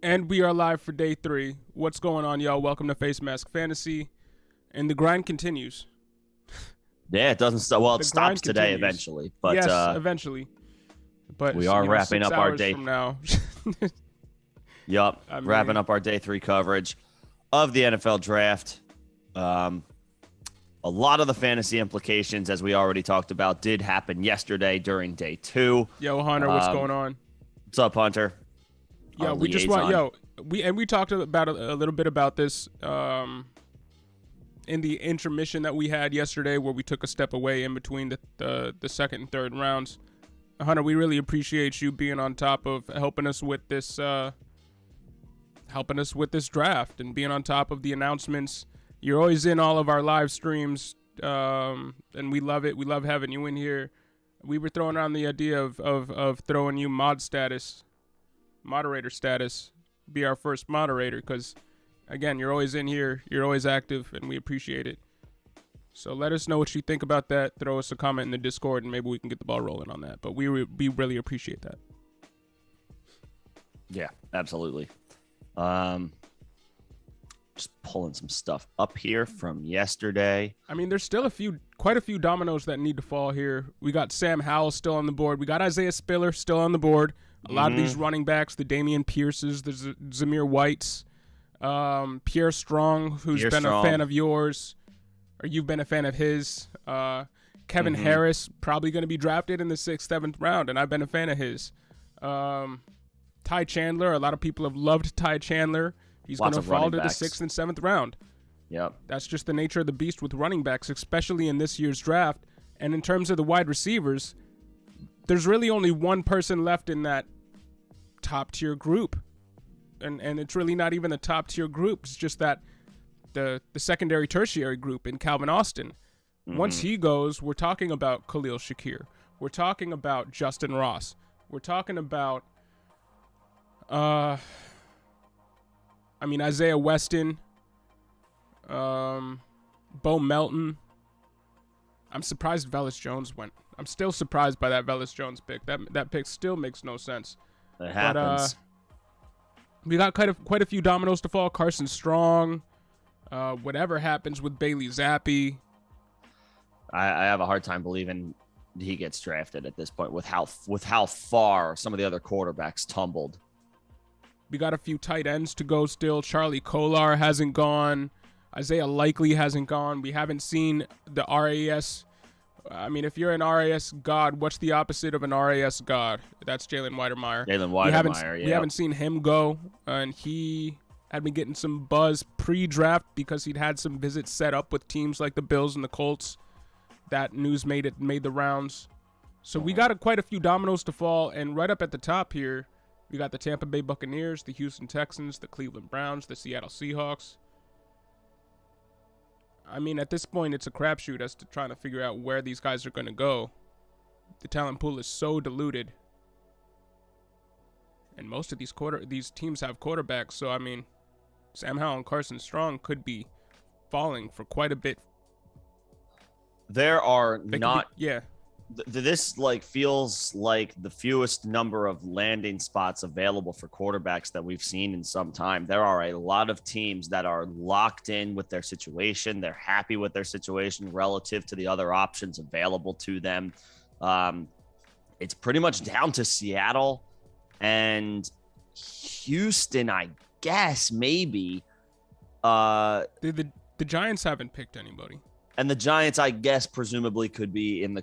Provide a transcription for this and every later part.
And we are live for day 3. What's going on, y'all? Welcome to Face Mask Fantasy. And the grind continues. Yeah, it doesn't stop. Well, it stops today continues. eventually. But yes, eventually. But we are wrapping up our day. From now. Yup, wrapping up our day 3 coverage of the NFL draft. A lot of the fantasy implications, as we already talked about, did happen yesterday during day 2. Yo, Hunter, what's going on? What's up, Hunter? Yeah, we just want we talked about a little bit about this in the intermission that we had yesterday, where we took a step away in between the second and third rounds. Hunter, we really appreciate you being on top of helping us with this draft and being on top of the announcements. You're always in all of our live streams, and we love it. We love having you in here. We were throwing around the idea of throwing you moderator status, be our first moderator, because again, you're always in here, you're always active, and we appreciate it. So let us know what you think about that. Throw us a comment in the Discord, and maybe we can get the ball rolling on that. But we really appreciate that. Yeah, absolutely. Just pulling some stuff up here from yesterday. I mean, there's still quite a few dominoes that need to fall here. We got Sam Howell still on the board. We got Isaiah Spiller still on the board. A lot of these running backs, the Damian Pierces, the Zamir Whites, Pierre Strong, who's been a fan of yours, or you've been a fan of his. Kevin Harris, probably going to be drafted in the 6th, 7th round, and I've been a fan of his. Ty Chandler, a lot of people have loved Ty Chandler. He's going to fall to the 6th and 7th round. Yep. That's just the nature of the beast with running backs, especially in this year's draft. And in terms of the wide receivers, there's really only one person left in that top tier group. And it's really not even the top tier group. It's just that the secondary tertiary group in Calvin Austin. Once he goes, we're talking about Khalil Shakir. We're talking about Justin Ross. We're talking about Isaiah Weston, Bo Melton. I'm surprised Velus Jones went. I'm still surprised by that Velus Jones pick. That pick still makes no sense. It happens. But, we got quite a few dominoes to fall. Carson Strong. Whatever happens with Bailey Zappi. I have a hard time believing he gets drafted at this point with how far some of the other quarterbacks tumbled. We got a few tight ends to go still. Charlie Kolar hasn't gone. Isaiah Likely hasn't gone. We haven't seen the RAS. I mean, if you're an RAS god, what's the opposite of an RAS god? That's Jalen Weidermeyer. We haven't seen him go, and he had been getting some buzz pre-draft because he'd had some visits set up with teams like the Bills and the Colts. That news made the rounds. So we got quite a few dominoes to fall, and right up at the top here, we got the Tampa Bay Buccaneers, the Houston Texans, the Cleveland Browns, the Seattle Seahawks. I mean, at this point, it's a crapshoot as to trying to figure out where these guys are going to go. The talent pool is so diluted. And most of these teams have quarterbacks. So, I mean, Sam Howell and Carson Strong could be falling for quite a bit. There are This feels like the fewest number of landing spots available for quarterbacks that we've seen in some time. There are a lot of teams that are locked in with their situation. They're happy with their situation relative to the other options available to them. It's pretty much down to Seattle and Houston, I guess, maybe. The Giants haven't picked anybody. And the Giants, I guess, presumably could be in the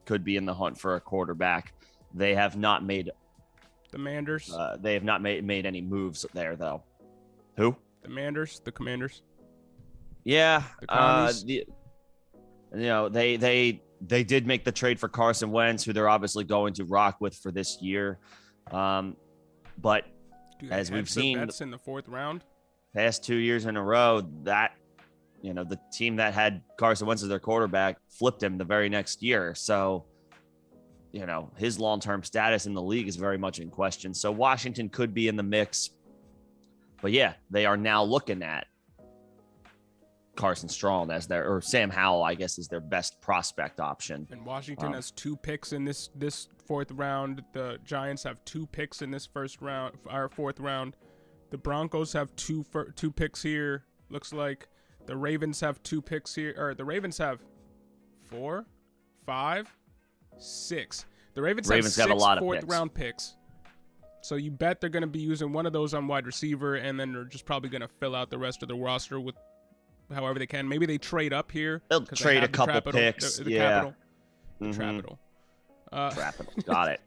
could be in the hunt for a quarterback. They have not made the Manders. They have not made any moves there, though. Who? The Commanders. Yeah. The they did make the trade for Carson Wentz, who they're obviously going to rock with for this year. But as we've seen, that's in the 4th round. Past 2 years in a row, that the team that had Carson Wentz as their quarterback flipped him the very next year. So, his long-term status in the league is very much in question. So Washington could be in the mix. But yeah, they are now looking at Carson Strong as or Sam Howell, I guess, is their best prospect option. And Washington has 2 picks in this 4th round. The Giants have 2 picks in this 4th round. The Broncos have 2 picks here. Looks like the Ravens have 2 picks here. Or the Ravens have 4, 5, 6. The Ravens have 6 a lot of 4th picks. round picks. So you bet they're going to be using one of those on wide receiver, and then they're just probably going to fill out the rest of the roster with however they can. Maybe they trade up here. They'll trade a couple picks. Capital. Capital. Got it.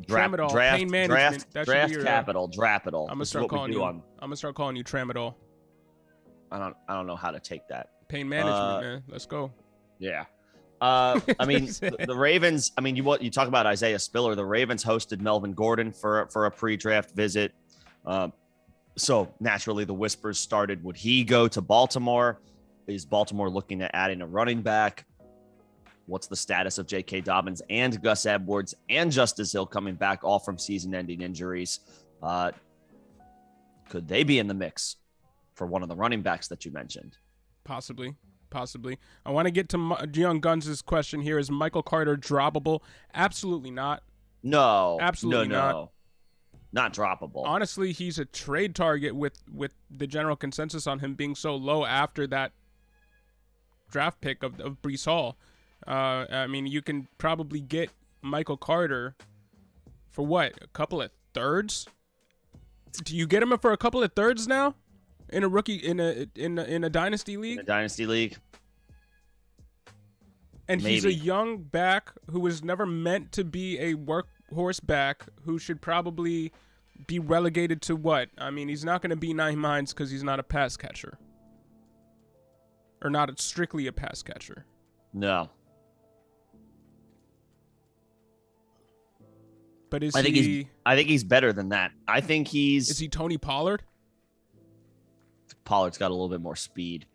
Draft pain management. Draft capital. I'm gonna start calling you. I'm gonna start calling you Tramadol. I don't know how to take that. Pain management, man. Let's go. Yeah. I mean, the Ravens. I mean, you talk about Isaiah Spiller. The Ravens hosted Melvin Gordon for a pre-draft visit. So naturally, the whispers started: would he go to Baltimore? Is Baltimore looking at adding a running back? What's the status of J.K. Dobbins and Gus Edwards and Justice Hill coming back all from season-ending injuries? Could they be in the mix for one of the running backs that you mentioned? Possibly. I want to get to Young Guns' question here. Is Michael Carter droppable? Absolutely not. No. Absolutely not. Not droppable. Honestly, he's a trade target with the general consensus on him being so low after that draft pick of Breece Hall. I mean, you can probably get Michael Carter for what? A couple of thirds? Do you get him for a couple of thirds now? In a rookie in a dynasty league? In a dynasty league. And Maybe. He's a young back who was never meant to be a workhorse back who should probably be relegated to what? I mean, he's not going to be 9 minds because he's not a pass catcher. Or not strictly a pass catcher. No. But I think he's better than that. I think Is he Tony Pollard? Pollard's got a little bit more speed.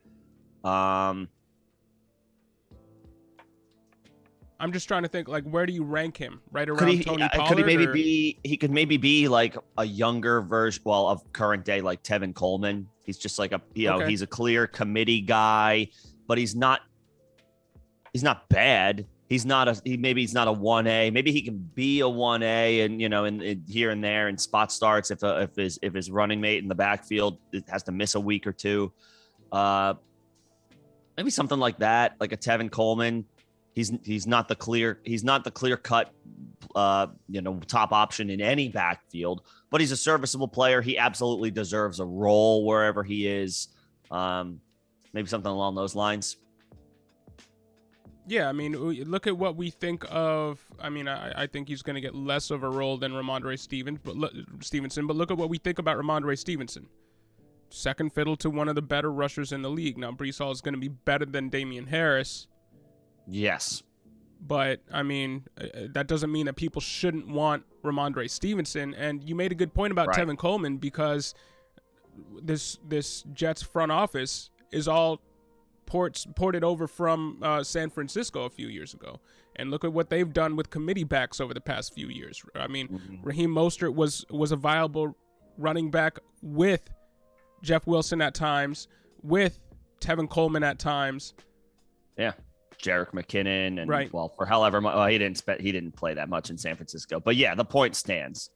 I'm just trying to think, like, where do you rank him? Right around Tony Pollard? He could maybe be like a younger version, of current day, like Tevin Coleman. He's just like he's a clear committee guy, but he's not bad. He's not a 1A. Maybe he can be a 1A and, in here and there in spot starts if his running mate in the backfield has to miss a week or two. Maybe something like that, like a Tevin Coleman. He's not the clear cut top option in any backfield, but he's a serviceable player. He absolutely deserves a role wherever he is. Maybe something along those lines. Yeah, I mean, look at what we think of. I mean, I think he's going to get less of a role than Ramondre Stevenson, but look at what we think about Ramondre Stevenson. Second fiddle to one of the better rushers in the league. Now, Breece Hall is going to be better than Damian Harris. Yes. But, I mean, that doesn't mean that people shouldn't want Ramondre Stevenson. And you made a good point about Tevin Coleman, because this Jets front office is all ported over from San Francisco a few years ago. And look at what they've done with committee backs over the past few years. I mean, Raheem Mostert was a viable running back with Jeff Wilson at times, with Tevin Coleman at times. Yeah. Jerick McKinnon and for however much, he didn't play that much in San Francisco, but yeah, the point stands.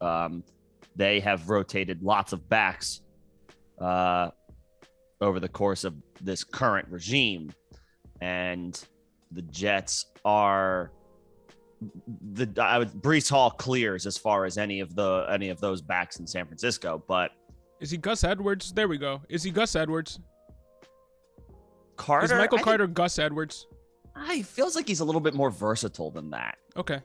They have rotated lots of backs over the course of this current regime, and the Jets are Brees Hall clears as far as any of those backs in San Francisco, but is he Gus Edwards? There we go. Is he Gus Edwards? Carter? Is Michael Carter Gus Edwards? He feels like he's a little bit more versatile than that. Okay.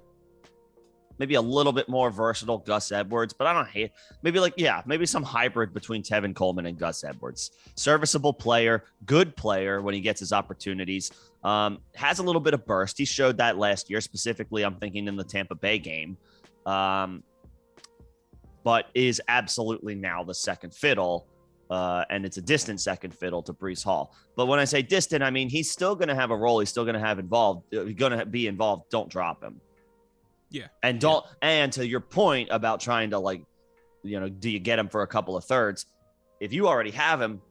Maybe a little bit more versatile Gus Edwards, but I don't hate. Maybe some hybrid between Tevin Coleman and Gus Edwards. Serviceable player, good player when he gets his opportunities. Has a little bit of burst. He showed that last year, specifically, I'm thinking in the Tampa Bay game. But is absolutely now the second fiddle. And it's a distant second fiddle to Brees Hall. But when I say distant, I mean, he's still going to have a role. He's still going to have involved. Going to be involved. Don't drop him. Yeah. And and to your point about trying to do you get him for a couple of thirds? If you already have him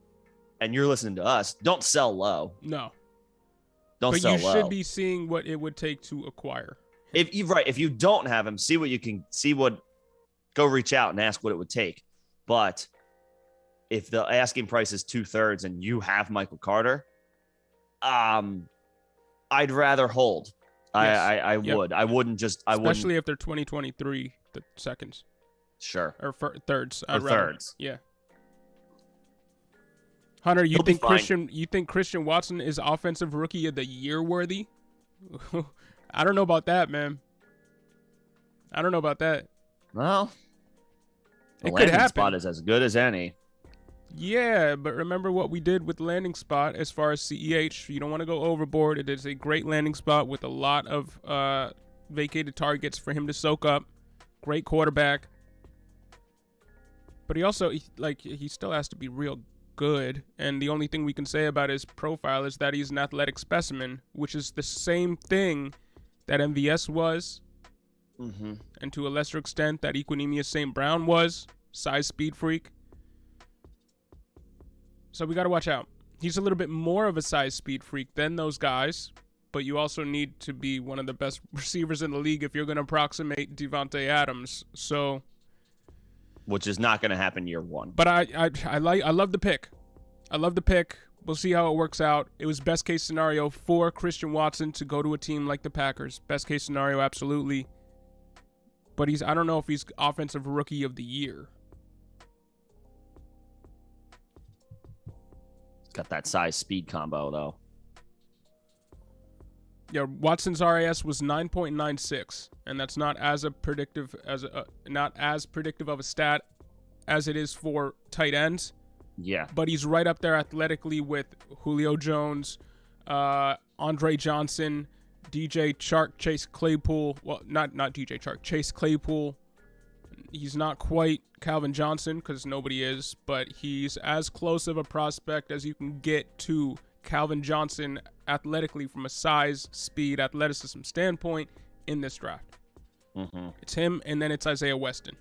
and you're listening to us, don't sell low. No. Don't but sell low. But you should be seeing what it would take to acquire. If you don't have him, go reach out and ask what it would take. But if the asking price is 2/3 and you have Michael Carter, I'd rather hold. Yes. I would. I wouldn't just. Especially if they're 2023 the seconds. Sure. Or thirds. Thirds. Yeah. Hunter, you think Christian Watson is offensive rookie of the year worthy? I don't know about that, man. I don't know about that. Well, the it could landing happen. Spot is as good as any. Yeah, but remember what we did with landing spot as far as CEH. You don't want to go overboard. It is a great landing spot with a lot of vacated targets for him to soak up. Great quarterback. But he also, he still has to be real good. And the only thing we can say about his profile is that he's an athletic specimen, which is the same thing that MVS was. Mm-hmm. And to a lesser extent that Equinemius St. Brown was. Size, speed freak. So we got to watch out. He's a little bit more of a size speed freak than those guys, but you also need to be one of the best receivers in the league if you're going to approximate Devontae Adams. So, which is not going to happen year one. But I love the pick. I love the pick. We'll see how it works out. It was best case scenario for Christian Watson to go to a team like the Packers. Best case scenario, absolutely. But I don't know if he's offensive rookie of the year. Got that size speed combo though. Yeah, Watson's RAS was 9.96, and that's not as predictive of a stat as it is for tight ends. Yeah, but he's right up there athletically with Julio Jones, Andre Johnson, DJ Chark, Chase Claypool. Well, not DJ Chark, Chase Claypool. He's not quite Calvin Johnson because nobody is, but he's as close of a prospect as you can get to Calvin Johnson athletically from a size, speed, athleticism standpoint in this draft. Mm-hmm. It's him, and then it's Isaiah Weston,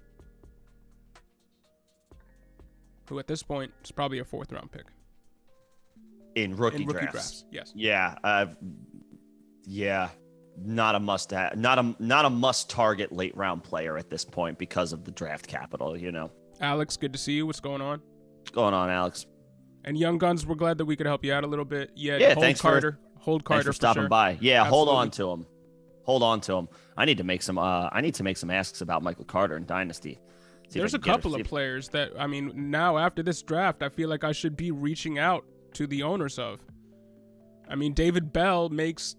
who at this point is probably a 4th-round pick. In rookie drafts. Yes. Yeah. Yeah. Not a must-have, not a must-target late-round player at this point because of the draft capital, Alex, good to see you. What's going on? What's going on, Alex? And Young Guns, we're glad that we could help you out a little bit. Yeah, hold Carter. Thanks for stopping sure. by. Yeah, Absolutely. Hold on to him. I need to make some asks about Michael Carter in Dynasty. There's a couple of players that, now after this draft, I feel like I should be reaching out to the owners of. David Bell makes,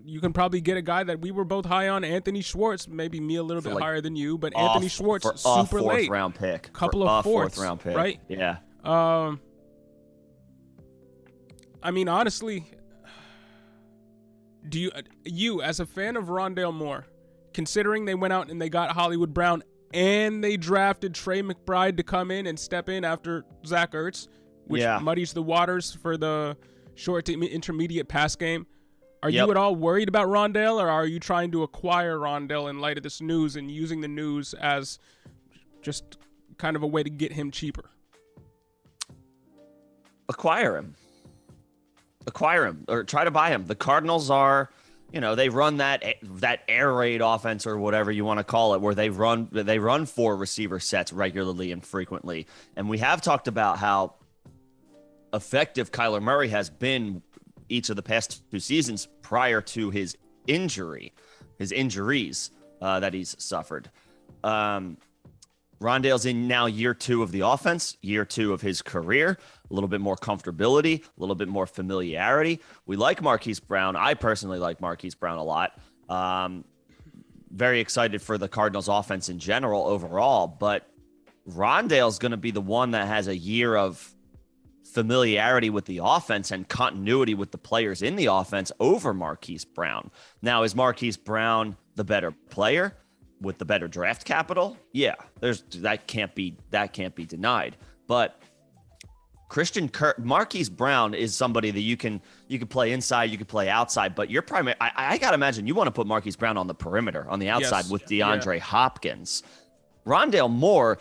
you can probably get a guy that we were both high on, Anthony Schwartz, maybe me a little bit higher than you, but Anthony Schwartz, super late. Round pick. Couple of fourths, 4th round pick. Right? Yeah. Honestly, do you, as a fan of Rondale Moore, considering they went out and they got Hollywood Brown and they drafted Trey McBride to come in and step in after Zach Ertz, which muddies the waters for the short to intermediate pass game. Are you at all worried about Rondale, or are you trying to acquire Rondale in light of this news and using the news as just kind of a way to get him cheaper? Acquire him or try to buy him. The Cardinals are, they run that air raid offense or whatever you want to call it, where they run 4 receiver sets regularly and frequently. And we have talked about how effective Kyler Murray has been each of the past 2 seasons prior to his injury. his injuries that he's suffered. Rondale's in now year 2 of the offense, year 2 of his career, a little bit more comfortability, a little bit more familiarity. We like Marquise Brown. I personally like Marquise Brown a lot. Very excited for the Cardinals offense in general overall, but Rondale's going to be the one that has a year of familiarity with the offense and continuity with the players in the offense over Marquise Brown. Now, is Marquise Brown the better player with the better draft capital? Yeah, that can't be denied. But Christian Kirk, Marquise Brown is somebody that you can play inside, you can play outside, but your primary, I gotta imagine you want to put Marquise Brown on the perimeter, on the outside, yes, with DeAndre Hopkins. Rondale Moore,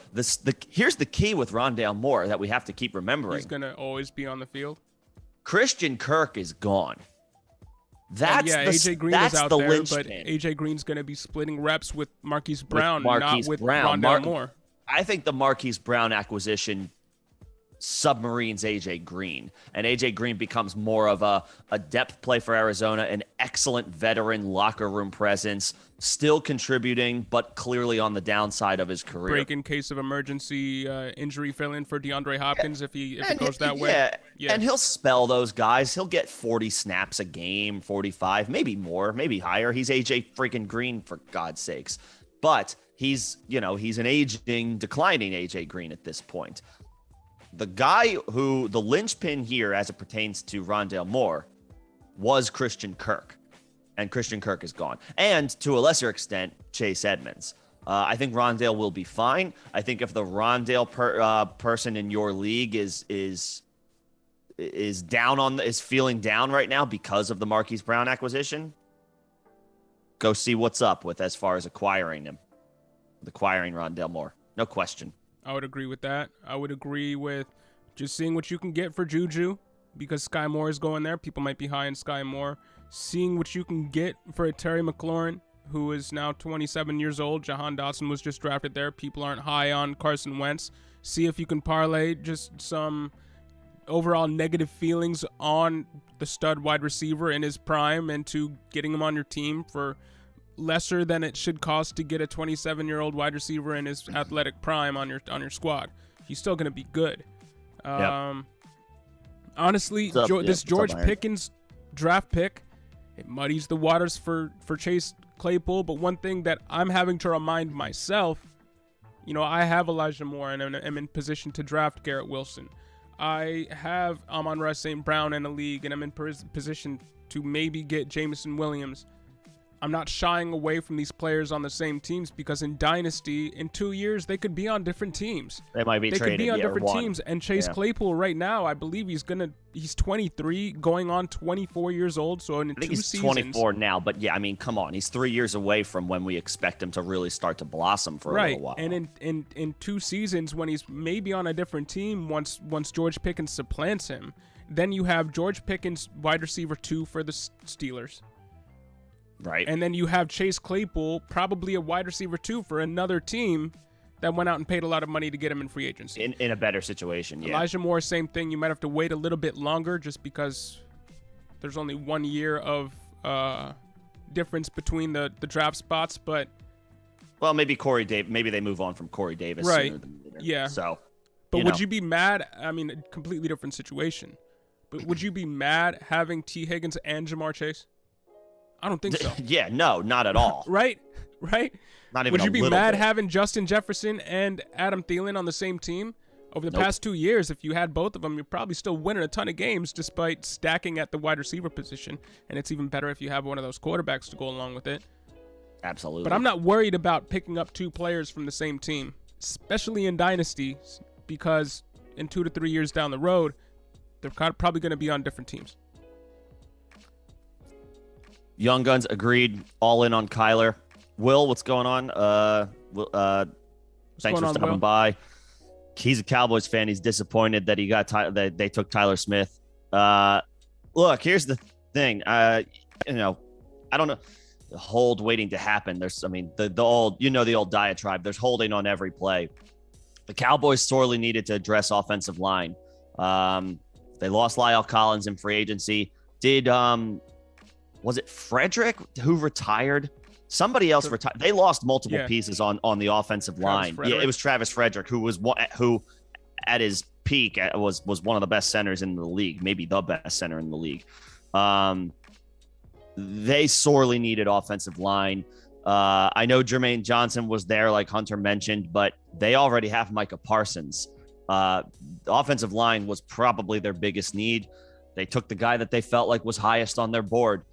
here's the key with Rondale Moore that we have to keep remembering. He's going to always be on the field. Christian Kirk is gone. AJ Green is out there, but AJ Green's going to be splitting reps with Marquise Brown, not with Rondale Moore. I think the Marquise Brown acquisition submarines AJ Green, and AJ Green becomes more of a depth play for Arizona, an excellent veteran locker room presence, still contributing, but clearly on the downside of his career. Break in case of emergency injury fill-in for DeAndre Hopkins if it goes that way. Yeah, and he'll spell those guys. He'll get 40 snaps a game, 45, maybe more, maybe higher. He's AJ freaking Green, for God's sakes. But he's an aging, declining AJ Green at this point. The guy who the linchpin here as it pertains to Rondale Moore was Christian Kirk, and Christian Kirk is gone. And to a lesser extent, Chase Edmonds. I think Rondale will be fine. I think if the Rondale person in your league is feeling down right now because of the Marquise Brown acquisition, go see what's up with as far as acquiring Rondale Moore. No question. I would agree with that. I would agree with just seeing what you can get for Juju, because Sky Moore is going there. People might be high in Sky Moore. Seeing what you can get for a Terry McLaurin, who is now 27 years old. Jahan Dotson was just drafted there. People aren't high on Carson Wentz. See if you can parlay just some overall negative feelings on the stud wide receiver in his prime into getting him on your team for lesser than it should cost to get a 27-year-old wide receiver in his athletic prime on your squad. He's still going to be good. Honestly, this George Pickens draft pick, it muddies the waters for Chase Claypool. But one thing that I'm having to remind myself, I have Elijah Moore and I'm in position to draft Garrett Wilson. I have Amon-Ra St. Brown in a league, and I'm in position to maybe get Jameson Williams. I'm not shying away from these players on the same teams, because in Dynasty, in 2 years, they could be on different teams. They might be traded. They could be on different teams. And Chase Claypool right now, I believe he's 23, going on 24 years old. So in 2 seasons. He's 24 now, but yeah, I mean, come on. He's 3 years away from when we expect him to really start to blossom for a little while. And in 2 seasons, when he's maybe on a different team, once George Pickens supplants him, then you have George Pickens, wide receiver 2 for the Steelers. Right. And then you have Chase Claypool, probably a wide receiver 2 for another team that went out and paid a lot of money to get him in free agency. In a better situation, yeah. Elijah Moore, same thing. You might have to wait a little bit longer just because there's only 1 year of difference between the draft spots. But maybe Corey Davis. Maybe they move on from Corey Davis sooner than later. Yeah. So, but would you be mad? I mean, a completely different situation. But would you be mad having T. Higgins and Jamar Chase? I don't think so. Yeah, no, not at all. Right? Not even. Would you be mad bit. having Justin Jefferson and Adam Thielen on the same team? Over the past 2 years, if you had both of them, you're probably still winning a ton of games despite stacking at the wide receiver position. And it's even better if you have one of those quarterbacks to go along with it. Absolutely. But I'm not worried about picking up 2 players from the same team, especially in Dynasty, because in 2 to 3 years down the road, they're probably going to be on different teams. Young Guns agreed. All in on Kyler. Will, what's going on? Thanks for stopping by. He's a Cowboys fan. He's disappointed that that they took Tyler Smith. Look, here's the thing. I don't know. The hold waiting to happen. The old diatribe. There's holding on every play. The Cowboys sorely needed to address offensive line. They lost Lyle Collins in free agency. Was it Frederick who retired? Somebody else retired. They lost multiple Yeah. pieces on the offensive line. Yeah, it was Travis Frederick, who at his peak was one of the best centers in the league, maybe the best center in the league. They sorely needed offensive line. I know Jermaine Johnson was there, like Hunter mentioned, but they already have Micah Parsons. The offensive line was probably their biggest need. They took the guy that they felt like was highest on their board.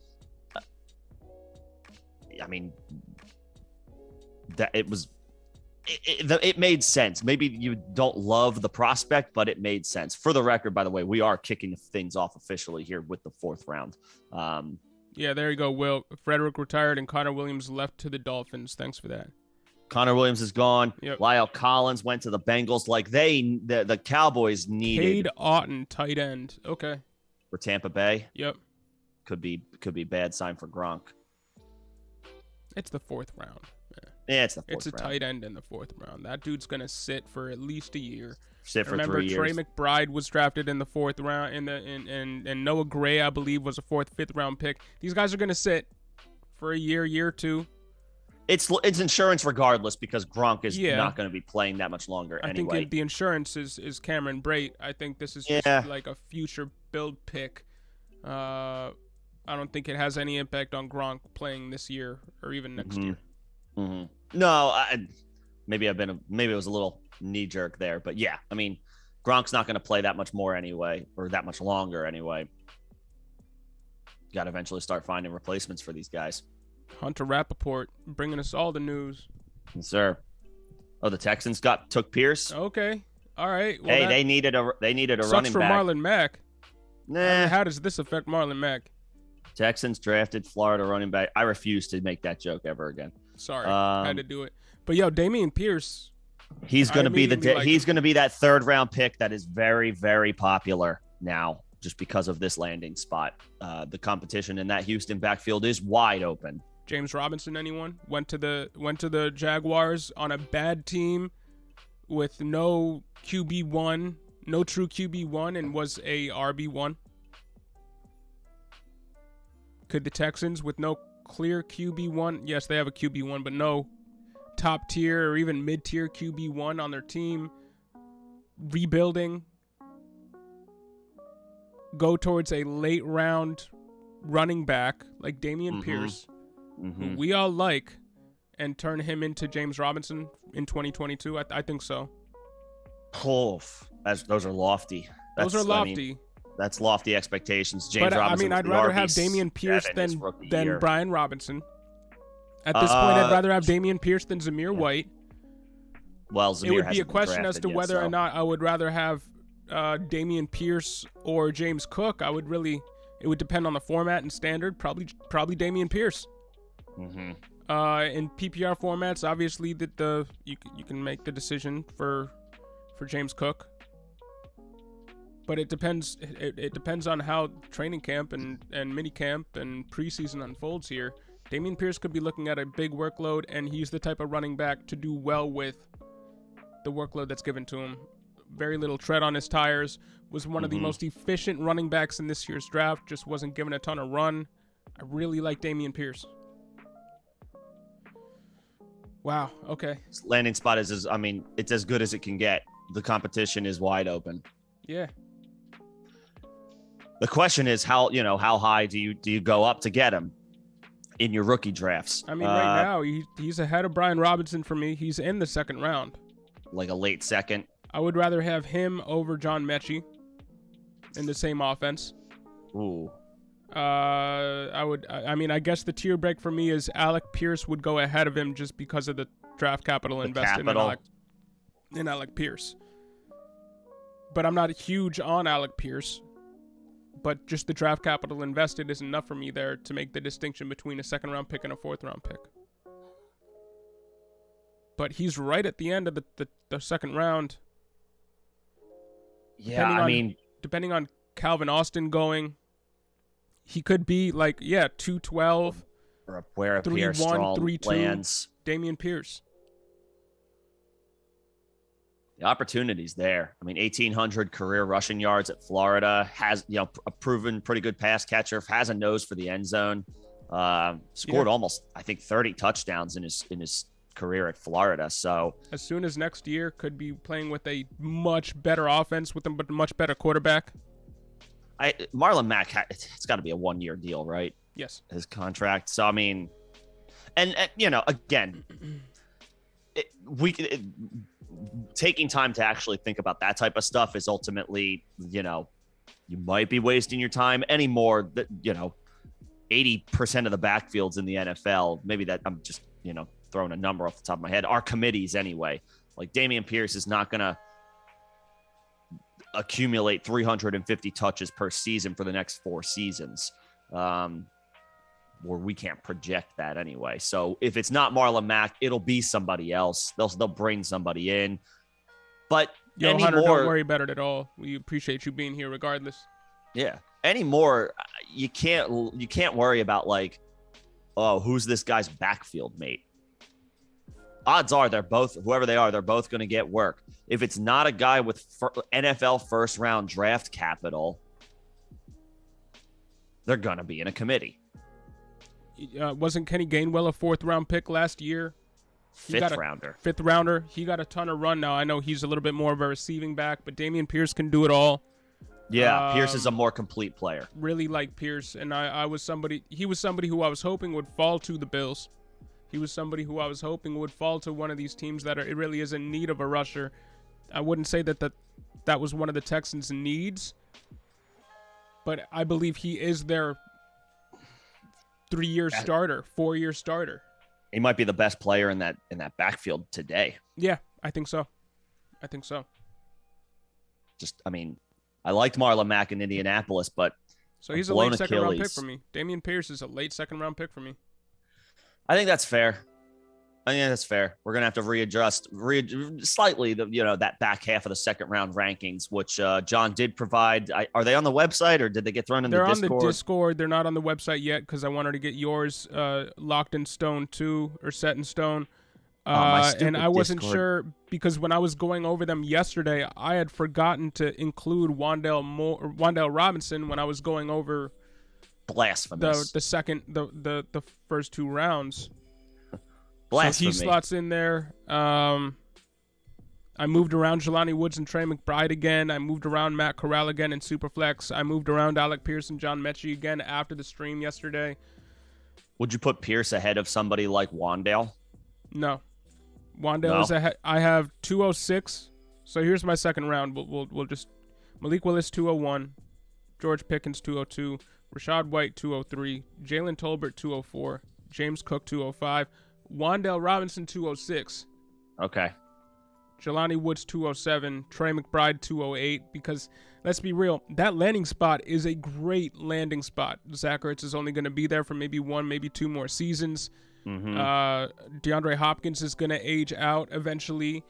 I mean, that it made sense. Maybe you don't love the prospect, but it made sense. For the record, by the way, we are kicking things off officially here with the 4th round. Yeah, there you go, Will. Frederick retired and Connor Williams left to the Dolphins. Thanks for that. Connor Williams is gone. Yep. Lyle Collins went to the Bengals. Like the Cowboys needed. Cade Otton, tight end. Okay. For Tampa Bay. Yep. Could be bad sign for Gronk. It's the 4th round. Yeah, it's the 4th It's a round. tight end in the 4th round. That dude's gonna sit for at least a year. Sit for Remember, 3 years. Trey McBride was drafted in the 4th round, and Noah Gray, I believe, was a 4th, 5th round pick. These guys are gonna sit for a year or two. It's insurance regardless because Gronk is not going to be playing that much longer anyway. I think the insurance is Cameron Brate. I think this is just like a future build pick. I don't think it has any impact on Gronk playing this year or even next year. Mm-hmm. No, maybe it was a little knee jerk there, but yeah, I mean, Gronk's not going to play that much more anyway, or that much longer anyway. Got to eventually start finding replacements for these guys. Hunter Rappaport bringing us all the news. Yes, sir. Oh, the Texans took Pierce. Okay, all right. Well, hey, they needed a running back. Sucks for Marlon Mack. Nah. I mean, how does this affect Marlon Mack? Texans drafted Florida running back. I refuse to make that joke ever again. Sorry, I had to do it. But yo, Dameon Pierce. He's going to be he's going to be that 3rd round pick that is very, very popular now, just because of this landing spot. The competition in that Houston backfield is wide open. James Robinson, anyone? Went to the Jaguars on a bad team with no QB1, no true QB1, and was a RB1. Could the Texans, with no clear QB1, yes, they have a QB1, but no top tier or even mid-tier QB1 on their team, rebuilding, go towards a late round running back like Dameon Pierce, who we all like, and turn him into James Robinson in 2022? I think so. Those are lofty. Those are lofty. I mean, that's lofty expectations. James but Robinson. I mean, I'd rather have Dameon Pierce than Brian Robinson. At this point, I'd rather have Dameon Pierce than Zamir White. Well, Zamir it would be a question as to whether or not I would rather have Dameon Pierce or James Cook. It would depend on the format and standard. Probably Dameon Pierce. In PPR formats, obviously you can make the decision for James Cook. But it depends. It depends on how training camp and mini camp and preseason unfolds here. Dameon Pierce could be looking at a big workload, and he's the type of running back to do well with the workload that's given to him. Very little tread on his tires. Was one of the most efficient running backs in this year's draft. Just wasn't given a ton of run. I really like Dameon Pierce. Wow. Okay. This landing spot it's as good as it can get. The competition is wide open. Yeah. The question is how high do you go up to get him in your rookie drafts? I mean, right now he's ahead of Brian Robinson for me. He's in the 2nd round. Like a late 2nd. I would rather have him over John Mechie in the same offense. Ooh. I guess the tier break for me is Alec Pierce would go ahead of him just because of the draft capital invested in Alec Pierce. But I'm not huge on Alec Pierce. But just the draft capital invested is enough for me there to make the distinction between a 2nd round pick and a 4th round pick. But he's right at the end of the 2nd round. Yeah, depending on Calvin Austin going, he could be 212 or where a 3-1, Pierce 3-2 lands. Dameon Pierce. The opportunity's there. 1,800 career rushing yards at Florida, has a proven pretty good pass catcher, has a nose for the end zone. Scored almost, I think, 30 touchdowns in his career at Florida. So as soon as next year, could be playing with a much better offense with a much better quarterback. Marlon Mack, it's got to be a 1-year deal, right? Yes. His contract. So I mean, and again, taking time to actually think about that type of stuff is ultimately, you might be wasting your time anymore. That 80% of the backfields in the NFL, maybe that I'm just throwing a number off the top of my head, are committees anyway. Like Dameon Pierce is not going to accumulate 350 touches per season for the next 4 seasons. Where we can't project that anyway. So if it's not Marlon Mack, it'll be somebody else. They'll bring somebody in. But Hunter, don't worry about it at all. We appreciate you being here regardless. Yeah. Anymore, you can't worry about who's this guy's backfield mate. Odds are they're both going to get work. If it's not a guy with NFL first round draft capital, they're going to be in a committee. Wasn't Kenny Gainwell a 4th round pick last year? Fifth rounder. He got a ton of run now. I know he's a little bit more of a receiving back, but Dameon Pierce can do it all. Yeah, Pierce is a more complete player. Really like Pierce, and he was somebody who I was hoping would fall to the Bills. He was somebody who I was hoping would fall to one of these teams that it really is in need of a rusher. I wouldn't say that was one of the Texans' needs, but I believe he is their 3-year starter, 4-year starter. He might be the best player in that backfield today. Yeah, I think so. I liked Marlon Mack in Indianapolis, but so he's a late second-round pick for me. Dameon Pierce is a late second-round pick for me. I think that's fair. We're gonna have to readjust slightly that back half of the second-round rankings, which John did provide. Are they on the website or did they get thrown in the Discord? They're on the Discord. They're not on the website yet because I wanted to get yours locked in stone too, or set in stone. And I wasn't sure because when I was going over them yesterday, I had forgotten to include Wan'Dale Robinson when I was going over blasphemous the first 2 rounds. Blasphemy. So he slots in there. I moved around Jelani Woods and Trey McBride again. I moved around Matt Corral again in Superflex. I moved around Alec Pierce and John Mechie again after the stream yesterday. Would you put Pierce ahead of somebody like Wan'Dale? No. Wan'Dale is ahead. I have 206. So here's my second round. We'll just Malik Willis 201, George Pickens 202, Rashad White 203, Jalen Tolbert 204, James Cook 205, Wan'Dale Robinson 206. Okay. Jelani Woods 207, Trey McBride 208. Because let's be real, that landing spot is a great landing spot. Zach Ertz is only going to be there for maybe 1, maybe 2 more seasons. Mm-hmm. DeAndre Hopkins is going to age out eventually.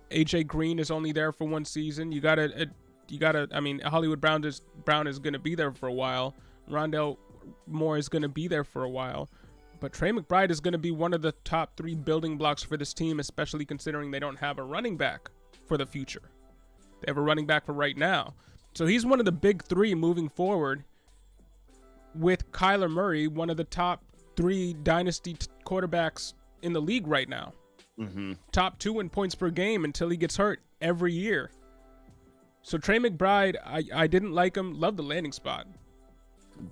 AJ Green is only there for 1 season. You gotta. I mean, Hollywood Brown is going to be there for a while. Rondale Moore is going to be there for a while. But Trey McBride is going to be one of the top 3 building blocks for this team, especially considering they don't have a running back for the future. They have a running back for right now. So he's one of the big 3 moving forward with Kyler Murray, one of the top 3 dynasty quarterbacks in the league right now. Mm-hmm. Top 2 in points per game until he gets hurt every year. So Trey McBride, I didn't like him. Love the landing spot.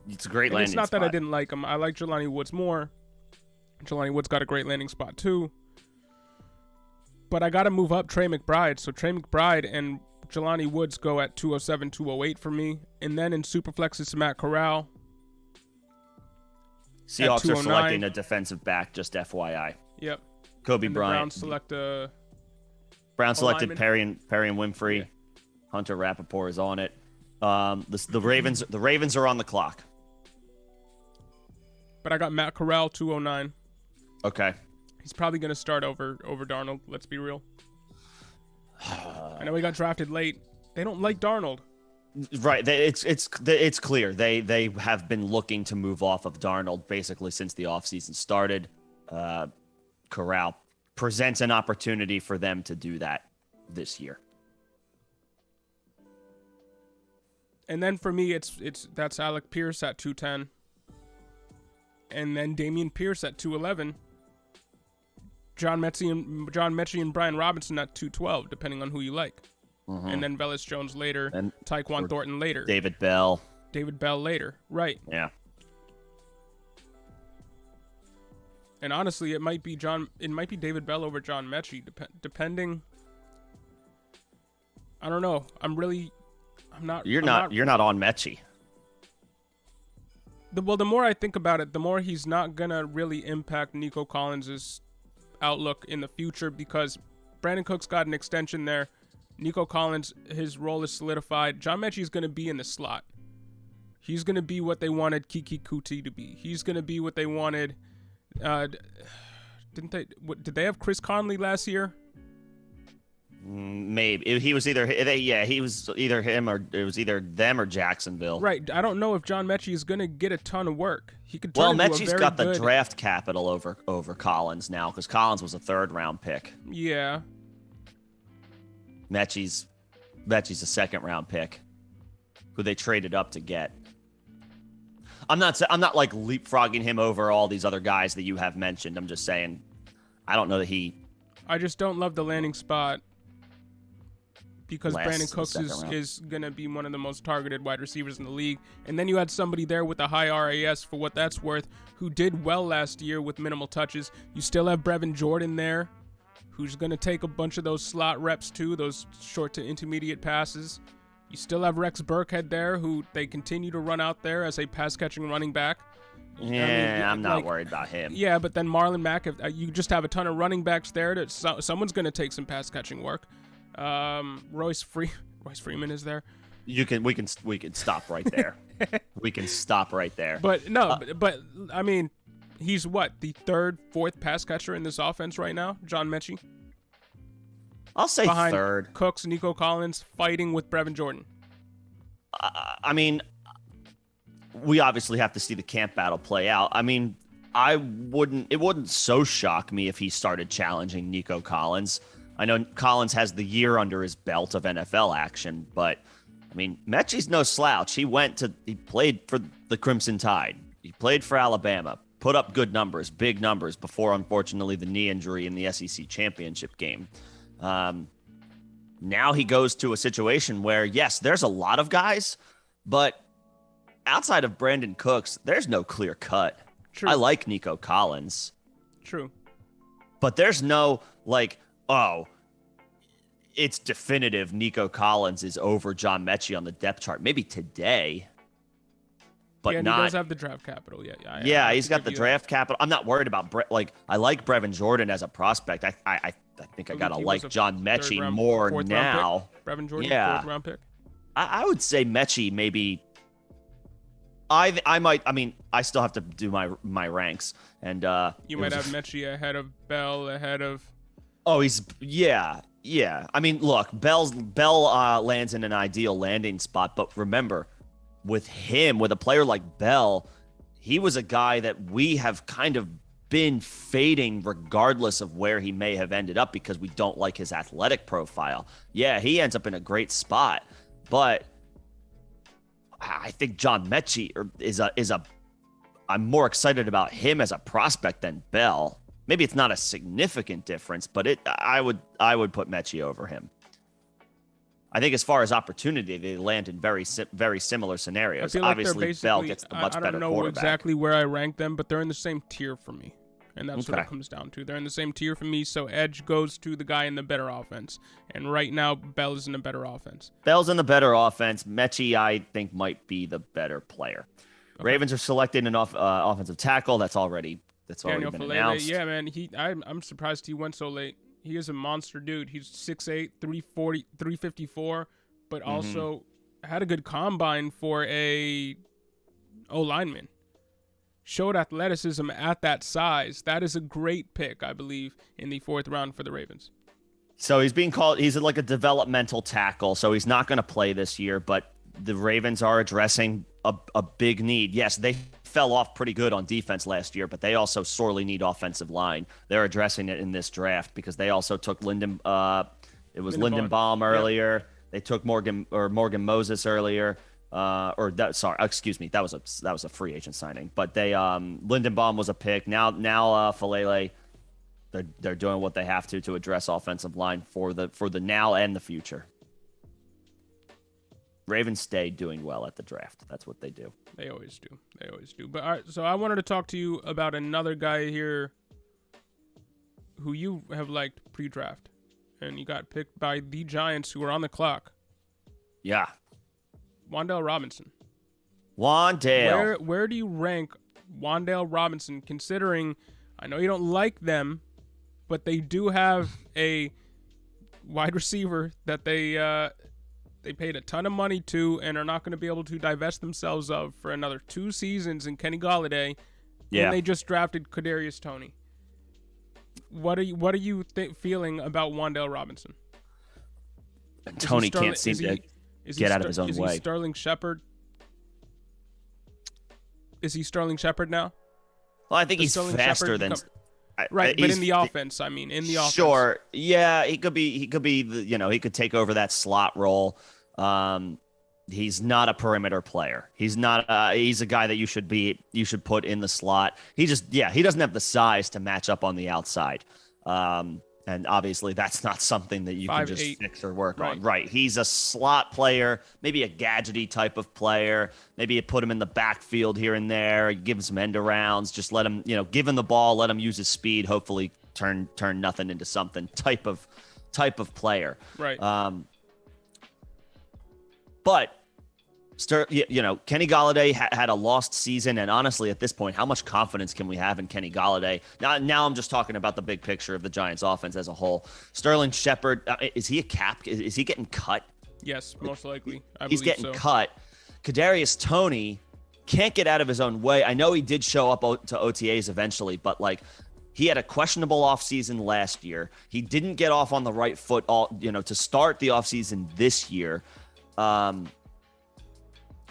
It's a great landing spot. It's not that I didn't like him. I like Jelani Woods more. Jelani Woods got a great landing spot too. But I got to move up Trey McBride. So Trey McBride and Jelani Woods go at 207, 208 for me. And then in Superflex, it's Matt Corral. Seahawks are selecting a defensive back, just FYI. Yep. Kobe Bryant. Brown selected Perry and Winfrey. Yeah. Hunter Rappaport is on it. The Ravens are on the clock. But I got Matt Corral 209. Okay. He's probably going to start over Darnold. Let's be real. I know he got drafted late. They don't like Darnold. Right. It's clear. They have been looking to move off of Darnold basically since the offseason started. Corral presents an opportunity for them to do that this year. And then for me, that's Alec Pierce at 210. and then Damian Pierce at 211. John Mechie and Brian Robinson at 212, depending on who you like. Mm-hmm. And then Velus Jones later, and Tyquan Thornton later. David Bell later. Right. Yeah. And honestly, it might be David Bell over John Mechie, depending. I don't know. You're not on Mechie. The more I think about it, the more he's not gonna really impact Nico Collins' outlook in the future, because Brandon Cook's got an extension there. Nico Collins, his role is solidified. John Mechie's gonna be in the slot. He's gonna be what they wanted Kiki Kuti to be. He's gonna be what they wanted. Did they have Chris Conley last year? Maybe he was either he was either him, or it was either them or Jacksonville. Right. I don't know if John Mechie is going to get a ton of work. He could. Mechie's got the draft capital over Collins now, because Collins was a 3rd-round pick. Yeah. Mechie's a 2nd-round pick, who they traded up to get. I'm not like leapfrogging him over all these other guys that you have mentioned. I'm just saying, I don't know that he. I just don't love the landing spot, because Brandon Cooks is going to be one of the most targeted wide receivers in the league. And then you had somebody there with a high RAS, for what that's worth, who did well last year with minimal touches. You still have Brevin Jordan there, who's going to take a bunch of those slot reps too, those short to intermediate passes. You still have Rex Burkhead there, who they continue to run out there as a pass-catching running back. Yeah, I'm not worried about him. Yeah, but then Marlon Mack, if you just have a ton of running backs there, someone's going to take some pass-catching work. Royce Freeman is there. We can stop right there. We can stop right there. But no, but I mean, he's what, the 3rd, 4th pass catcher in this offense right now, John Mechie? I'll say behind 3rd. Cooks, Nico Collins, fighting with Brevin Jordan. I mean, we obviously have to see the camp battle play out. I mean, it wouldn't so shock me if he started challenging Nico Collins. I know Collins has the year under his belt of NFL action, but I mean, Mechie's no slouch. He played for the Crimson Tide. He played for Alabama, put up good numbers, big numbers, before, unfortunately, the knee injury in the SEC championship game. Now he goes to a situation where, yes, there's a lot of guys, but outside of Brandon Cooks, there's no clear cut. True. I like Nico Collins. True. But there's no, like, oh, it's definitive Nico Collins is over John Mechie on the depth chart. Maybe today, but and not. He does have the draft capital. Yeah, he's got the draft capital. I'm not worried about I like Brevin Jordan as a prospect. I think I gotta like John Mechie more now. Brevin Jordan, 4th round pick. I would say Mechie maybe. I might. I mean, I still have to do my ranks, and you might have Mechie ahead of Bell, ahead of. Oh, yeah. I mean, look, Bell lands in an ideal landing spot, but remember, with a player like Bell, he was a guy that we have kind of been fading regardless of where he may have ended up, because we don't like his athletic profile. Yeah, he ends up in a great spot, but I think John Mechie I'm more excited about him as a prospect than Bell. Maybe it's not a significant difference, but I would put Mechie over him. I think as far as opportunity, they land in very similar scenarios. Obviously, Bell gets the much better quarterback. I don't know exactly where I rank them, but they're in the same tier for me. And that's what it comes down to. They're in the same tier for me, so edge goes to the guy in the better offense. And right now, Bell is in a better offense. Bell's in the better offense. Mechie, I think, might be the better player. Okay. Ravens are selecting an offensive tackle. That's already been announced. Yeah, man. I'm surprised he went so late. He is a monster dude. He's 6'8", 340, 354, but also had a good combine for a O-lineman. Showed athleticism at that size. That is a great pick, I believe, in the 4th round for the Ravens. So he's like a developmental tackle, so he's not going to play this year, but the Ravens are addressing a big need. Yes, they fell off pretty good on defense last year, but they also sorely need offensive line. They're addressing it in this draft because they also took Lindenbaum earlier. Yep. They took Morgan Moses earlier. Excuse me, that was a free agent signing. But they Lindenbaum was a pick. Now Falele, they're doing what they have to address offensive line for the now and the future. Ravens stay doing well at the draft. That's what they do. They always do. But all right, so I wanted to talk to you about another guy here who you have liked pre-draft, and you got picked by the Giants, who are on the clock. Yeah. Wan'Dale Robinson. Wan'Dale. Where do you rank Wan'Dale Robinson, considering I know you don't like them, but they do have a wide receiver that they paid a ton of money to and are not going to be able to divest themselves of for another 2 seasons in Kenny Golladay. Yeah. And they just drafted Kadarius Toney. What are you feeling about Wan'Dale Robinson? And Toney can't seem to get out of his own way. Is he Sterling Shepard? Is he Sterling Shepard now? Well, I think he's faster than. Right, but in the offense, I mean, in the offense. Sure, yeah, he could be. He could take over that slot role. He's not a perimeter player. He's not. He's a guy that you should put in the slot. He doesn't have the size to match up on the outside. And obviously that's not something that you can just fix or work on. Right. He's a slot player, maybe a gadgety type of player. Maybe you put him in the backfield here and there, give him some end arounds, just let him, give him the ball, let him use his speed, hopefully turn nothing into something type of player. Right. But Kenny Golladay had a lost season, and honestly, at this point, how much confidence can we have in Kenny Golladay? Now I'm just talking about the big picture of the Giants' offense as a whole. Sterling Shepard, is he a cap? Is he getting cut? Yes, most likely. He's getting cut. Kadarius Toney can't get out of his own way. I know he did show up to OTAs eventually, but he had a questionable offseason last year. He didn't get off on the right foot to start the offseason this year.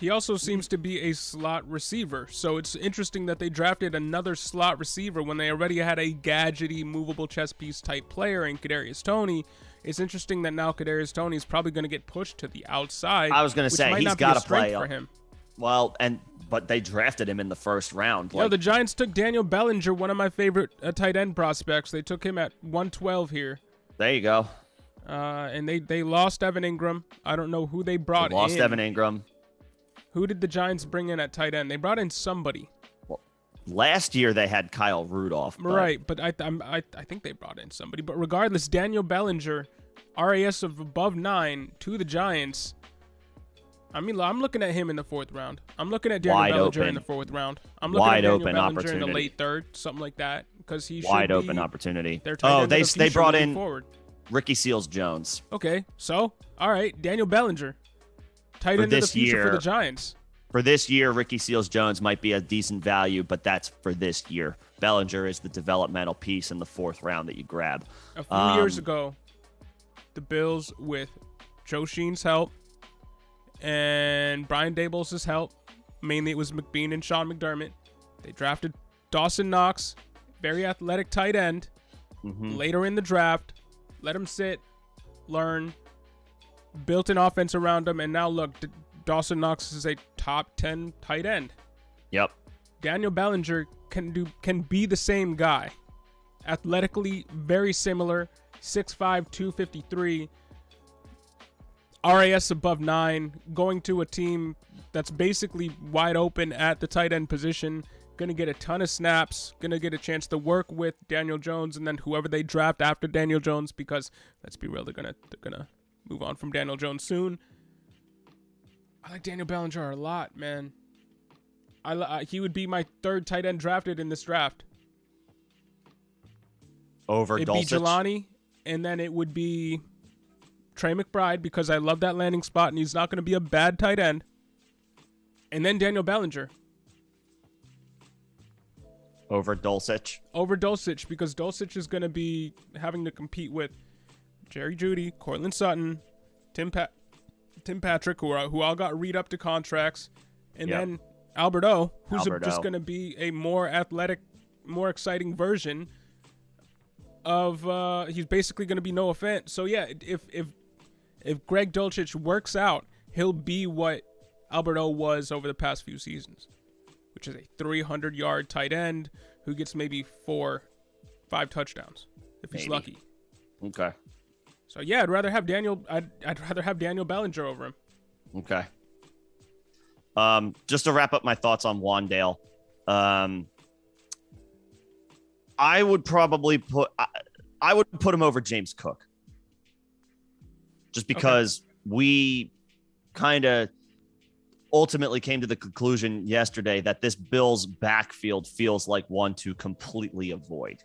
He also seems to be a slot receiver, so it's interesting that they drafted another slot receiver when they already had a gadgety, movable chess piece type player in Kadarius Toney. It's interesting that now Kadarius Toney is probably going to get pushed to the outside. I was going to say he's got to play for him. Well, but they drafted him in the first round. The Giants took Daniel Bellinger, one of my favorite tight end prospects. They took him at 112 here. There you go. And they lost Evan Ingram. I don't know who they brought in. Lost Evan Ingram. Who did the Giants bring in at tight end? They brought in somebody. Well, last year they had Kyle Rudolph. Right, but I think they brought in somebody. But regardless, Daniel Bellinger, RAS of above 9 to the Giants. I mean, I'm looking at him in the 4th round. I'm looking at Daniel Bellinger in the 4th round. I'm looking at Daniel Bellinger in the late 3rd, something like that, because he should wide open opportunity. They brought in forward. Ricky Seals-Jones. Okay, so all right, Daniel Bellinger. Tight end of the future for the Giants. For this year, Ricky Seals-Jones might be a decent value, but that's for this year. Bellinger is the developmental piece in the 4th round that you grab. A few years ago, the Bills, with Joe Sheen's help and Brian Daboll's help, mainly it was McBean and Sean McDermott, they drafted Dawson Knox, very athletic tight end, later in the draft, let him sit, learn, built an offense around him, and now look, Dawson Knox is a top 10 tight end. Yep. Daniel Bellinger can be the same guy. Athletically very similar, 6'5", 253, RAS above 9, going to a team that's basically wide open at the tight end position, going to get a ton of snaps, going to get a chance to work with Daniel Jones and then whoever they draft after Daniel Jones, because let's be real, they're going to move on from Daniel Jones soon. I like Daniel Bellinger a lot, man. He would be my 3rd tight end drafted in this draft. Over It'd Dulcich? be Jelani, and then it would be Trey McBride, because I love that landing spot, and he's not going to be a bad tight end. And then Daniel Bellinger. Over Dulcich? Over Dulcich, because Dulcich is going to be having to compete with Jerry Jeudy, Courtland Sutton, Tim Patrick, who all got re-up to contracts, and then Albert O, who's just going to be a more athletic, more exciting version of. He's basically going to be Noah Fant. So yeah, if Greg Dulcich works out, he'll be what Albert O was over the past few seasons, which is a 300-yard tight end who gets maybe 4-5 touchdowns if he's lucky. Okay. So yeah, I'd rather have Daniel Bellinger over him. Okay. Just to wrap up my thoughts on Wandale, I would probably put him over James Cook, just because we kind of ultimately came to the conclusion yesterday that this Bills backfield feels like one to completely avoid.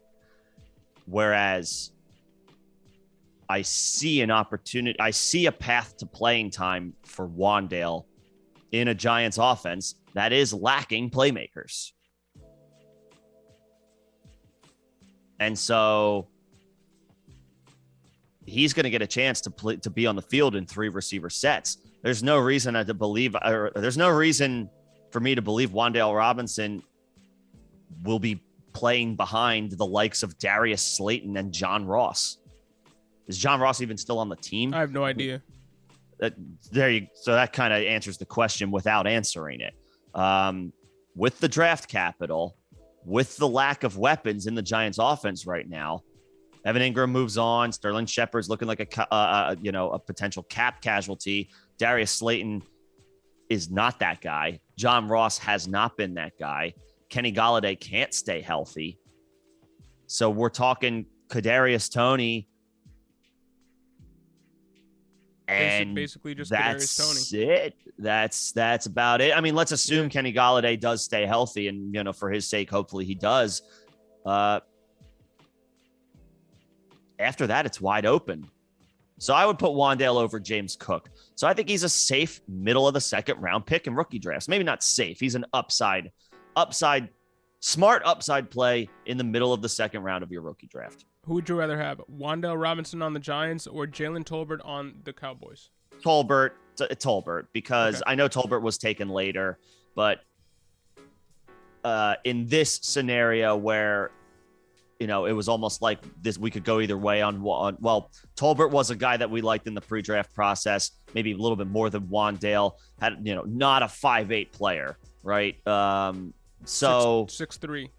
Whereas I see an opportunity, I see a path to playing time for Wandale in a Giants offense that is lacking playmakers. And so he's going to get a chance to be on the field in 3 receiver sets. There's no reason for me to believe Wandale Robinson will be playing behind the likes of Darius Slayton and John Ross. Is John Ross even still on the team? I have no idea. So that kind of answers the question without answering it. With the draft capital, with the lack of weapons in the Giants offense right now, Evan Ingram moves on. Sterling Shepard's looking like a potential cap casualty. Darius Slayton is not that guy. John Ross has not been that guy. Kenny Golladay can't stay healthy. So we're talking Kadarius Toney. And basically just that's Kadarius Toney. it. That's about it. I mean, let's assume Kenny Golladay does stay healthy, and for his sake, hopefully he does. After that, it's wide open. So I would put Wandale over James Cook. So I think he's a safe middle of the second round pick in rookie drafts. Maybe not safe. He's an smart upside play in the middle of the second round of your rookie draft. Who would you rather have, Wandale Robinson on the Giants or Jalen Tolbert on the Cowboys? Tolbert, because okay. I know Tolbert was taken later, but in this scenario where, it was almost like this, we could go either way on Tolbert was a guy that we liked in the pre-draft process, maybe a little bit more than Wandale, had, not a 5'8" player, right? So 6'3".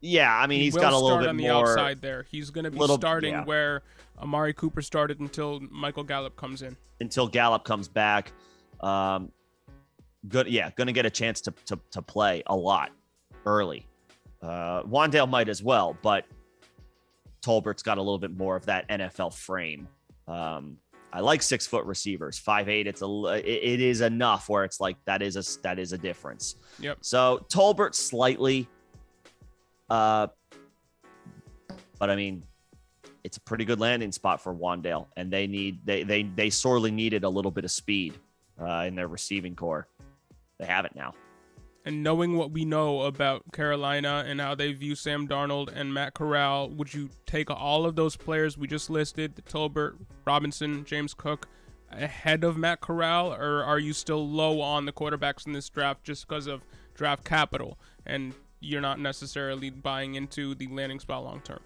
Yeah, I mean, he's got a little bit on the more outside there. He's going to be starting where Amari Cooper started until Michael Gallup comes in. Until Gallup comes back. Going to get a chance to play a lot early. Wandale might as well, but Tolbert's got a little bit more of that NFL frame. I like 6-foot receivers. 5'8", it is enough where it's like that is a difference. Yep. So Tolbert slightly. But I mean, it's a pretty good landing spot for Wandale, and they sorely needed a little bit of speed in their receiving core. They have it now. And knowing what we know about Carolina and how they view Sam Darnold and Matt Corral, would you take all of those players we just listed, Tolbert, Robinson, James Cook, ahead of Matt Corral, or are you still low on the quarterbacks in this draft just because of draft capital and you're not necessarily buying into the landing spot long term?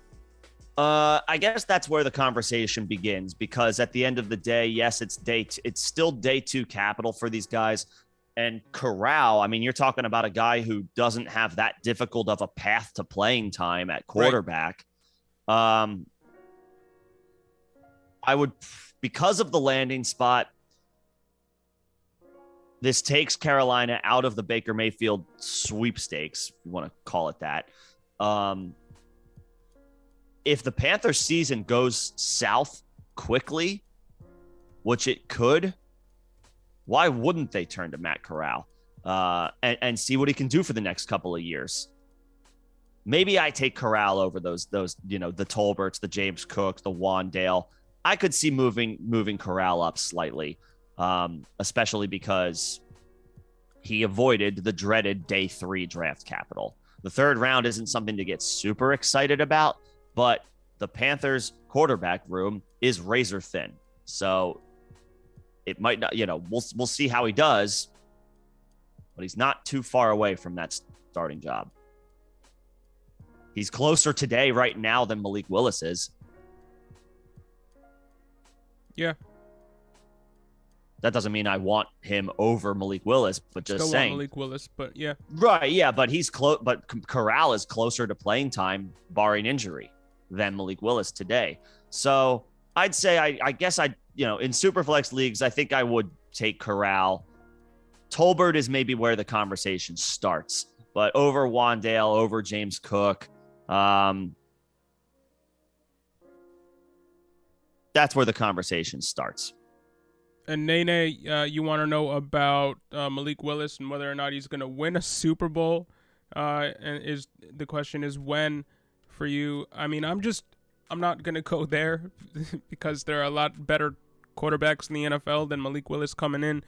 I guess that's where the conversation begins, because at the end of the day, yes, it's still day 2 capital for these guys. And Corral, I mean, you're talking about a guy who doesn't have that difficult of a path to playing time at quarterback. Right. I would, because of the landing spot, this takes Carolina out of the Baker Mayfield sweepstakes, if you want to call it that. If the Panthers season goes south quickly, which it could, why wouldn't they turn to Matt Corral and see what he can do for the next couple of years? Maybe I take Corral over those the Tolberts, the James Cooks, the Wandale. I could see moving Corral up slightly, especially because he avoided the dreaded day 3 draft capital. The 3rd round isn't something to get super excited about, but the Panthers quarterback room is razor thin. So it might not, we'll see how he does, but he's not too far away from that starting job. He's closer today right now than Malik Willis is. Yeah. That doesn't mean I want him over Malik Willis, but just Still saying. want Malik Willis, but yeah. Right, yeah, but he's close. But Corral is closer to playing time, barring injury, than Malik Willis today. So I'd say I guess in Superflex leagues, I think I would take Corral. Tolbert is maybe where the conversation starts, but over Wandale, over James Cook, that's where the conversation starts. And Nene, you want to know about Malik Willis and whether or not he's going to win a Super Bowl? And the question is when for you? I mean, I'm not going to go there because there are a lot better quarterbacks in the NFL than Malik Willis coming in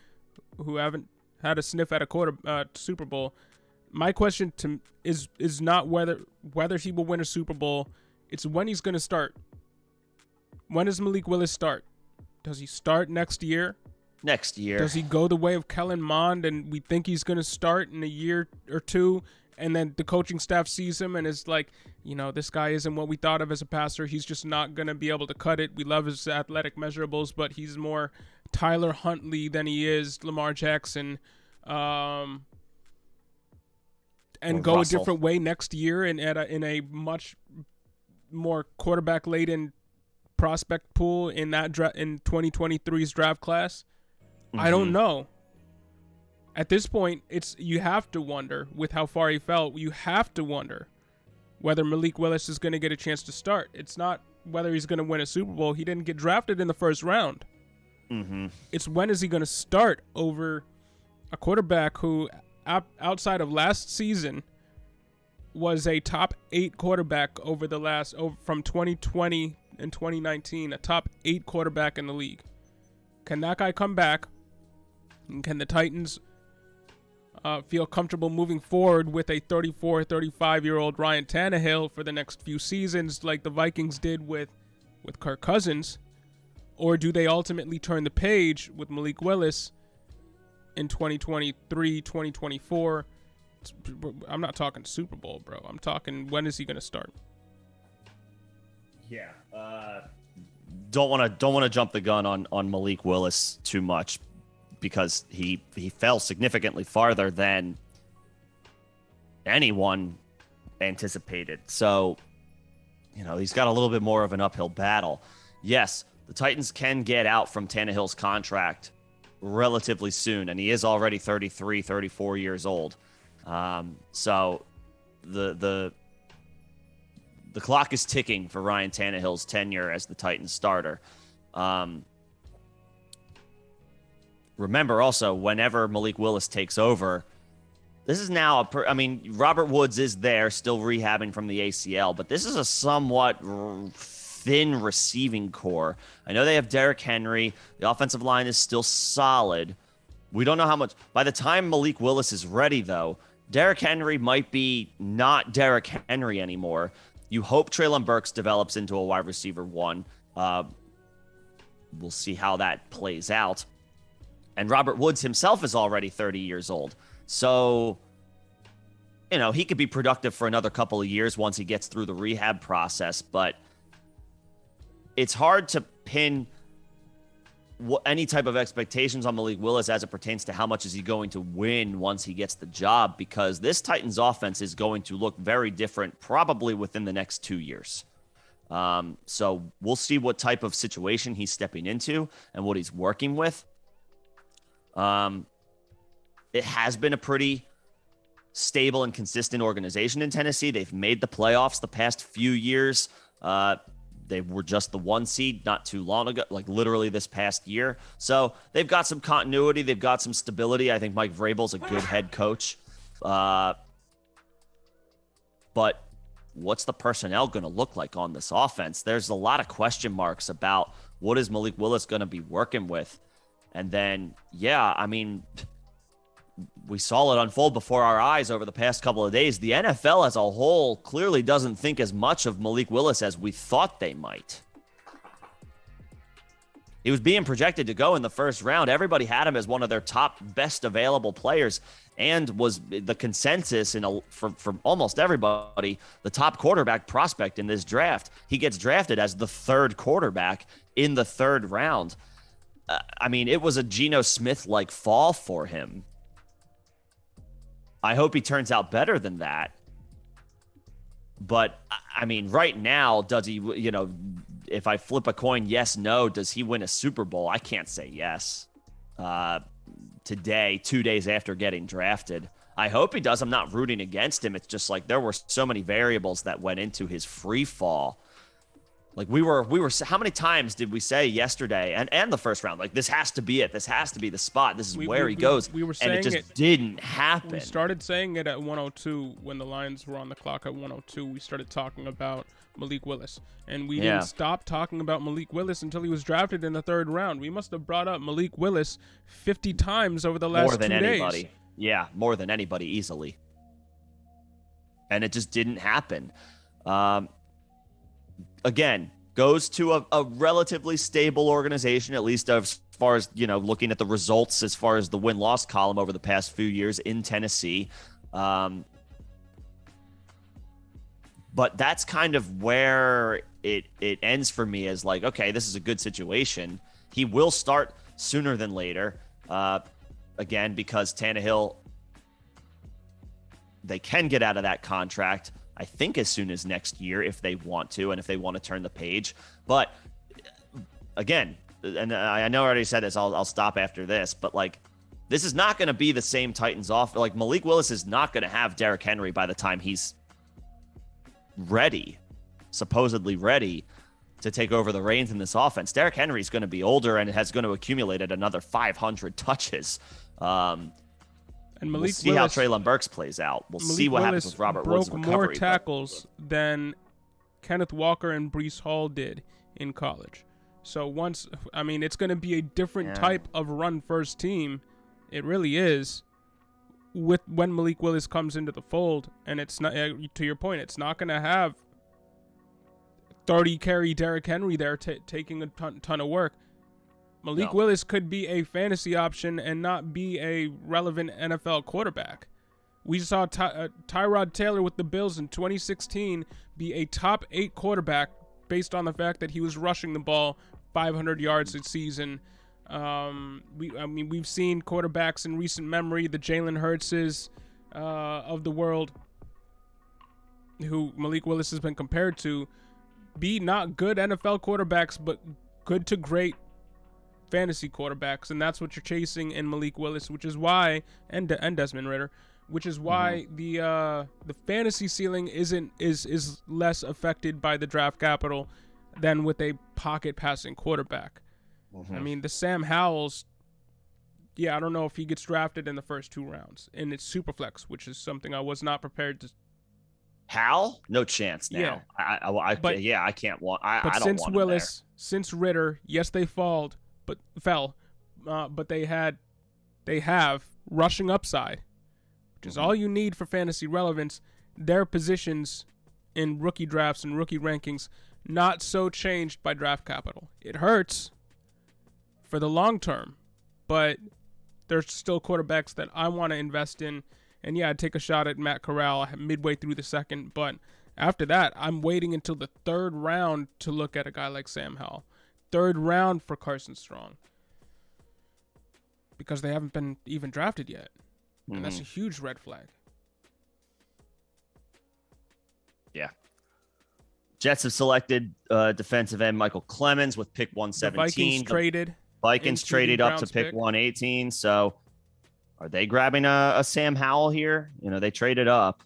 who haven't had a sniff at a Super Bowl. My question is not whether he will win a Super Bowl. It's when he's going to start. When does Malik Willis start? Does he start next year? Next year. Does he go the way of Kellen Mond and we think he's going to start in a year or two, and then the coaching staff sees him and is like, this guy isn't what we thought of as a passer. He's just not going to be able to cut it. We love his athletic measurables, but he's more Tyler Huntley than he is Lamar Jackson. And go Russell. A different way next year and in a much more quarterback-laden prospect pool in that in 2023's draft class. I don't know. At this point, you have to wonder with how far he fell. You have to wonder whether Malik Willis is going to get a chance to start. It's not whether he's going to win a Super Bowl. He didn't get drafted in the first round. It's when is he going to start over a quarterback who, outside of last season, was a top 8 quarterback over from 2020 and 2019, a top 8 quarterback in the league. Can that guy come back? And can the Titans feel comfortable moving forward with a 34, 35-year-old Ryan Tannehill for the next few seasons like the Vikings did with Kirk Cousins? Or do they ultimately turn the page with Malik Willis in 2023, 2024? I'm not talking Super Bowl, bro. I'm talking when is he going to start? Yeah. Don't want to jump the gun on Malik Willis too much because he fell significantly farther than anyone anticipated. So, he's got a little bit more of an uphill battle. Yes, the Titans can get out from Tannehill's contract relatively soon, and he is already 33, 34 years old. So the clock is ticking for Ryan Tannehill's tenure as the Titans starter. Remember also, whenever Malik Willis takes over, this is now Robert Woods is there still rehabbing from the ACL, but this is a somewhat thin receiving core. I know they have Derrick Henry. The offensive line is still solid. We don't know how much. By the time Malik Willis is ready, though, Derrick Henry might be not Derrick Henry anymore. You hope Treylon Burks develops into a wide receiver 1. We'll see how that plays out. And Robert Woods himself is already 30 years old. So, he could be productive for another couple of years once he gets through the rehab process. But it's hard to pin any type of expectations on Malik Willis as it pertains to how much is he going to win once he gets the job, because this Titans offense is going to look very different probably within the next 2 years. So we'll see what type of situation he's stepping into and what he's working with. It has been a pretty stable and consistent organization in Tennessee. They've made the playoffs the past few years. They were just the 1 seed not too long ago, like literally this past year. So they've got some continuity. They've got some stability. I think Mike Vrabel's a good head coach. But what's the personnel going to look like on this offense? There's a lot of question marks about what is Malik Willis going to be working with. And then, we saw it unfold before our eyes over the past couple of days. The NFL as a whole clearly doesn't think as much of Malik Willis as we thought they might. He was being projected to go in the first round. Everybody had him as one of their top best available players and was the consensus from almost everybody, the top quarterback prospect in this draft. He gets drafted as the 3rd quarterback in the 3rd round. I mean, it was a Geno Smith-like fall for him. I hope he turns out better than that. But, I mean, right now, does he, if I flip a coin, yes, no, does he win a Super Bowl? I can't say yes. Today, 2 days after getting drafted. I hope he does. I'm not rooting against him. It's just like there were so many variables that went into his free fall. Like we were, how many times did we say yesterday and the first round, like this has to be it. This has to be the spot. This is where he goes. We were saying and it just didn't happen. We started saying it at 102 when the Lions were on the clock at 102. We started talking about Malik Willis, and we didn't stop talking about Malik Willis until he was drafted in the 3rd round. We must have brought up Malik Willis 50 times over the last 2 days. More than anybody. Yeah, more than anybody easily. And it just didn't happen. Again, goes to a relatively stable organization, at least as far as, looking at the results as far as the win-loss column over the past few years in Tennessee. But that's kind of where it ends for me as like, okay, this is a good situation. He will start sooner than later. Again, because Tannehill, they can get out of that contract, I think, as soon as next year if they want to and if they want to turn the page. But again, and I know I already said this, I'll stop after this, but like this is not going to be the same Titans off. Like Malik Willis is not going to have Derrick Henry by the time he's ready, supposedly ready to take over the reins in this offense. Derrick Henry is going to be older and has going to accumulate another 500 touches. And Malik we'll see Willis, how Treylon Burks plays out. We'll Malik see what happens with Robert Woods' recovery. Broke more tackles than Kenneth Walker and Breece Hall did in college. So it's going to be a different type of run-first team. It really is. When Malik Willis comes into the fold, and it's not, to your point, it's not going to have 30 carry Derrick Henry there taking a ton of work. Malik Willis could be a fantasy option and not be a relevant NFL quarterback. We saw Tyrod Taylor with the Bills in 2016 be a top 8 quarterback based on the fact that he was rushing the ball 500 yards a season. We've seen quarterbacks in recent memory, the Jalen Hurtses of the world, who Malik Willis has been compared to, be not good NFL quarterbacks, but good to great fantasy quarterbacks, and that's what you're chasing in Malik Willis, which is why, and Desmond Ridder, which is why the fantasy ceiling is less affected by the draft capital than with a pocket passing quarterback. I mean, the Sam Howells, I don't know if he gets drafted in the first 2 rounds, and it's Superflex, which is something I was not prepared to. Hal? No chance now. I can't want. I don't since want Willis, since Ridder, yes, they fell, but they have rushing upside, which is all you need for fantasy relevance. Their positions in rookie drafts and rookie rankings not so changed by draft capital. It hurts for the long term, but there's still quarterbacks that I want to invest in. And I'd take a shot at Matt Corral midway through the 2nd, but after that, I'm waiting until the 3rd round to look at a guy like Sam Howell. 3rd round for Carson Strong, because they haven't been even drafted yet, and that's a huge red flag. Yeah. Jets have selected defensive end Michael Clemens with pick 117. Vikings traded up to pick 118. So are they grabbing a Sam Howell here? They traded up.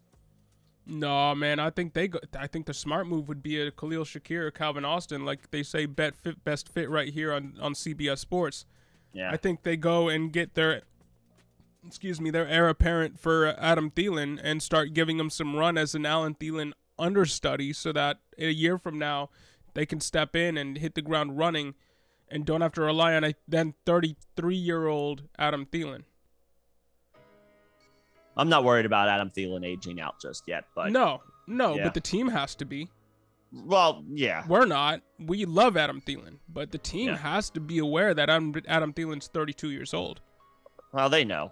No, man. I think the smart move would be a Khalil Shakir or Calvin Austin, like they say, best fit right here on CBS Sports. Yeah. I think they go and get their heir apparent for Adam Thielen and start giving him some run as an Alan Thielen understudy, so that a year from now they can step in and hit the ground running and don't have to rely on a then 33-year-old Adam Thielen. I'm not worried about Adam Thielen aging out just yet, but no, but the team has to be. Well, yeah. We're not. We love Adam Thielen, but the team has to be aware that Adam Thielen's 32 years old. Well, they know.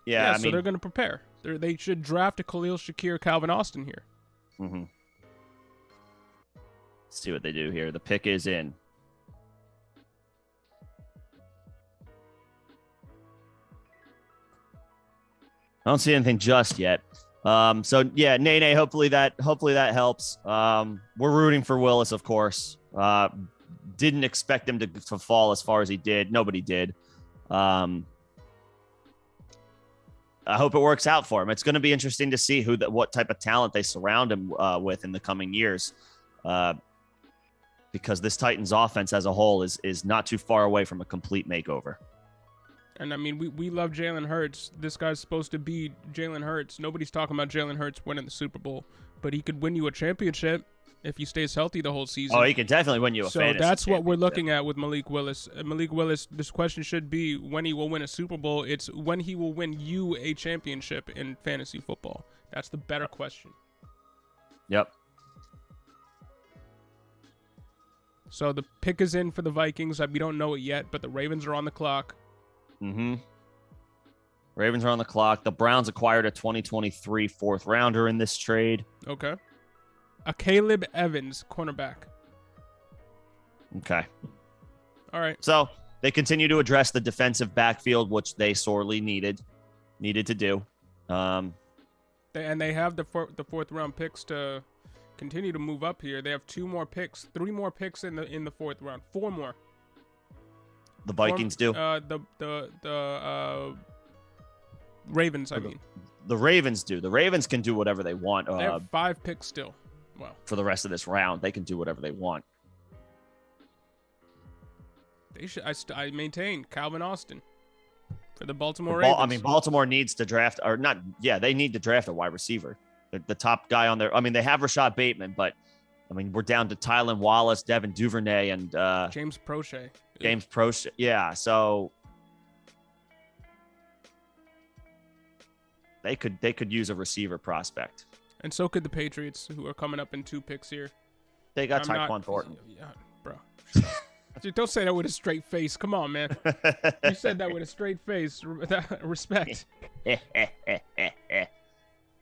Yeah, so they're going to prepare. They should draft a Khalil Shakir, Calvin Austin here. Let's see what they do here. The pick is in. I don't see anything just yet. So yeah, Nene, hopefully that helps. We're rooting for Willis, of course. Didn't expect him to fall as far as he did. Nobody did. I hope it works out for him. It's going to be interesting to see what type of talent they surround him with in the coming years, because this Titans offense as a whole is not too far away from a complete makeover. And I mean, we love Jalen Hurts. This guy's supposed to be Jalen Hurts. Nobody's talking about Jalen Hurts winning the Super Bowl, but he could win you a championship if he stays healthy the whole season. Oh, he could definitely win you a fantasy So that's what we're championship. looking at with Malik Willis. Malik Willis, this question should be when he will win a Super Bowl. It's when he will win you a championship in fantasy football. That's the better question. Yep. So the pick is in for the Vikings. We don't know it yet, but the Ravens are on the clock. Mm-hmm. Ravens are on the clock. The Browns acquired a 2023 fourth rounder in this trade. Okay. A Caleb Evans, cornerback. Okay. All right. So they continue to address the defensive backfield, which they sorely needed to do. And they have the fourth round picks to continue to move up here. They have 2 more picks, 3 more picks in the fourth round, 4 more. The Vikings do. The Ravens, I mean. The Ravens do. The Ravens can do whatever they want. They have 5 picks still. Wow. For the rest of this round, they can do whatever they want. They should. I maintain Calvin Austin for the Baltimore Ravens. I mean, Baltimore needs to draft, or not. Yeah, they need to draft a wide receiver. The top guy on there. I mean, they have Rashad Bateman, but I mean, we're down to Tylan Wallace, Devin Duvernay, and James Prochet. Yeah, so they could use a receiver prospect. And so could the Patriots, who are coming up in 2 picks here. They got Tyquan Thornton. Yeah, bro. Dude, don't say that with a straight face. Come on, man. You said that with a straight face. Respect.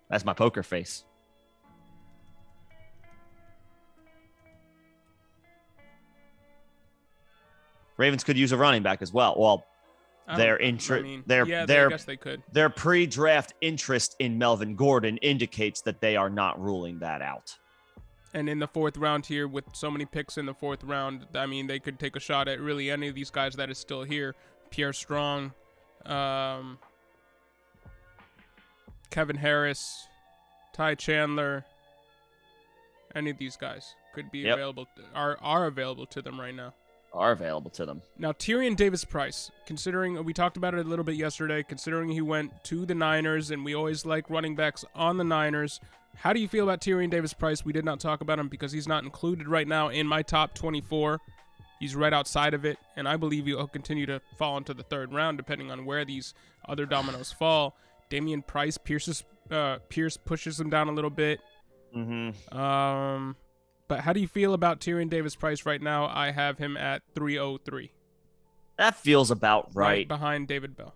That's my poker face. Ravens could use a running back as well. Well, I guess they could. Their pre-draft interest in Melvin Gordon indicates that they are not ruling that out. And in the 4th round here, with so many picks in the 4th round, I mean, they could take a shot at really any of these guys that is still here. Pierre Strong, Kevin Harris, Ty Chandler. Any of these guys could be available, are available to them right now. Are available to them. Now, Tyrion Davis-Price, considering we talked about it a little bit yesterday, considering he went to the Niners, and we always like running backs on the Niners, how do you feel about Tyrion Davis-Price? We did not talk about him because he's not included right now in my top 24. He's right outside of it, and I believe he'll continue to fall into the 3rd round depending on where these other dominoes fall. Damian Price, Pierce pushes him down a little bit. Mm-hmm. But how do you feel about Tyrion Davis-Price right now? I have him at 303. That feels about right. Behind David Bell.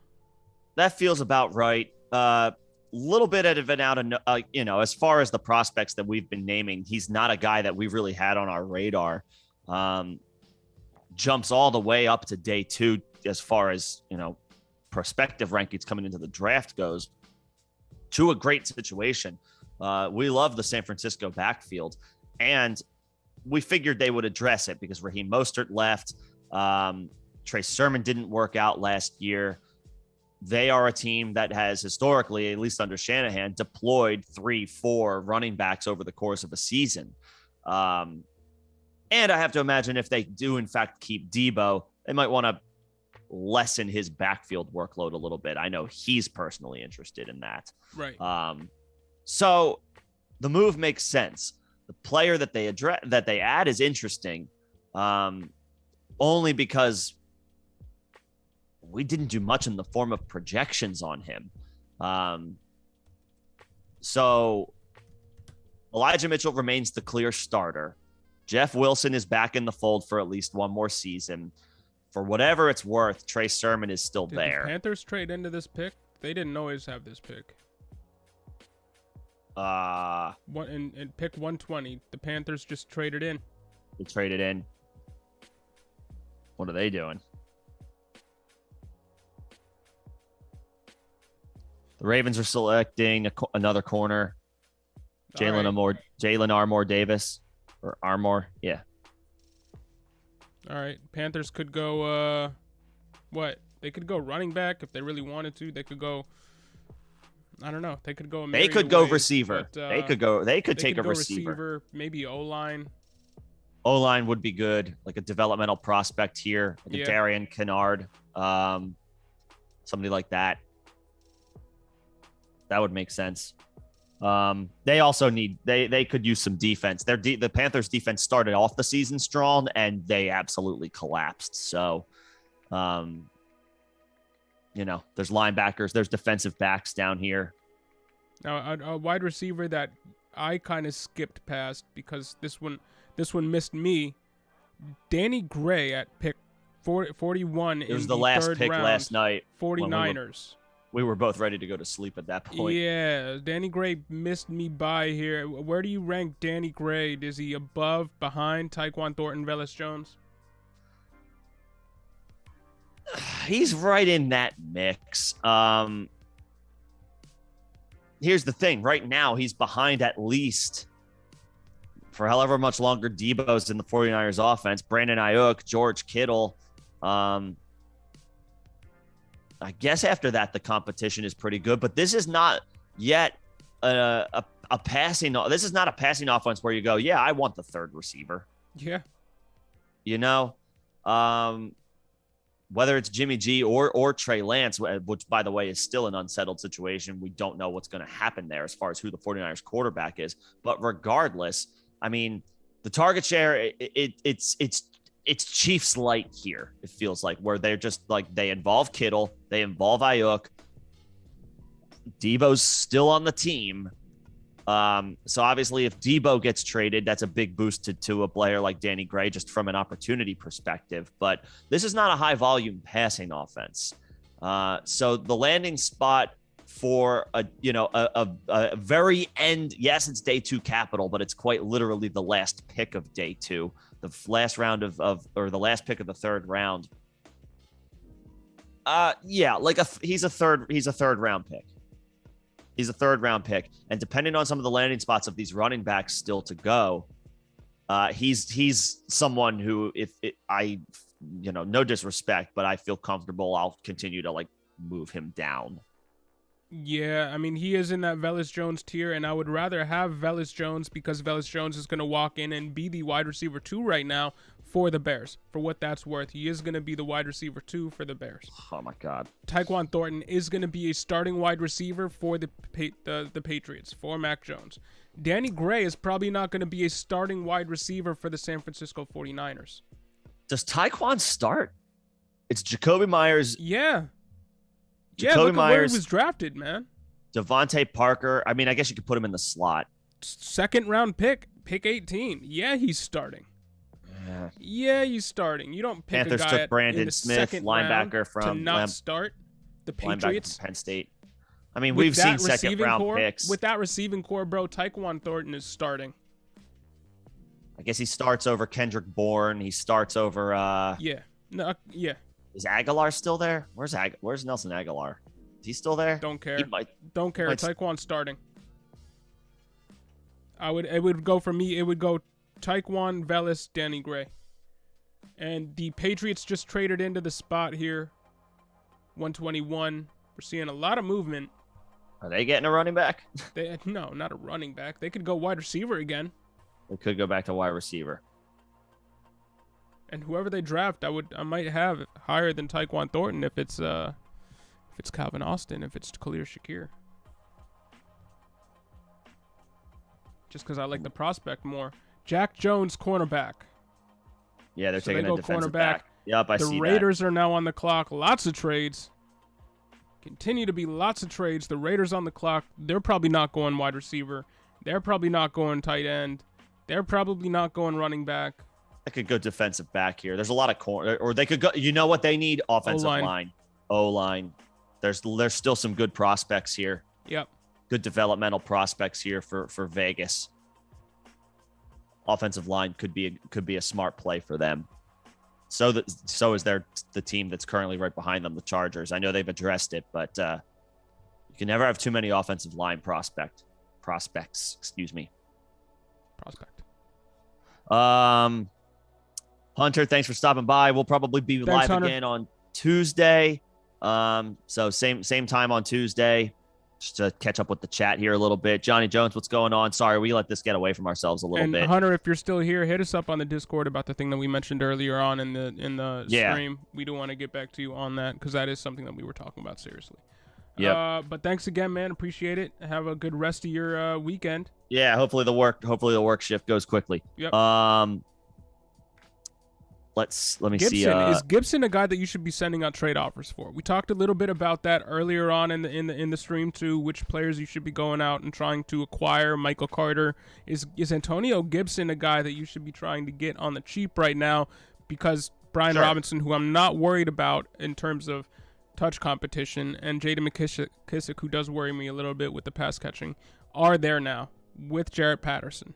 That feels about right. Little bit of an out of, as far as the prospects that we've been naming, he's not a guy that we've really had on our radar. Jumps all the way up to day 2 as far as, prospective rankings coming into the draft goes, to a great situation. We love the San Francisco backfield, and we figured they would address it because Raheem Mostert left. Trey Sermon didn't work out last year. They are a team that has historically, at least under Shanahan, deployed 3-4 running backs over the course of a season. And I have to imagine if they do, in fact, keep Debo, they might want to lessen his backfield workload a little bit. I know he's personally interested in that. Right. So the move makes sense. The player that they add is interesting, only because we didn't do much in the form of projections on him. So Elijah Mitchell remains the clear starter. Jeff Wilson is back in the fold for at least one more season. For whatever it's worth, Trey Sermon is still there. Did the Panthers trade into this pick? They didn't always have this pick. In pick 120, the Panthers just traded in. They traded in. What are they doing? The Ravens are selecting another corner. Jalen Armour Davis or Armour. Yeah. All right. Panthers could go, what? They could go running back if they really wanted to. They could go, I don't know. They could go. They could go receiver. But, they could take a receiver. Maybe O-line. O-line would be good. Like a developmental prospect here. Like a Darian Kennard. Somebody like that. That would make sense. They also need they could use some defense. The Panthers defense started off the season strong and they absolutely collapsed. So, there's linebackers, there's defensive backs down here. Now, a wide receiver that I kind of skipped past because this one missed me. Danny Gray at pick 41. It was the last pick round, last night. 49ers. We were both ready to go to sleep at that point. Yeah, Danny Gray missed me by here. Where do you rank Danny Gray? Is he above, behind Tyquan Thornton, Velus Jones? He's right in that mix. Here's the thing. Right now, he's behind at least for however much longer Debo's in the 49ers offense. Brandon Ayuk, George Kittle. I guess after that, the competition is pretty good, but this is not yet a passing. This is not a passing offense where you go, yeah, I want the third receiver. Yeah. Whether it's Jimmy G or Trey Lance, which, by the way, is still an unsettled situation. We don't know what's going to happen there as far as who the 49ers quarterback is. But regardless, I mean, the target share, it's Chiefs light here, it feels like, where they're just like they involve Kittle, they involve Ayuk. Debo's still on the team. So obviously if Debo gets traded, that's a big boost to a player like Danny Gray just from an opportunity perspective. But this is not a high volume passing offense. So the landing spot for a very end, yes, it's day 2 capital, but it's quite literally the last pick of day 2. The last round or the last pick of the third round. He's a third round pick. He's a third round pick. And depending on some of the landing spots of these running backs still to go, he's someone who, no disrespect, but I feel comfortable. I'll continue to move him down. Yeah, I mean, he is in that Velus Jones tier, and I would rather have Velus Jones because Velus Jones is going to walk in and be the wide receiver 2 right now for the Bears. For what that's worth, he is going to be the wide receiver 2 for the Bears. Oh, my God. Tyquan Thornton is going to be a starting wide receiver for the Patriots, for Mac Jones. Danny Gray is probably not going to be a starting wide receiver for the San Francisco 49ers. Does Tyquan start? It's Jacoby Myers. Yeah. Jacoby look Myers, at where he was drafted, man. Devontae Parker. I mean, I guess you could put him in the slot. Second round pick 18. Yeah, he's starting. Yeah, he's starting. You don't pick Panthers a guy took Brandon Smith, linebacker from to not start the Patriots. Penn State. I mean, we've seen second round picks. With that receiving core, bro, Tyquan Thornton is starting. I guess he starts over Kendrick Bourne. He starts over Yeah. Is Aguilar still there? Where's Nelson Aguilar? Is he still there? Don't care. Don't care. Tyquan starting. It would go for me. It would go Tyquan, Velus, Danny Gray. And the Patriots just traded into the spot here. 121. We're seeing a lot of movement. Are they getting a running back? No, not a running back. They could go wide receiver again. They could go back to wide receiver. And whoever they draft, I might have higher than Tyquan Thornton if it's Calvin Austin, if it's Khalil Shakir. Just because I like the prospect more. Jack Jones, cornerback. Yeah, they're taking a defensive back. Yep, I see that. The Raiders are now on the clock. Lots of trades. Continue to be lots of trades. The Raiders on the clock. They're probably not going wide receiver. They're probably not going tight end. They're probably not going running back. They could go defensive back here. There's a lot of corner, or they could go. You know what they need? Offensive line. O-line. There's still some good prospects here. Yep. Good developmental prospects here for Vegas. Offensive line could be a smart play for them. So is the team that's currently right behind them, the Chargers. I know they've addressed it, but You can never have too many offensive line prospects. Excuse me. Prospect. Hunter, thanks for stopping by. We'll probably be live Hunter. again on Tuesday. So same time on Tuesday, just to catch up with the chat here a little bit. Johnny Jones, what's going on? Sorry, we let this get away from ourselves a little bit. Hunter, if you're still here, hit us up on the Discord about the thing that we mentioned earlier on in the stream. We do want to get back to you on that because that is something that we were talking about seriously. Yeah. But thanks again, man. Appreciate it. Have a good rest of your weekend. Yeah. Hopefully the work shift goes quickly. Yep. Let me Gibson, see. Is Gibson a guy that you should be sending out trade offers for? We talked a little bit about that earlier on in the stream too. Which players you should be going out and trying to acquire? Michael Carter. Is Antonio Gibson a guy that you should be trying to get on the cheap right now? Because Brian Robinson, who I'm not worried about in terms of touch competition, and J.D. McKissick, who does worry me a little bit with the pass catching, are there now with Jarrett Patterson.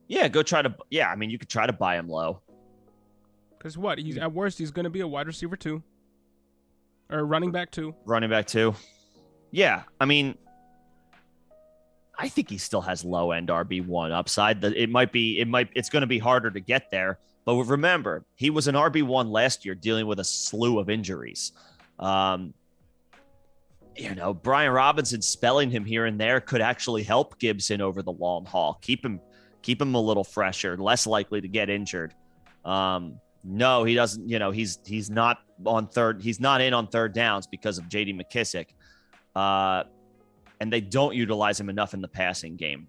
Yeah, go try to. Yeah, I mean, you could try to buy him low. Because what? He's at worst, he's going to be a wide receiver 2. Or running back 2. Running back 2. Yeah, I mean, I think he still has low end RB1 upside. It's going to be harder to get there. But remember, he was an RB1 last year dealing with a slew of injuries. Brian Robinson spelling him here and there could actually help Gibson over the long haul. Keep him a little fresher, less likely to get injured. No, he doesn't. He's not on third. He's not in on third downs because of J.D. McKissick, and they don't utilize him enough in the passing game.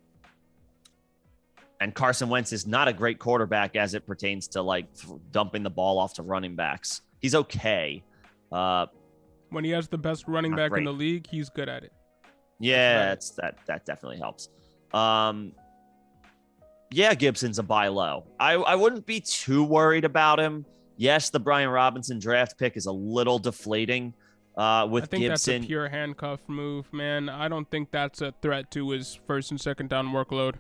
And Carson Wentz is not a great quarterback as it pertains to dumping the ball off to running backs. He's okay. When he has the best running back in the league, he's good at it. Yeah, that definitely helps. Yeah, Gibson's a buy low. I wouldn't be too worried about him. Yes, the Brian Robinson draft pick is a little deflating with Gibson. I think that's a pure handcuff move, man. I don't think that's a threat to his first and second down workload.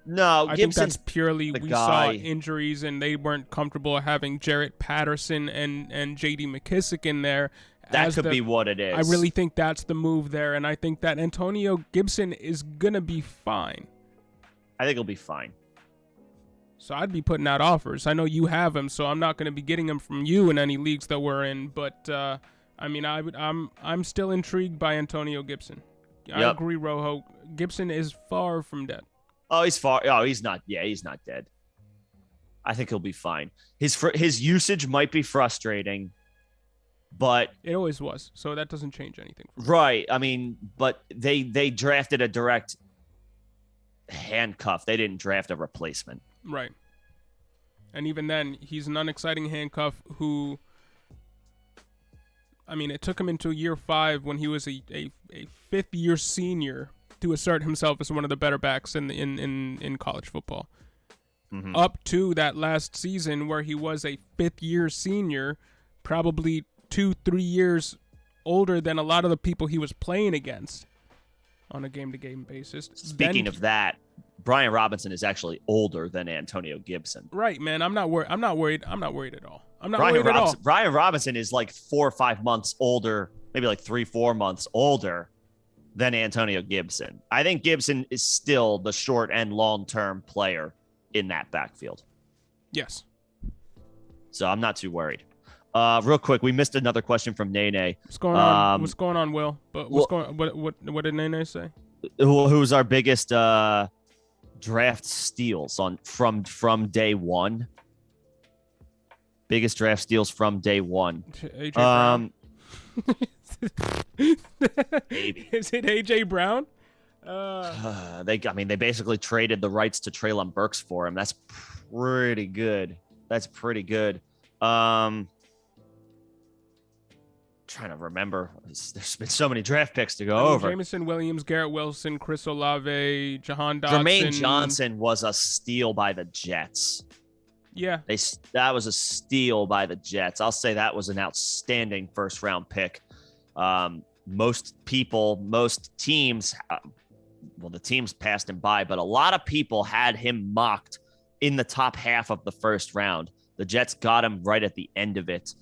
No, I think that's purely we saw injuries and they weren't comfortable having Jarrett Patterson and J.D. McKissick in there. That could be what it is. I really think that's the move there, and I think that Antonio Gibson is going to be fine. I think he'll be fine. So I'd be putting out offers. I know you have him, so I'm not going to be getting him from you in any leagues that we're in. But I'm still intrigued by Antonio Gibson. I agree, Rojo. Gibson is far from dead. Oh, he's far. Oh, he's not. Yeah, he's not dead. I think he'll be fine. His usage might be frustrating, but it always was. So that doesn't change anything. Right. I mean, but they drafted a direct handcuff. They didn't draft a replacement. Right. And even then, he's an unexciting handcuff who, I mean, it took him into year 5 when he was a fifth-year senior to assert himself as one of the better backs in college football. Mm-hmm. Up to that last season where he was a fifth-year senior, probably 2-3 years older than a lot of the people he was playing against on a game-to-game basis. Speaking of that, Brian Robinson is actually older than Antonio Gibson. Right, man. I'm not worried. I'm not worried at all. Brian Robinson is like 4 or 5 months older, maybe like 3-4 months older than Antonio Gibson. I think Gibson is still the short and long-term player in that backfield. Yes. So I'm not too worried. Real quick, we missed another question from Nene. What's going on? What's going on, Will? But what did Nene say? Who's our biggest draft steals from day one? Biggest draft steals from day one. AJ Brown. Maybe. Is it AJ Brown? They basically traded the rights to Treylon Burks for him. That's pretty good. Trying to remember. There's been so many draft picks to go over. Jameson Williams, Garrett Wilson, Chris Olave, Jahan Dotson. Jermaine Johnson was a steal by the Jets. Yeah. That was a steal by the Jets. I'll say that was an outstanding first-round pick. Most teams, the teams passed him by, but a lot of people had him mocked in the top half of the first round. The Jets got him right at the end of it.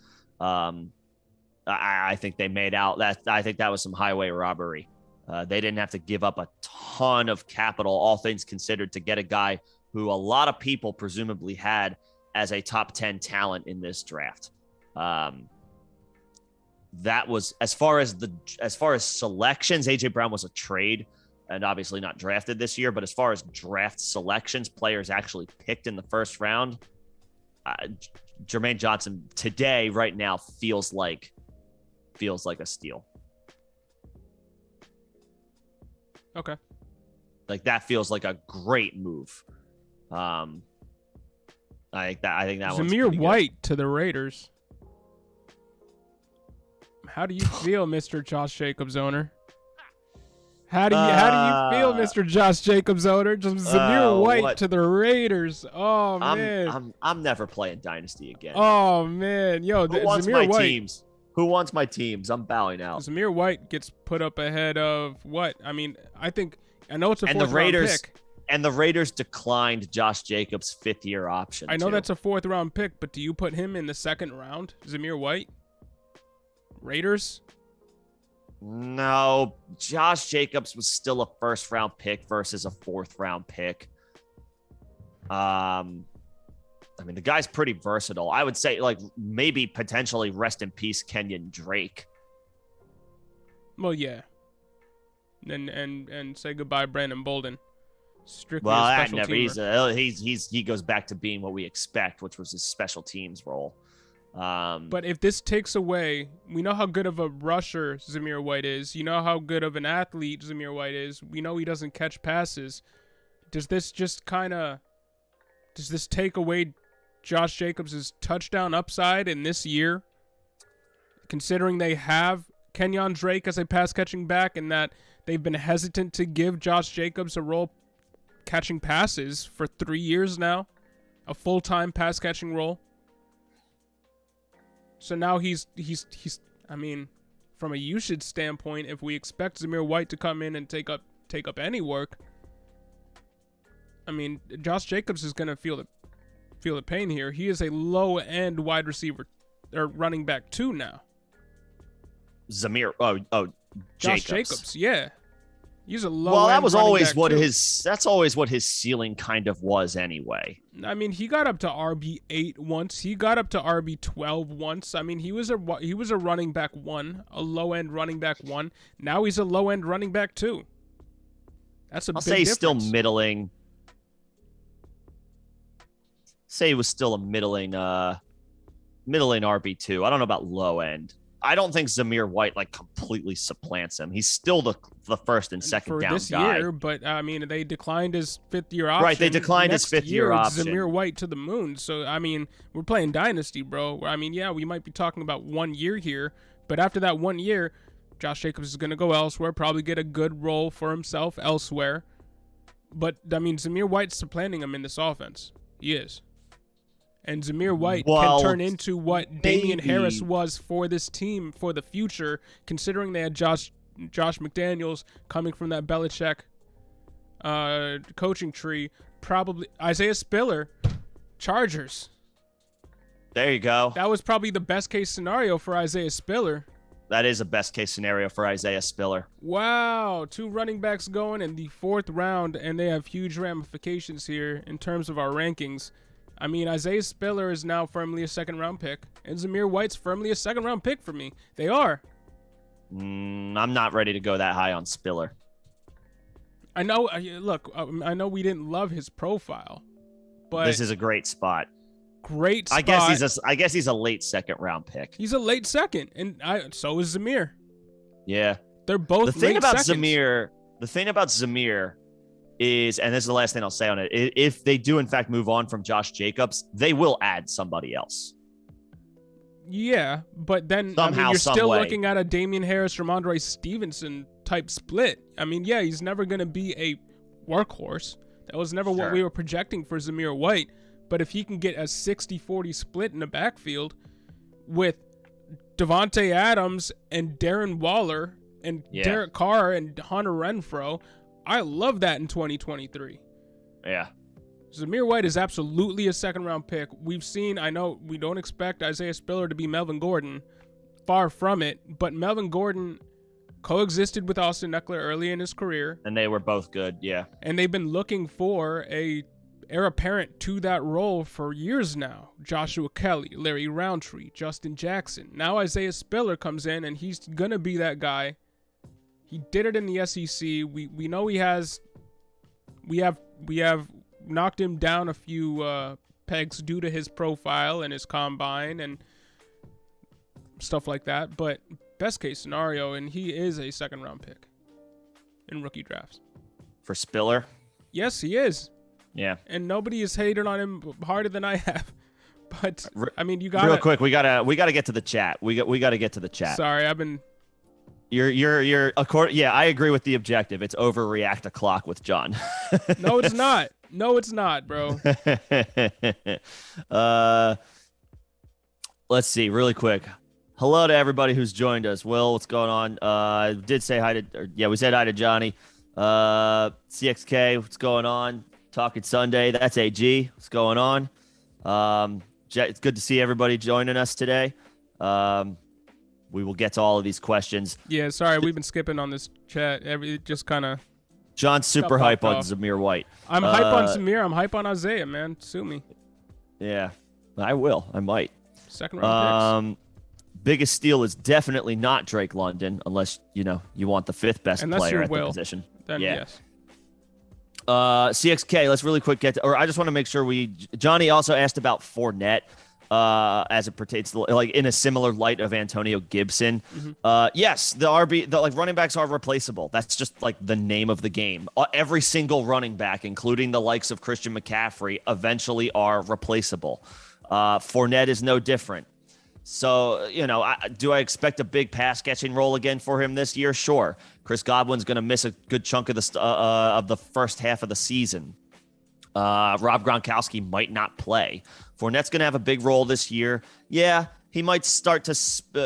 I think they made out that. I think that was some highway robbery. They didn't have to give up a ton of capital, all things considered, to get a guy who a lot of people presumably had as a top 10 talent in this draft. That was as far as selections. AJ Brown was a trade and obviously not drafted this year, but as far as draft selections, players actually picked in the first round, Jermaine Johnson today, right now, feels like a steal. Okay. Like, that feels like a great move. I think that Zamir White to the Raiders. How do you feel, Mr. Josh Jacobs owner? How do you feel, Mr. Josh Jacobs owner? Just Zamir White to the Raiders. Oh man, I'm never playing Dynasty again. Oh man, yo, who wants my teams? Who wants my teams? I'm bowing out. Zamir White gets put up ahead of what? I mean, I know it's a fourth round pick. And the Raiders declined Josh Jacobs' 5th-year option. I know that's a 4th-round pick, but do you put him in the 2nd round, Zamir White? Raiders? No, Josh Jacobs was still a 1st-round pick versus a 4th-round pick. I mean, the guy's pretty versatile. I would say, like, maybe potentially rest in peace Kenyon Drake. Well, yeah. And say goodbye Brandon Bolden. Strictly well, a special never. He goes back to being what we expect, which was his special teams role. But if this takes away, we know how good of a rusher Zamir White is. You know how good of an athlete Zamir White is. We know he doesn't catch passes. Does this take away Josh Jacobs' touchdown upside in this year? Considering they have Kenyon Drake as a pass catching back and that they've been hesitant to give Josh Jacobs a role catching passes for 3 years now, a full-time pass catching role. So now he's I mean, from a usage standpoint, if we expect Zamir White to come in and take up any work, I mean, Josh Jacobs is going to feel the pain here. He is a low-end wide receiver or running back 2 now. Josh Jacobs, yeah. He's a low. Well, that was always what that's always what his ceiling kind of was anyway. I mean, he got up to RB8 once. He got up to RB12 once. I mean, he was a running back 1, a low-end running back 1. Now he's a low-end running back 2. That's a big difference. I'll say he's still middling. Say he was still a middling RB2. I don't know about low end. I don't think Zamir White like completely supplants him. He's still the 1st and 2nd for down this guy. Year, but I mean, they declined his 5th-year option. Right, they declined his 5th-year option. Zamir White to the moon. So I mean, we're playing Dynasty, bro. I mean, yeah, we might be talking about 1 year here, but after that 1 year, Josh Jacobs is going to go elsewhere, probably get a good role for himself elsewhere. But I mean, Zamir White's supplanting him in this offense. He is. And Zamir White can turn into what Damian Harris was for this team for the future, considering they had Josh McDaniels coming from that Belichick coaching tree. Probably Isaiah Spiller, Chargers. There you go. That was probably the best case scenario for Isaiah Spiller. That is a best case scenario for Isaiah Spiller. Wow, 2 running backs going in the 4th round, and they have huge ramifications here in terms of our rankings. I mean, Isaiah Spiller is now firmly a 2nd-round pick, and Zamir White's firmly a 2nd-round pick for me. They are. I'm not ready to go that high on Spiller. I know. Look, I know we didn't love his profile, but this is a great spot. Great spot. I guess he's a late 2nd-round pick. He's a late 2nd, and so is Zamir. Yeah, they're both. The thing about Zamir is, and this is the last thing I'll say on it, if they do in fact move on from Josh Jacobs, they will add somebody else. Yeah, but then somehow, you're still looking at a Damian Harris, Ramondre Stevenson type split. I mean, yeah, he's never going to be a workhorse. That was never what we were projecting for Zamir White. But if he can get a 60-40 split in the backfield with Devontae Adams and Darren Waller and Derek Carr and Hunter Renfrow, I love that in 2023. Yeah. Zamir White is absolutely a 2nd-round pick. We've seen, I know we don't expect Isaiah Spiller to be Melvin Gordon. Far from it. But Melvin Gordon coexisted with Austin Eckler early in his career. And they were both good, yeah. And they've been looking for a heir apparent to that role for years now. Joshua Kelly, Larry Roundtree, Justin Jackson. Now Isaiah Spiller comes in, and he's going to be that guy. He did it in the SEC. We know he has. We have knocked him down a few pegs due to his profile and his combine and stuff like that. But best case scenario, and he is a second-round pick in rookie drafts. For Spiller? Yes, he is. Yeah. And nobody has hated on him harder than I have. But I mean, you got real quick. We gotta get to the chat. We got to get to the chat. Sorry, I've been. You're yeah. I agree with the objective. It's overreact a clock with John. No, it's not. No, it's not, bro. Let's see, really quick. Hello to everybody who's joined us. Will, what's going on? Did say hi to. We said hi to Johnny. CXK, what's going on? Talking Sunday. That's AG. What's going on? It's good to see everybody joining us today. We will get to all of these questions. Yeah, sorry, we've been skipping on this chat. Just kind of. John's super hype on Zamir White. I'm hype on Zamir. I'm hype on Isaiah, man. Sue me. Yeah, I will. I might. Second round picks. Biggest steal is definitely not Drake London, unless you want the fifth best player at the position. Then yes. CXK, let's really quick I just want to make sure Johnny also asked about Fournette as it pertains to like in a similar light of Antonio Gibson. Mm-hmm. Yes, the running backs are replaceable. That's just like the name of the game. Every single running back, including the likes of Christian McCaffrey, eventually are replaceable. Fournette is no different. So, do I expect a big pass catching role again for him this year? Sure. Chris Godwin's going to miss a good chunk of the first half of the season. Rob Gronkowski might not play. Fournette's going to have a big role this year. Yeah, he might start to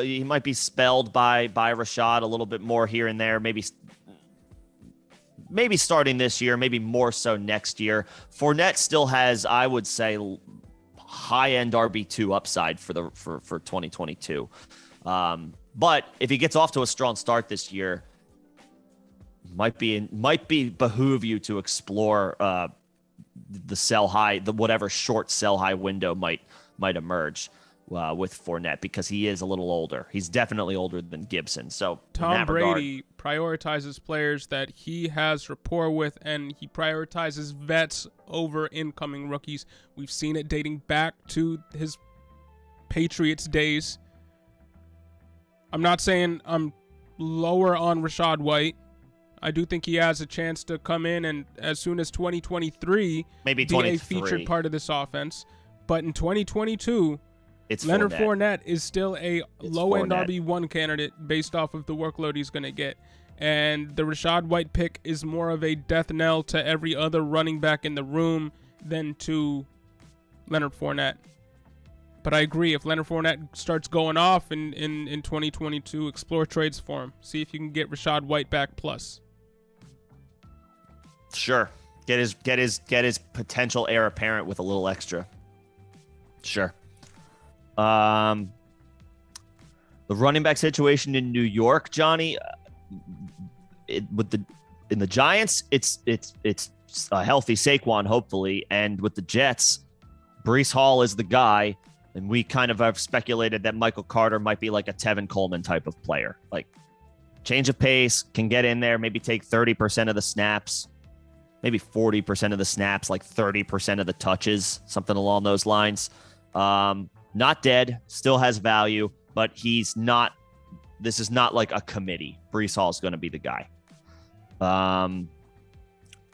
he might be spelled by Rashad a little bit more here and there. Maybe starting this year, maybe more so next year. Fournette still has, I would say, high-end RB2 upside for 2022. But if he gets off to a strong start this year, might be behoove you to explore the sell high, whatever short sell high window might emerge with Fournette, because he is a little older. He's definitely older than Gibson. So Tom Brady prioritizes players that he has rapport with, and he prioritizes vets over incoming rookies. We've seen it dating back to his Patriots days. I'm not saying I'm lower on Rachaad White. I do think he has a chance to come in and as soon as 2023 maybe be a featured part of this offense. But in 2022, Leonard Fournette is still a low-end RB1 candidate based off of the workload he's going to get. And the Rachaad White pick is more of a death knell to every other running back in the room than to Leonard Fournette. But I agree, if Leonard Fournette starts going off in 2022, explore trades for him. See if you can get Rachaad White back plus. Sure. Get his potential heir apparent with a little extra. Sure. The running back situation in New York, Johnny, in the Giants, it's a healthy Saquon, hopefully, and with the Jets, Breece Hall is the guy, and we kind of have speculated that Michael Carter might be like a Tevin Coleman type of player, like change of pace, can get in there, maybe take 30% of the snaps, maybe 40% of the snaps, like 30% of the touches, something along those lines. Not dead, still has value, but he's not. This is not like a committee. Breece Hall is going to be the guy. And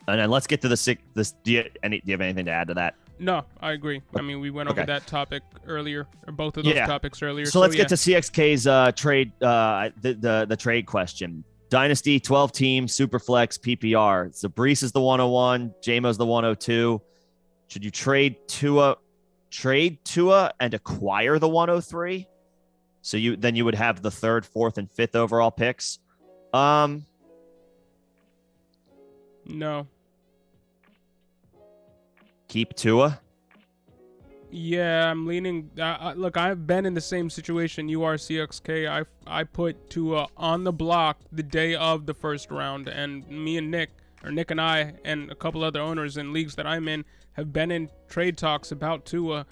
then let's get to the do you have anything to add to that? No, I agree. I mean, we went over that topic earlier, or both of those topics earlier. So let's get to CXK's trade. The trade question. Dynasty 12 team Superflex PPR. So Breece is the 101. Jamo's the 102. Should you trade Tua and acquire the 103? So you would have the 3rd, 4th, and 5th overall picks. No. Keep Tua. Yeah, I'm leaning. Look, I've been in the same situation. You are CXK. I put Tua on the block the day of the first round, and me and Nick and I, and a couple other owners in leagues that I'm in, have been in trade talks about Tua.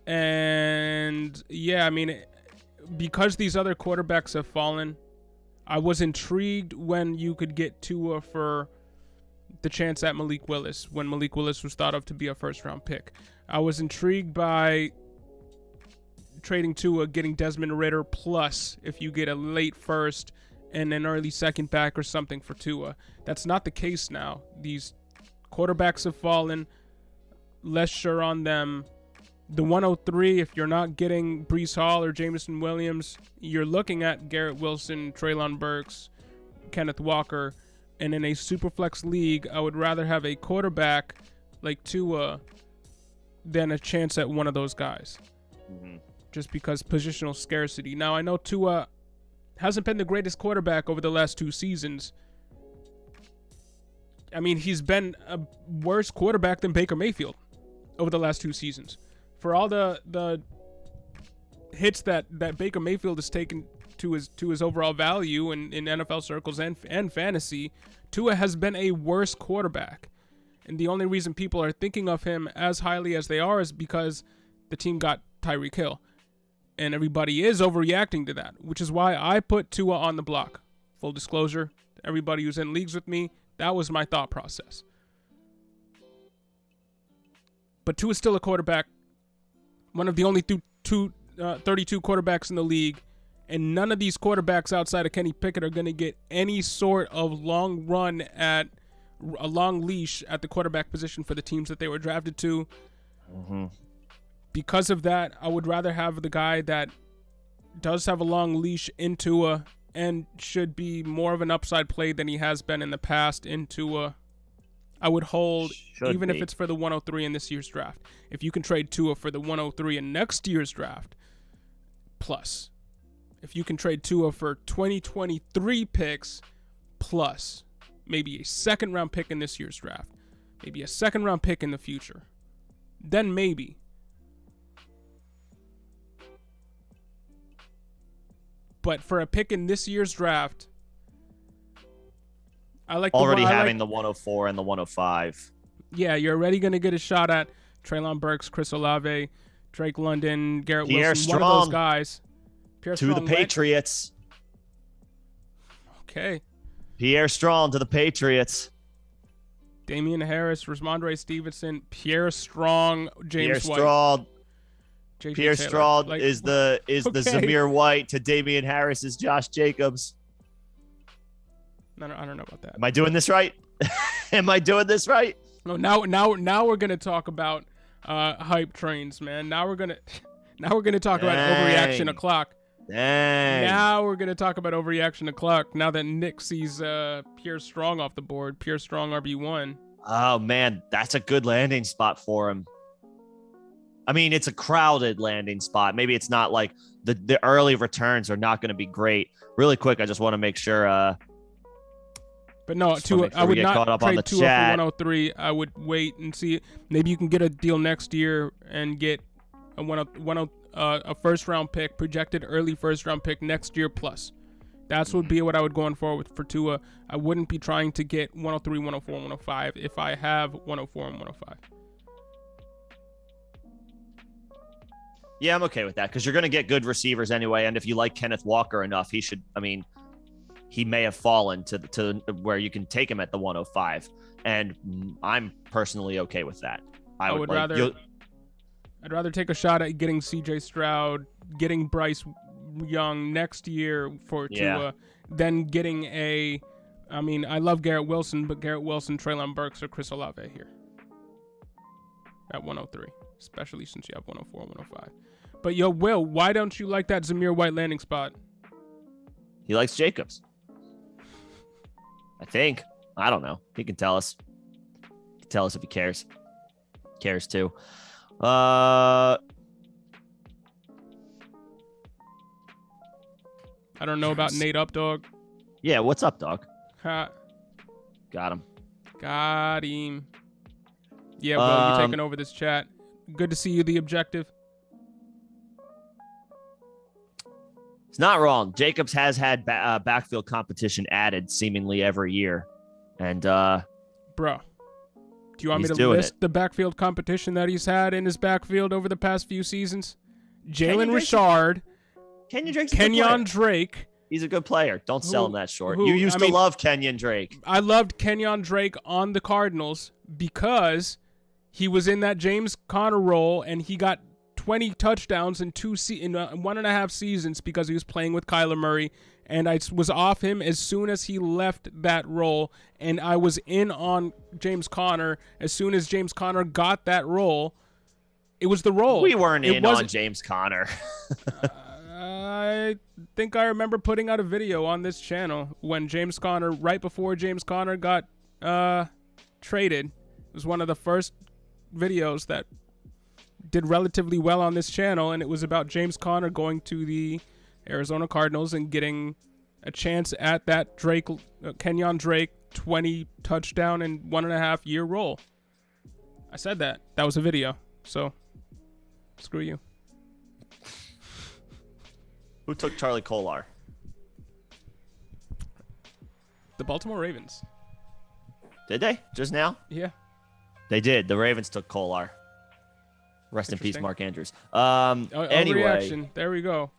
And yeah, I mean, because these other quarterbacks have fallen, I was intrigued when you could get Tua for the chance at Malik Willis, when Malik Willis was thought of to be a first-round pick. I was intrigued by trading Tua, getting Desmond Ridder, plus if you get a late first and an early second back or something for Tua. That's not the case now. These quarterbacks have fallen. Less sure on them. The 103, if you're not getting Breece Hall or Jameson Williams, you're looking at Garrett Wilson, Treylon Burks, Kenneth Walker. And in a Superflex league, I would rather have a quarterback like Tua than a chance at one of those guys. Just because positional scarcity. Now, I know Tua hasn't been the greatest quarterback over the last 2 seasons. I mean, he's been a worse quarterback than Baker Mayfield over the last 2 seasons. For all the hits that Baker Mayfield has taken to his overall value in NFL circles and fantasy, Tua has been a worse quarterback. And the only reason people are thinking of him as highly as they are is because the team got Tyreek Hill. And everybody is overreacting to that, which is why I put Tua on the block. Full disclosure, everybody who's in leagues with me, that was my thought process. But Tua is still a quarterback, one of the only 32 quarterbacks in the league. And none of these quarterbacks outside of Kenny Pickett are going to get any sort of long run at a long leash at the quarterback position for the teams that they were drafted to. Because of that, I would rather have the guy that does have a long leash in Tua and should be more of an upside play than he has been in the past in Tua. I would hold, even if it's for the 103 in this year's draft. If you can trade Tua for the 103 in next year's draft, plus. If you can trade Tua for 2023 picks, plus maybe a second-round pick in this year's draft, maybe a second-round pick in the future, then maybe. But for a pick in this year's draft, I like already having the 104 and the 105. Yeah, you're already going to get a shot at Treylon Burks, Chris Olave, Drake London, Garrett Pierre Wilson, Strong. one of those guys. To the Patriots. Okay. Pierre Strong to the Patriots. Damian Harris, Ramondre Stevenson, Pierre Strong, James White. Pierre Strong is the Zamir White to Damian Harris's Josh Jacobs. I don't know about that. Am I doing this right? Am I doing this right? No, now we're gonna talk about hype trains, man. Now we're gonna talk about overreaction o'clock. Dang. Now we're going to talk about overreaction o'clock now that Nick sees Pierre Strong off the board. Pierre Strong RB1. Oh, man, that's a good landing spot for him. I mean, it's a crowded landing spot. Maybe it's not like the early returns are not going to be great. Really quick, I just want to make sure. But no, I would not trade Tua for 103. I would wait and see. Maybe you can get a deal next year and get a first-round pick, projected early first-round pick next year plus. That's would be what I would go on for Tua. I wouldn't be trying to get 103, 104, 105 if I have 104 and 105. Yeah, I'm okay with that because you're going to get good receivers anyway. And if you like Kenneth Walker enough, he may have fallen to where you can take him at the 105. And I'm personally okay with that. I'd rather take a shot at getting C.J. Stroud, getting Bryce Young next year for Tua, than getting I love Garrett Wilson, but Garrett Wilson, Treylon Burks, or Chris Olave here at 103, especially since you have 104 and 105. But yo, Will, why don't you like that Zamir White landing spot? He likes Jacobs. I think. I don't know. He can tell us. Tell us if he cares. Cares too. I don't know about Nate Updog. Yeah, what's up, dog? Ha. Got him. Yeah, Will, you taking over this chat. Good to see you, the objective. It's not wrong. Jacobs has had backfield competition added seemingly every year. And, bro, do you want me to list the backfield competition that he's had in his backfield over the past few seasons? Jalen Richard, Kenyon Drake. He's a good player. Don't sell him that short. You used to love Kenyon Drake. I loved Kenyon Drake on the Cardinals because he was in that James Conner role, and he got 20 touchdowns in 1.5 seasons because he was playing with Kyler Murray, and I was off him as soon as he left that role, and I was in on James Conner as soon as James Conner got that role. It was the role. We weren't in on James Conner. I think I remember putting out a video on this channel when James Conner, right before James Conner got traded. It was one of the first videos that did relatively well on this channel, and it was about James Conner going to the Arizona Cardinals and getting a chance at that Kenyon Drake 20 touchdown and 1.5 year role. I said that. That was a video. So, screw you. Who took Charlie Kolar? The Baltimore Ravens. Did they? Just now? Yeah. They did. The Ravens took Kolar. Rest in peace, Mark Andrews. Anyway. Reaction. There we go.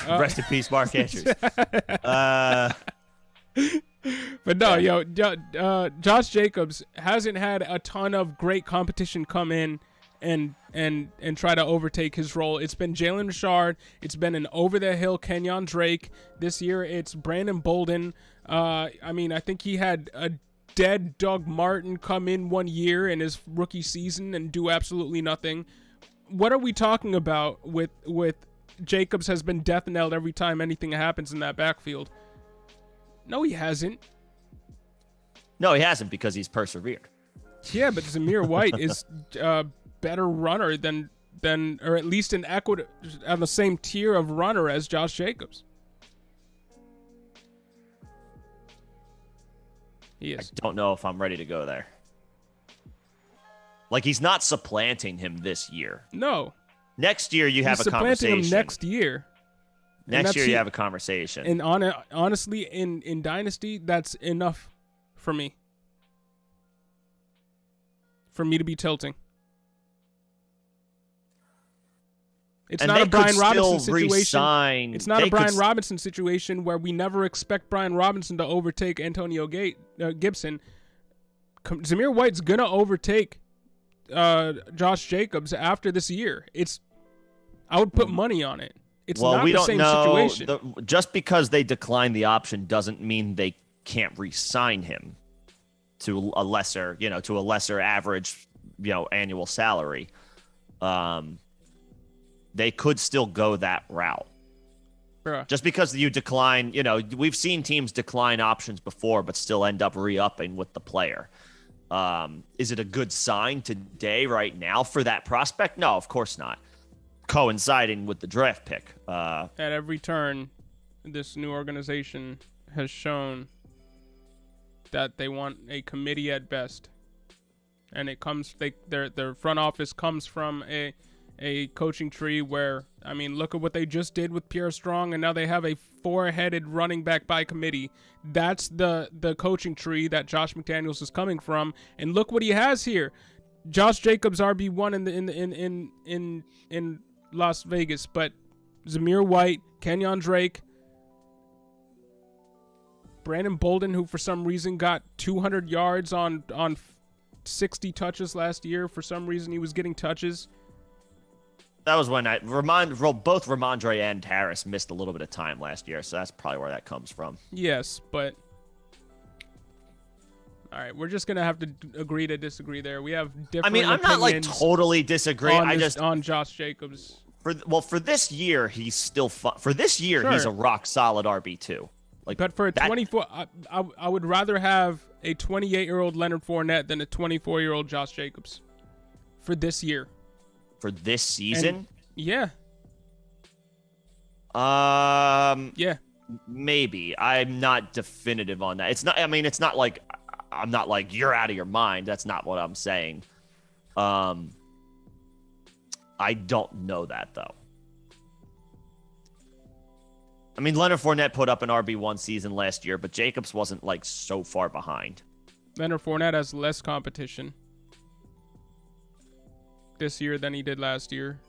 Rest in peace, Mark Andrews. But no, Josh Jacobs hasn't had a ton of great competition come in and try to overtake his role. It's been Jalen Richard. It's been an over-the-hill Kenyon Drake. This year, it's Brandon Bolden. I think he had a dead Doug Martin come in 1 year in his rookie season and do absolutely nothing. What are we talking about with Jacobs has been death knelled every time anything happens in that backfield? No, he hasn't. No, he hasn't because he's persevered. Yeah, but Zamir White is a better runner than or at least on the same tier of runner as Josh Jacobs. He is. I don't know if I'm ready to go there. Like, he's not supplanting him this year. No. Next year, you have a conversation. He's supplanting him next year. Next year, you have a conversation. And honestly, in Dynasty, that's enough for me. For me to be tilting. It's not a Brian Robinson situation. It's not a Brian Robinson situation where we never expect Brian Robinson to overtake Antonio Gibson. Zamir White's gonna overtake Josh Jacobs after this year. I would put money on it. It's not the same situation. Just because they decline the option doesn't mean they can't re-sign him to a lesser average, annual salary. They could still go that route. Bruh. Just because you decline, we've seen teams decline options before, but still end up re-upping with the player. Is it a good sign today, right now, for that prospect? No, of course not. Coinciding with the draft pick. At every turn, this new organization has shown that they want a committee at best. And their front office comes from a coaching tree where, look at what they just did with Pierre Strong, and now they have a 4-headed running back by committee. That's the coaching tree that Josh McDaniels is coming from, and look what he has here. Josh Jacobs RB1 in Las Vegas, but Zamir White, Kenyon Drake, Brandon Bolden, who for some reason got 200 yards on 60 touches last year. For some reason, he was getting touches. That was when both Ramondre and Harris missed a little bit of time last year, so that's probably where that comes from. Yes, but all right, we're just gonna have to agree to disagree there. We have different. I'm not totally disagreeing. On Josh Jacobs. For this year, he's still fun. For this year, He's a rock solid RB2. But for a 24, I would rather have a 28-year-old Leonard Fournette than a 24-year-old Josh Jacobs. For this year. For this season? Yeah. Yeah. Maybe. I'm not definitive on that. It's not like I'm not like you're out of your mind. That's not what I'm saying. I don't know that, though. I mean, Leonard Fournette put up an RB1 season last year, but Jacobs wasn't, like, so far behind. Leonard Fournette has less competition this year than he did last year.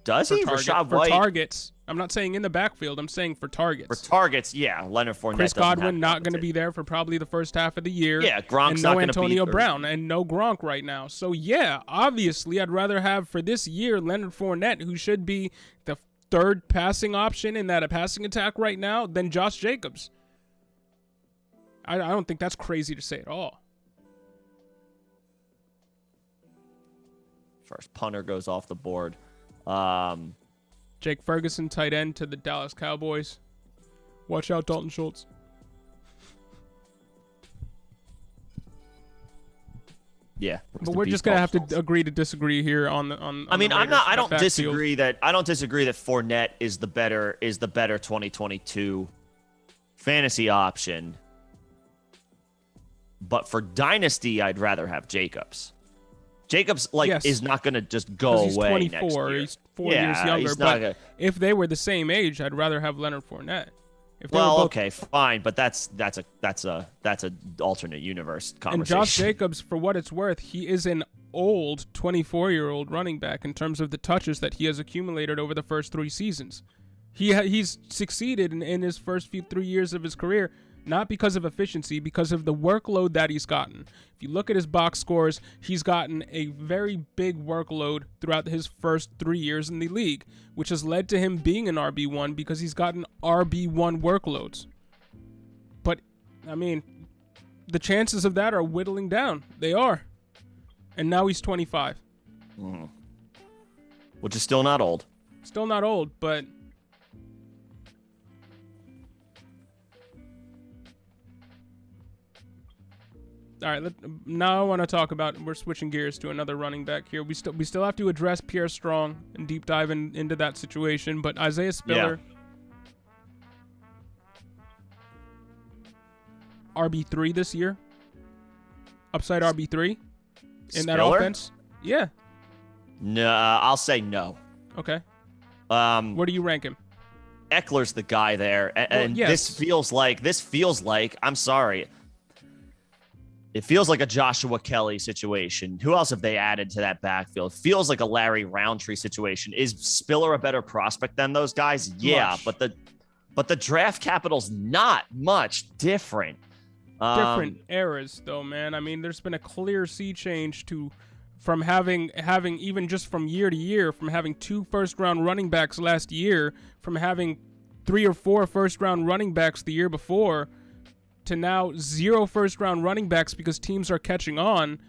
Does he? Rashad White. For targets. I'm not saying in the backfield. I'm saying for targets. For targets, yeah. Leonard Fournette. Chris Godwin not going to be there for probably the first half of the year. Yeah, Gronk's not going to be. And no Antonio Brown and no Gronk right now. So, yeah, obviously I'd rather have for this year Leonard Fournette, who should be the third passing option in that passing attack right now, than Josh Jacobs. I don't think that's crazy to say at all. First punter goes off the board. Jake Ferguson, tight end to the Dallas Cowboys. Watch out, Dalton Schultz. Yeah, but we're just gonna have to agree to disagree here on the. I mean, I don't disagree that Fournette is the better 2022 fantasy option. But for dynasty, I'd rather have Jacobs. Jacobs is not going to just go he's away 24. Next year. He's 4 years younger. But if they were the same age, I'd rather have Leonard Fournette. Okay, fine, but that's a alternate universe conversation. And Josh Jacobs, for what it's worth, he is an old 24-year-old running back in terms of the touches that he has accumulated over the first 3 seasons. He's succeeded in his first 3 years of his career. Not because of efficiency, because of the workload that he's gotten. If you look at his box scores, he's gotten a very big workload throughout his first 3 years in the league, which has led to him being an RB1 because he's gotten RB1 workloads. But, I mean, the chances of that are whittling down. They are. And now he's 25. Which is still not old. Still not old, but... All right, now I want to talk about, we're switching gears to another running back here. We still have to address Pierre Strong and deep dive into that situation, but Isaiah Spiller, RB3 this year, upside RB3 in that offense. Yeah. No, I'll say no. Okay. Where do you rank him? Eckler's the guy there, and this feels like I'm sorry. It feels like a Joshua Kelly situation. Who else have they added to that backfield? It feels like a Larry Roundtree situation. Is Spiller a better prospect than those guys? Yeah, but the draft capital's not much different. Different eras, though, man. I mean, there's been a clear sea change from having even just from year to year, from having 2 first-round running backs last year, from having 3 or 4 first-round running backs the year before, to now 0 first-round running backs because teams are catching on.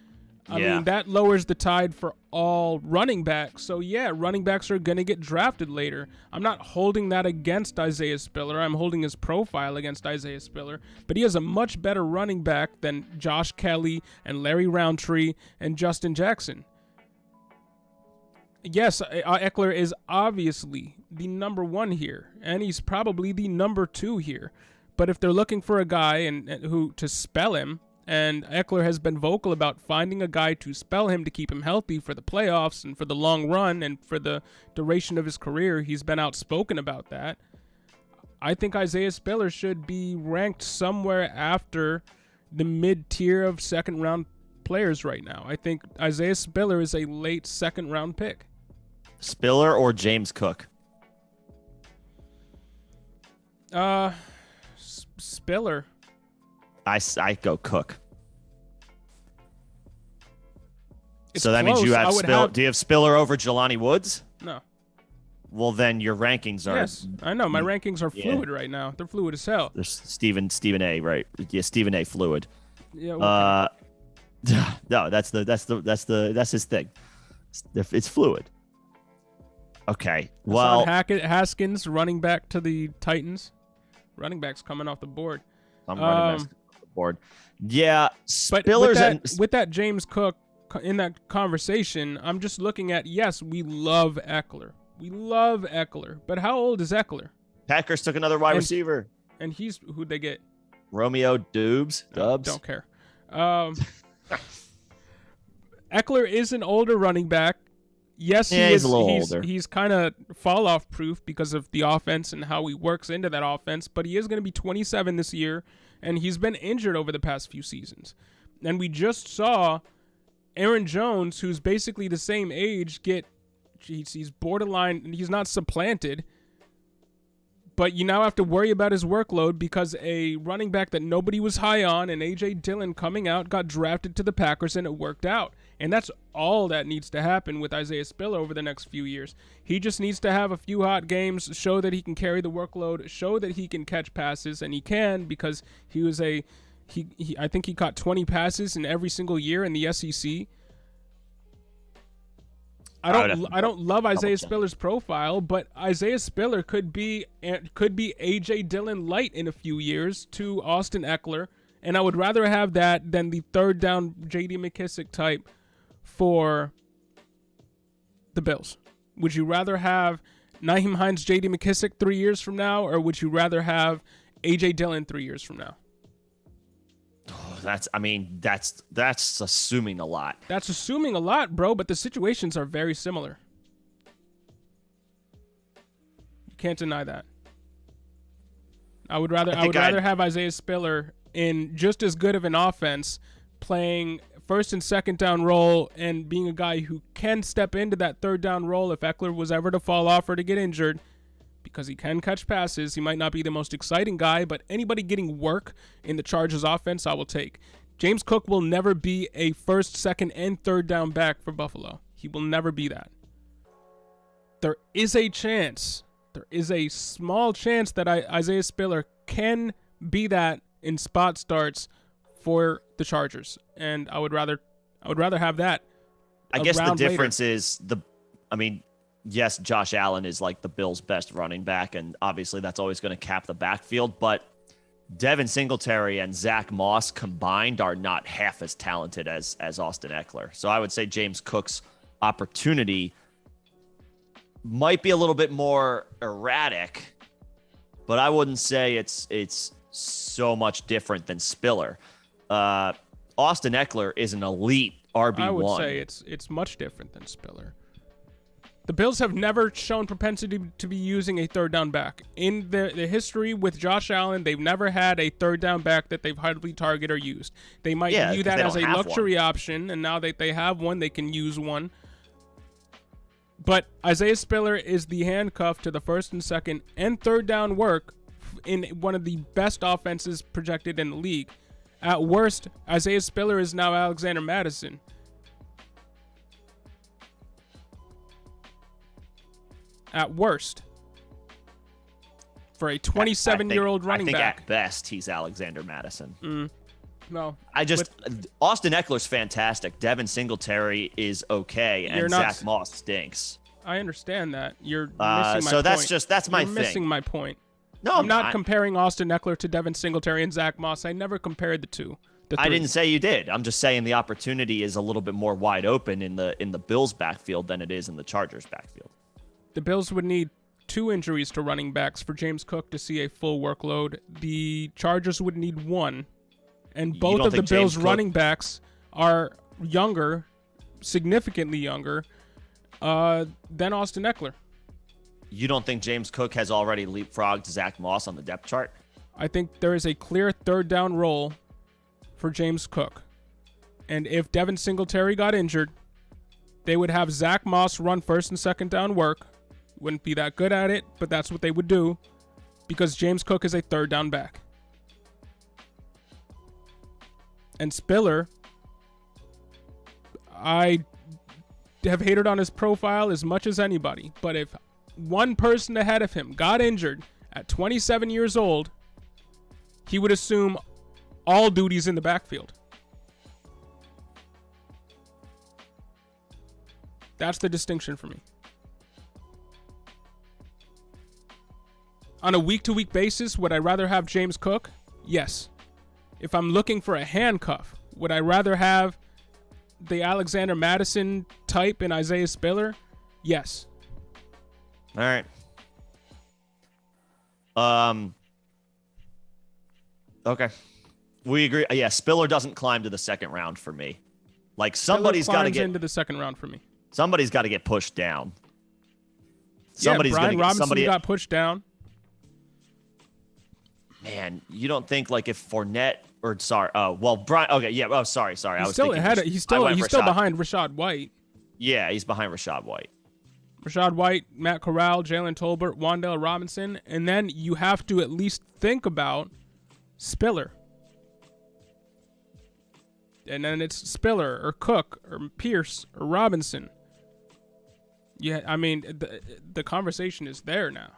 I mean, that lowers the tide for all running backs. So, yeah, running backs are going to get drafted later. I'm not holding that against Isaiah Spiller. I'm holding his profile against Isaiah Spiller. But he is a much better running back than Josh Kelly and Larry Roundtree and Justin Jackson. Yes, Eckler is obviously the number 1 here, and he's probably the number 2 here. But if they're looking for a guy who to spell him, and Eckler has been vocal about finding a guy to spell him to keep him healthy for the playoffs and for the long run and for the duration of his career, he's been outspoken about that. I think Isaiah Spiller should be ranked somewhere after the mid-tier of second-round players right now. I think Isaiah Spiller is a late second-round pick. Spiller or James Cook? Spiller. I go Cook. So that means you have Spiller. Do you have Spiller over Jelani Woods? No. Well, then your rankings are. Yes, I know. My rankings are fluid right now. They're fluid as hell. There's Stephen A. Right? Yeah, Stephen A. Fluid. Yeah. Okay. No, that's his thing. It's fluid. Okay. Well, Haskins running back to the Titans. Running backs coming off the board. I'm running backs off the board. Yeah, Spiller's with that James Cook in that conversation, I'm just looking at, yes, we love Eckler. We love Eckler. But how old is Eckler? Packers took another wide receiver. And who'd they get? Romeo Dubs. Don't care. Eckler is an older running back. yes, Yeah, he he's is. a little older. He's kind of fall off proof because of the offense and how he works into that offense. But he is going to be 27 this year, and he's been injured over the past few seasons. And we just saw Aaron Jones, who's basically the same age, he's borderline. He's not supplanted, but you now have to worry about his workload because a running back that nobody was high on, and A.J. Dillon coming out, got drafted to the Packers, and it worked out. And that's all that needs to happen with Isaiah Spiller over the next few years. He just needs to have a few hot games, show that he can carry the workload, show that he can catch passes, and he can because he was I think he caught 20 passes in every single year in the SEC. I don't love Isaiah Spiller's profile, but Isaiah Spiller could be A.J. Dillon light in a few years to Austin Eckler, and I would rather have that than the third down J.D. McKissic type for the Bills. Would you rather have Nyheim Hines, J.D. McKissic 3 years from now, or would you rather have A.J. Dillon 3 years from now? That's assuming a lot. That's assuming a lot, bro, but the situations are very similar. You can't deny that. I would rather have Isaiah Spiller in just as good of an offense, playing first and second down role and being a guy who can step into that third down role if Eckler was ever to fall off or to get injured, because he can catch passes. He might not be the most exciting guy, but anybody getting work in the Chargers offense, I will take. James Cook will never be a first, second, and third down back for Buffalo. He will never be that. There is a small chance that Isaiah Spiller can be that in spot starts for the Chargers, and I would rather have that. I guess the difference is yes, Josh Allen is like the Bills' best running back, and obviously that's always going to cap the backfield, but Devin Singletary and Zach Moss combined are not half as talented as Austin Eckler. So I would say James Cook's opportunity might be a little bit more erratic, but I wouldn't say it's so much different than Spiller. Austin Eckler is an elite RB1. I would say it's much different than Spiller. The Bills have never shown propensity to be using a third down back. In the history with Josh Allen, they've never had a third down back that they've heavily targeted or used. They might view that as a luxury option, and now that they have one, they can use one. But Isaiah Spiller is the handcuff to the first and second and third down work in one of the best offenses projected in the league. At worst, Isaiah Spiller is now Alexander Mattison. At worst, for a 27-year-old running back. I think at best he's Alexander Madison. No. Austin Eckler's fantastic. Devin Singletary is okay, and Zach Moss stinks. I understand that. You're missing my point. So that's my thing. You're missing my point. No, I'm not comparing Austin Eckler to Devin Singletary and Zach Moss. I never compared the two. I didn't say you did. I'm just saying the opportunity is a little bit more wide open in the Bills' backfield than it is in the Chargers' backfield. The Bills would need 2 injuries to running backs for James Cook to see a full workload. The Chargers would need 1. And both of the Bills' running backs are younger, significantly younger, than Austin Eckler. You don't think James Cook has already leapfrogged Zach Moss on the depth chart? I think there is a clear third down role for James Cook. And if Devin Singletary got injured, they would have Zach Moss run first and second down work. Wouldn't be that good at it, but that's what they would do because James Cook is a third down back. And Spiller, I have hated on his profile as much as anybody, but if one person ahead of him got injured at 27 years old, he would assume all duties in the backfield. That's the distinction for me. On a week-to-week basis, would I rather have James Cook? Yes. If I'm looking for a handcuff, would I rather have the Alexander Mattison type in Isaiah Spiller? Yes. All right. Okay. We agree. Yeah, Spiller doesn't climb to the second round for me. Like somebody's got to get into the second round for me. Somebody's got to get pushed down. Brian Robinson got pushed down. Man, you don't think like if Fournette or Brian? Okay, yeah. Oh, sorry. He's still behind Rashad White. Yeah, he's behind Rashad White. Rashad White, Matt Corral, Jalen Tolbert, Wan'Dale Robinson, and then you have to at least think about Spiller. And then it's Spiller or Cook or Pierce or Robinson. Yeah, I mean, the conversation is there now.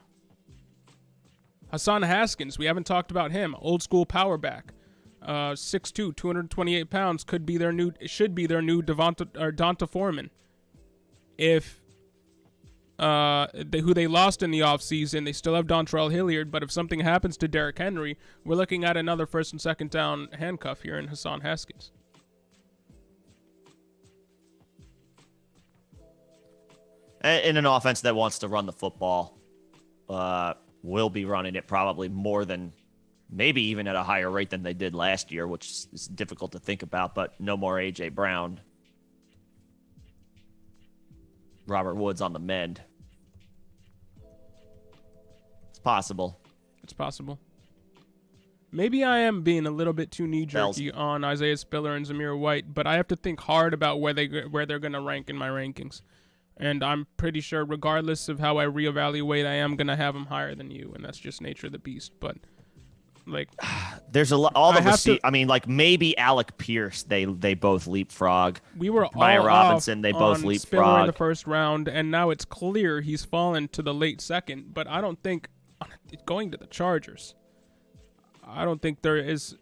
Hassan Haskins, we haven't talked about him. Old school power back. 6'2", 228 pounds, should be their new Donta Foreman. If who they lost in the offseason, they still have Dontrell Hilliard, but if something happens to Derrick Henry, we're looking at another first and second down handcuff here in Hassan Haskins. In an offense that wants to run the football, will be running it probably more than, maybe even at a higher rate than they did last year, which is difficult to think about, but no more A.J. Brown. Robert Woods on the mend. It's possible. Maybe I am being a little bit too knee-jerky on Isaiah Spiller and Zamir White, but I have to think hard about where they're going to rank in my rankings. And I'm pretty sure, regardless of how I reevaluate, I am going to have them higher than you, and that's just nature of the beast. But, like... There's a lot... I mean, like, maybe Alec Pierce, they both leapfrog. We were Brian all Robinson, they both leapfrog. Spiller in the first round, and now it's clear he's fallen to the late second. But I don't think... Going to the Chargers, I don't think there is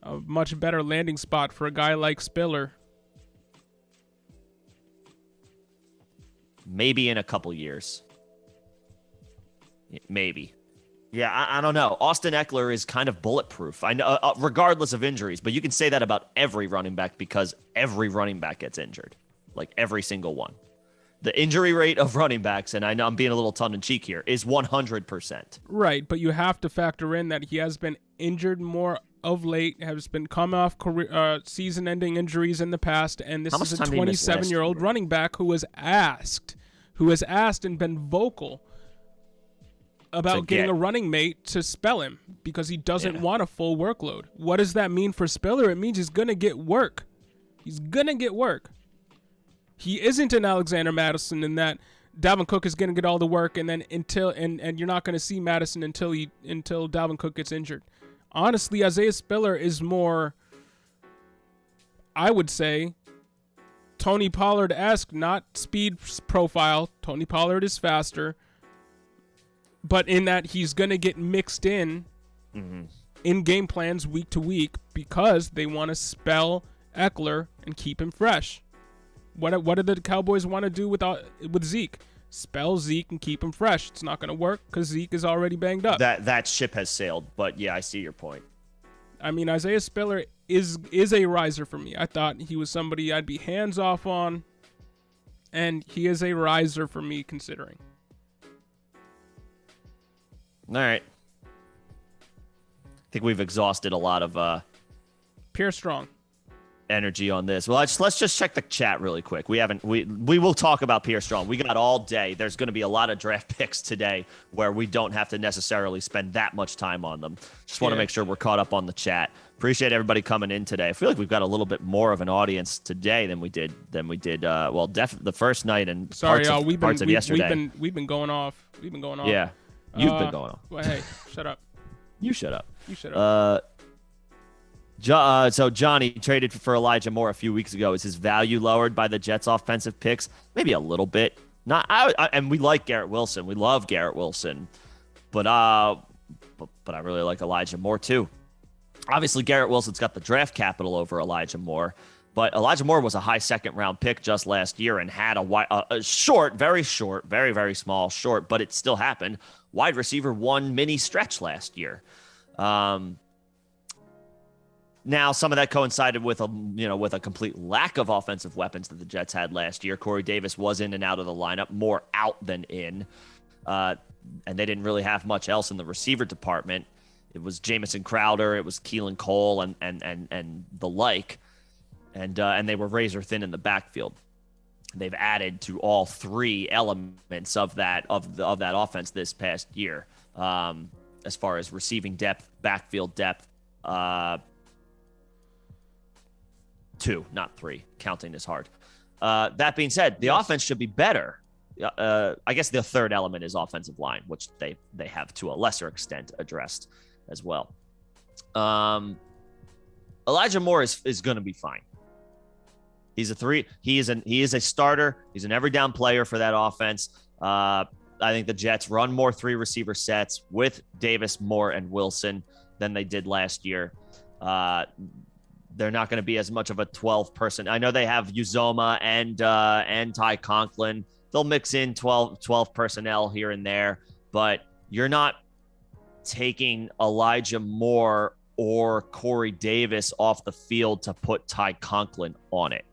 a much better landing spot for a guy like Spiller. Maybe in a couple years. Maybe. Yeah, I don't know. Austin Eckler is kind of bulletproof. I know, regardless of injuries, but you can say that about every running back because every running back gets injured. Like every single one. The injury rate of running backs, and I know I'm being a little tongue-in-cheek here, is 100%. Right, but you have to factor in that he has been injured more of late, has been come off season-ending injuries in the past, and this is a 27-year-old running back who has asked and been vocal about getting a running mate to spell him because he doesn't want a full workload. What does that mean for Spiller? It means he's going to get work. He isn't an Alexander Madison in that Dalvin Cook is going to get all the work, and then and you're not going to see Madison until Dalvin Cook gets injured. Honestly, Isaiah Spiller is more, I would say, Tony Pollard-esque, not speed profile. Tony Pollard is faster, but in that he's going to get mixed in game plans week to week because they want to spell Eckler and keep him fresh. What do the Cowboys want to do with Zeke? Spell Zeke and keep him fresh. It's not going to work because Zeke is already banged up. That ship has sailed, but yeah, I see your point. I mean, Isaiah Spiller is a riser for me. I thought he was somebody I'd be hands off on, and he is a riser for me considering. All right. I think we've exhausted a lot of Pierce Strong energy on this. Well, let's just check the chat really quick. We will talk about Pierce Strong. We got all day. There's going to be a lot of draft picks today where we don't have to necessarily spend that much time on them. Just want to make sure we're caught up on the chat. Appreciate everybody coming in today. I feel like we've got a little bit more of an audience today than we did the first night and parts of yesterday. We've been going off. Yeah. You've been going off. Well, hey, shut up. You shut up. So Johnny traded for Elijah Moore a few weeks ago. Is his value lowered by the Jets' offensive picks? Maybe a little bit. And we like Garrett Wilson. We love Garrett Wilson, but I really like Elijah Moore too. Obviously, Garrett Wilson's got the draft capital over Elijah Moore, but Elijah Moore was a high second-round pick just last year and had a short, very small short, but it still happened. Wide receiver 1 mini stretch last year. Now, some of that coincided with a complete lack of offensive weapons that the Jets had last year. Corey Davis was in and out of the lineup, more out than in, and they didn't really have much else in the receiver department. It was Jamison Crowder, it was Keelan Cole, and the like, and they were razor thin in the backfield. they've added to all three elements of that offense this past year, as far as receiving depth, backfield depth. 2, not 3. Counting is hard. That being said, the offense should be better. I guess the third element is offensive line, which they have to a lesser extent addressed as well. Elijah Moore is going to be fine. He's a 3. He is a starter. He's an every down player for that offense. I think the Jets run more 3 receiver sets with Davis, Moore, and Wilson than they did last year. They're not going to be as much of a 12 person. I know they have Uzoma and Ty Conklin. They'll mix in 12 personnel here and there, but you're not taking Elijah Moore or Corey Davis off the field to put Ty Conklin on it.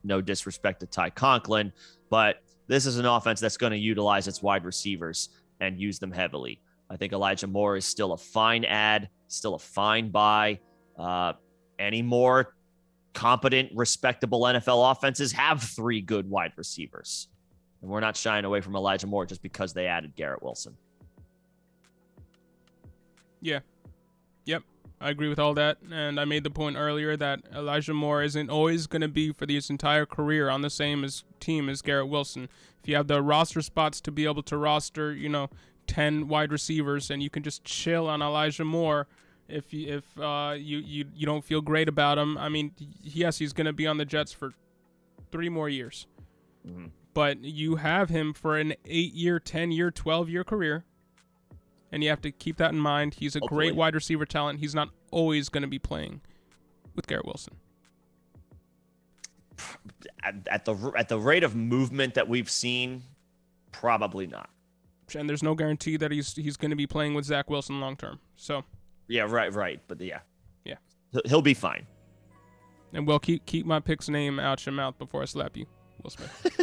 No disrespect to Ty Conklin, but this is an offense that's going to utilize its wide receivers and use them heavily. I think Elijah Moore is still a fine add, still a fine buy. Any more competent, respectable NFL offenses have 3 good wide receivers. And we're not shying away from Elijah Moore just because they added Garrett Wilson. Yeah. Yep. I agree with all that. And I made the point earlier that Elijah Moore isn't always going to be for his entire career on the same team as Garrett Wilson. If you have the roster spots to be able to roster, 10 wide receivers, and you can just chill on Elijah Moore if you don't feel great about him. I mean, yes, he's going to be on the Jets for 3 more years. Mm-hmm. But you have him for an 8-year, 10-year, 12-year career. And you have to keep that in mind. He's a great wide receiver talent. He's not always going to be playing with Garrett Wilson. At the rate of movement that we've seen, probably not. And there's no guarantee that he's going to be playing with Zach Wilson long term. So. Yeah, right. But yeah. He'll be fine. And well, keep my pick's name out your mouth before I slap you, Will Smith.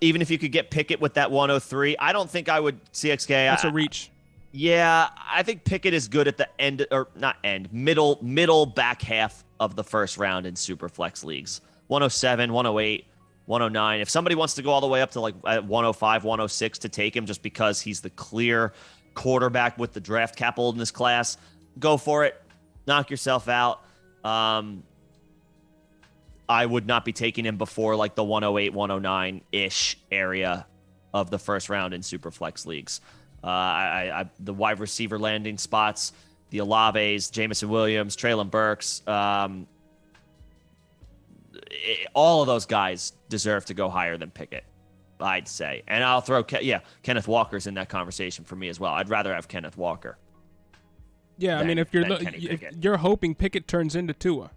Even if you could get Pickett with that 103, I don't think I would CXK. That's a reach. Yeah, I think Pickett is good at the end, or not end, middle back half of the first round in super flex leagues. 107, 108, 109. If somebody wants to go all the way up to like 105, 106 to take him just because he's the clear quarterback with the draft capital in this class, go for it. Knock yourself out. I would not be taking him before like the 108, 109-ish area of the first round in super flex leagues. The wide receiver landing spots, the Olaves, Jamison Williams, Treylon Burks, all of those guys deserve to go higher than Pickett, I'd say. And I'll throw, Kenneth Walker's in that conversation for me as well. I'd rather have Kenneth Walker. Yeah, I mean, if you're hoping Pickett turns into Tua.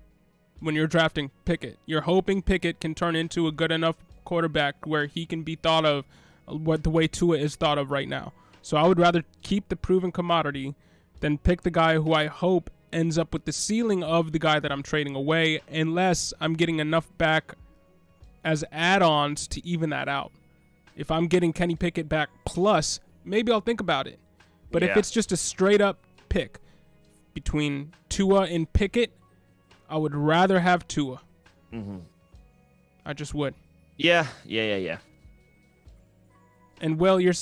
When you're drafting Pickett, you're hoping Pickett can turn into a good enough quarterback where he can be thought of the way Tua is thought of right now. So I would rather keep the proven commodity than pick the guy who I hope ends up with the ceiling of the guy that I'm trading away, unless I'm getting enough back as add-ons to even that out. If I'm getting Kenny Pickett back plus, maybe I'll think about it. But if it's just a straight-up pick between Tua and Pickett, I would rather have Tua. Mm-hmm. I just would. Yeah. And Will, you're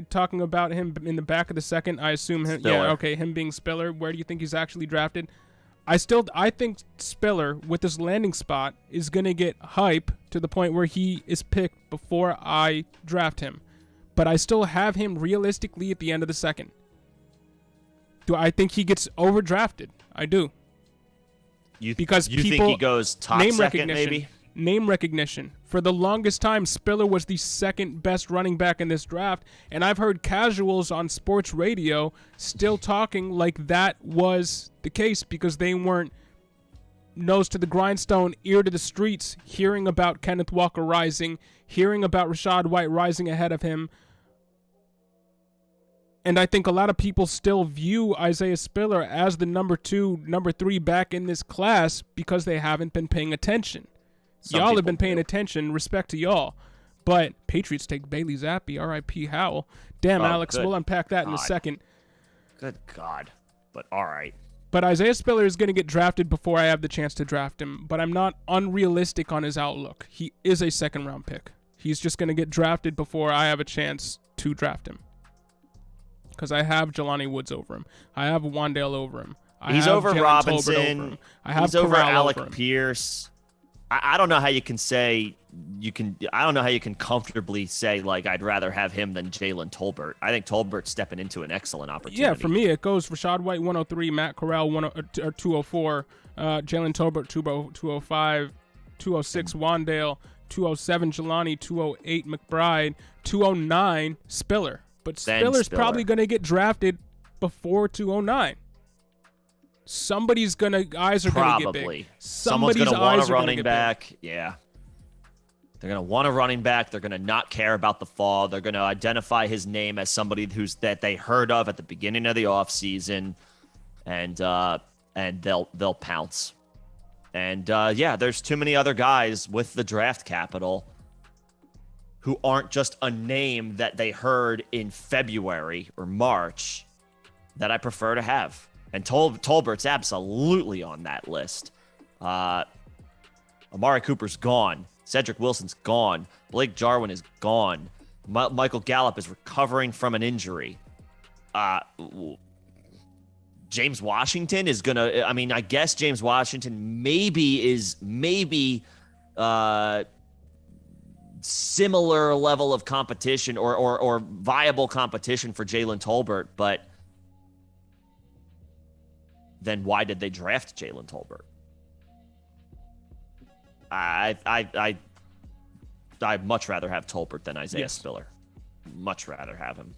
talking about him in the back of the second. I assume him. Spiller. Yeah, okay. Him being Spiller. Where do you think he's actually drafted? I think Spiller with this landing spot is gonna get hype to the point where he is picked before I draft him. But I still have him realistically at the end of the second. Do I think he gets overdrafted? I do. Because you think he goes top second, maybe? Name recognition. For the longest time, Spiller was the second best running back in this draft, and I've heard casuals on sports radio still talking like that was the case because they weren't nose to the grindstone, ear to the streets, hearing about Kenneth Walker rising, hearing about Rachaad White rising ahead of him. And I think a lot of people still view Isaiah Spiller as the number 2, number 3 back in this class because they haven't been paying attention. Y'all have been paying attention. Respect to y'all. But Patriots take Bailey Zappi, R.I.P. Howell. Damn, Alex, we'll unpack that in a second. Good God. But all right. But Isaiah Spiller is going to get drafted before I have the chance to draft him. But I'm not unrealistic on his outlook. He is a second-round pick. He's just going to get drafted before I have a chance to draft him. Because I have Jelani Woods over him. I have Wandale over him. He's over Jalen Robinson. Tolbert over him. I have He's over Corral Alec over him. Pierce. I don't know how you can say I don't know how you can comfortably say, like, I'd rather have him than Jalen Tolbert. I think Tolbert's stepping into an excellent opportunity. Yeah, for me, it goes Rashad White 103, Matt Corral 204, Jalen Tolbert 205, 206 Wandale, 207 Jelani, 208 McBride, 209 Spiller. But Spiller's probably going to get drafted before 209. Somebody's eyes are going to get big. Someone's going to want a running back. Yeah. They're going to want a running back. They're going to not care about the fall. They're going to identify his name as somebody that they heard of at the beginning of the offseason, and they'll pounce. And there's too many other guys with the draft capital who aren't just a name that they heard in February or March that I prefer to have. And Tolbert's absolutely on that list. Amari Cooper's gone. Cedric Wilson's gone. Blake Jarwin is gone. Michael Gallup is recovering from an injury. James Washington is going to... I mean, I guess James Washington maybe similar level of competition or viable competition for Jalen Tolbert, but then why did they draft Jalen Tolbert? I'd much rather have Tolbert than Isaiah Spiller. Much rather have him.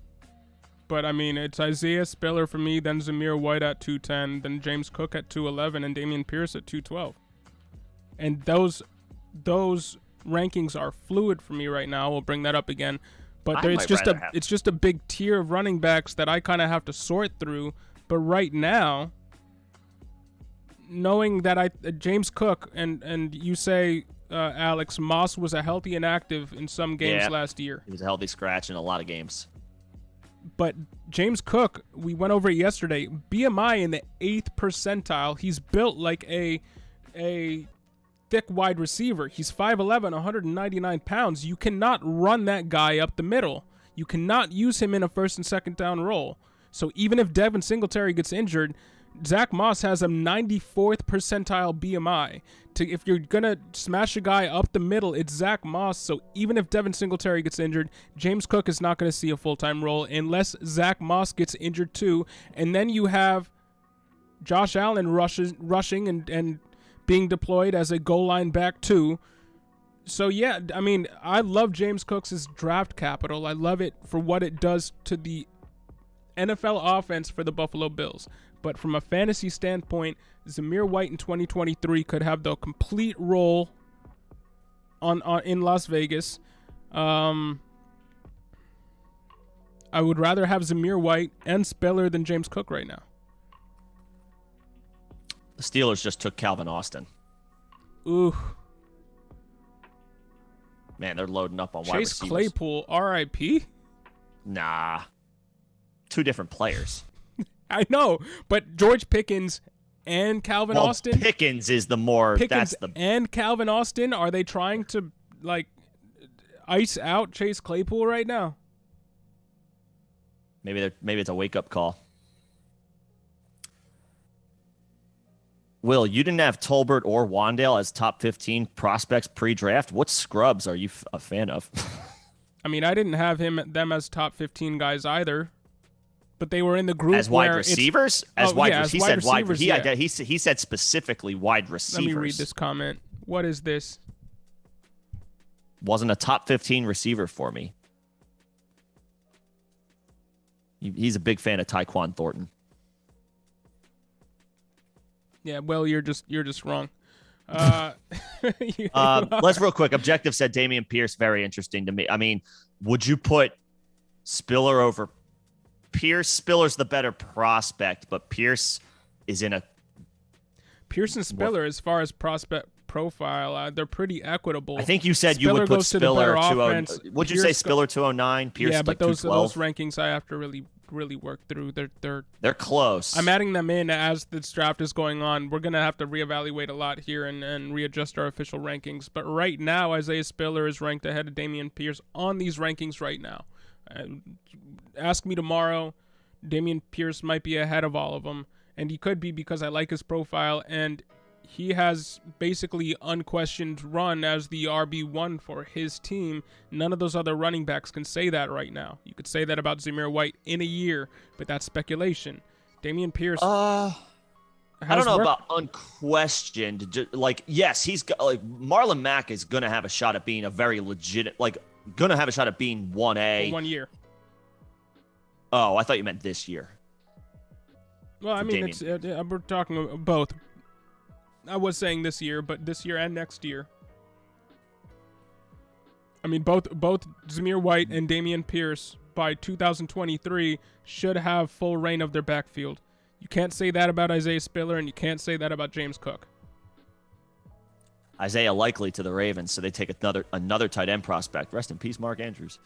But, I mean, it's Isaiah Spiller for me, then Zamir White at 210, then James Cook at 211, and Dameon Pierce at 212. And those rankings are fluid for me right now. We'll bring that up again. But it's just a big tier of running backs that I kind of have to sort through. But right now, knowing that James Cook and you say Alex Moss was a healthy and active in some games last year. He was a healthy scratch in a lot of games. But James Cook, we went over it yesterday. BMI in the 8th percentile. He's built like a thick wide receiver. He's 5'11", 199 pounds. You cannot run that guy up the middle. You cannot use him in a first and second down role. So even if Devin Singletary gets injured, Zach Moss has a 94th percentile BMI. If you're going to smash a guy up the middle, it's Zach Moss. So even if Devin Singletary gets injured, James Cook is not going to see a full-time role unless Zach Moss gets injured too. And then you have Josh Allen rushing and being deployed as a goal line back too. So yeah, I mean, I love James Cook's draft capital. I love it for what it does to the NFL offense for the Buffalo Bills. But from a fantasy standpoint, Zamir White in 2023 could have the complete role in Las Vegas. I would rather have Zamir White and Spiller than James Cook right now. The Steelers just took Calvin Austin. Ooh. Man, they're loading up on wide receivers. Chase Claypool, RIP? Nah. Two different players. I know, but George Pickens and Calvin Austin. Pickens is the more. And Calvin Austin, are they trying to ice out Chase Claypool right now? Maybe it's a wake up call. Will, you didn't have Tolbert or Wandale as top 15 prospects pre-draft. What scrubs are you a fan of? I mean, I didn't have them as top 15 guys either. But they were in the group as wide receivers. He said specifically wide receivers. Let me read this comment. What is this? Wasn't a top 15 receiver for me. He's a big fan of Tyquan Thornton. Yeah, well, you're just wrong. Let's real quick. Objective said Dameon Pierce, very interesting to me. I mean, would you put Spiller over Pierce? Spiller's the better prospect, but Pierce is in a... Pierce and Spiller, as far as prospect profile, they're pretty equitable. I think you said you would put Spiller to... Would you say Spiller 209, Pierce yeah, but those 212? rankings I have to really really work through. They're close. I'm adding them in as this draft is going on. We're gonna have to reevaluate a lot here and readjust our official rankings. But right now, Isaiah Spiller is ranked ahead of Dameon Pierce on these rankings right now. Ask me tomorrow, Dameon Pierce might be ahead of all of them, and he could be because I like his profile and he has basically unquestioned run as the RB1 for his team. None of those other running backs can say that right now. You could say that about Zamir White in a year, but that's speculation. Dameon Pierce. I don't know about unquestioned. Like, yes, he's got, like, Marlon Mack is gonna have a shot at being a very legit, like, gonna have a shot at being 1A. 1 year. Oh, I thought you meant this year. Well, I mean, we're talking both. I was saying this year, but this year and next year. I mean, both Zamir White and Dameon Pierce by 2023 should have full reign of their backfield. You can't say that about Isaiah Spiller, and you can't say that about James Cook. Isaiah likely to the Ravens, so they take another tight end prospect. Rest in peace, Mark Andrews.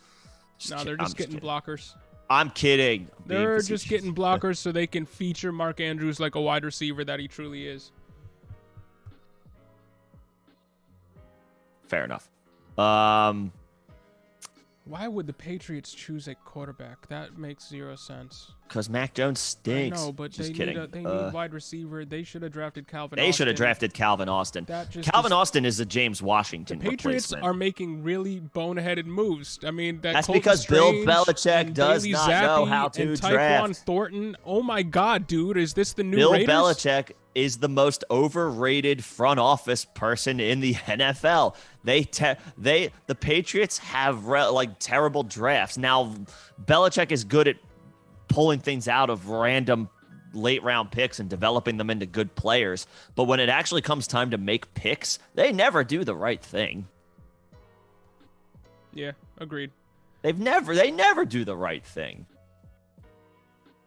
No, they're just getting blockers. I'm kidding. They're just getting blockers so they can feature Mark Andrews like a wide receiver that he truly is. Fair enough. Why would the Patriots choose a quarterback? That makes zero sense. Because Mac Jones stinks. No, but just they kidding. need wide receiver. They should have drafted Calvin Austin. They should have drafted Calvin Austin. Calvin Austin is a James Washington replacement. The Patriots are making really boneheaded moves. I mean, that's because Bill Belichick does not know how to and draft. Tyquan Thornton. Oh my God, dude! Is this the new Bill Raiders? Belichick is the most overrated front office person in the NFL. The Patriots have terrible drafts. Now, Belichick is good at pulling things out of random late round picks and developing them into good players. But when it actually comes time to make picks, they never do the right thing. Yeah, agreed. They never do the right thing.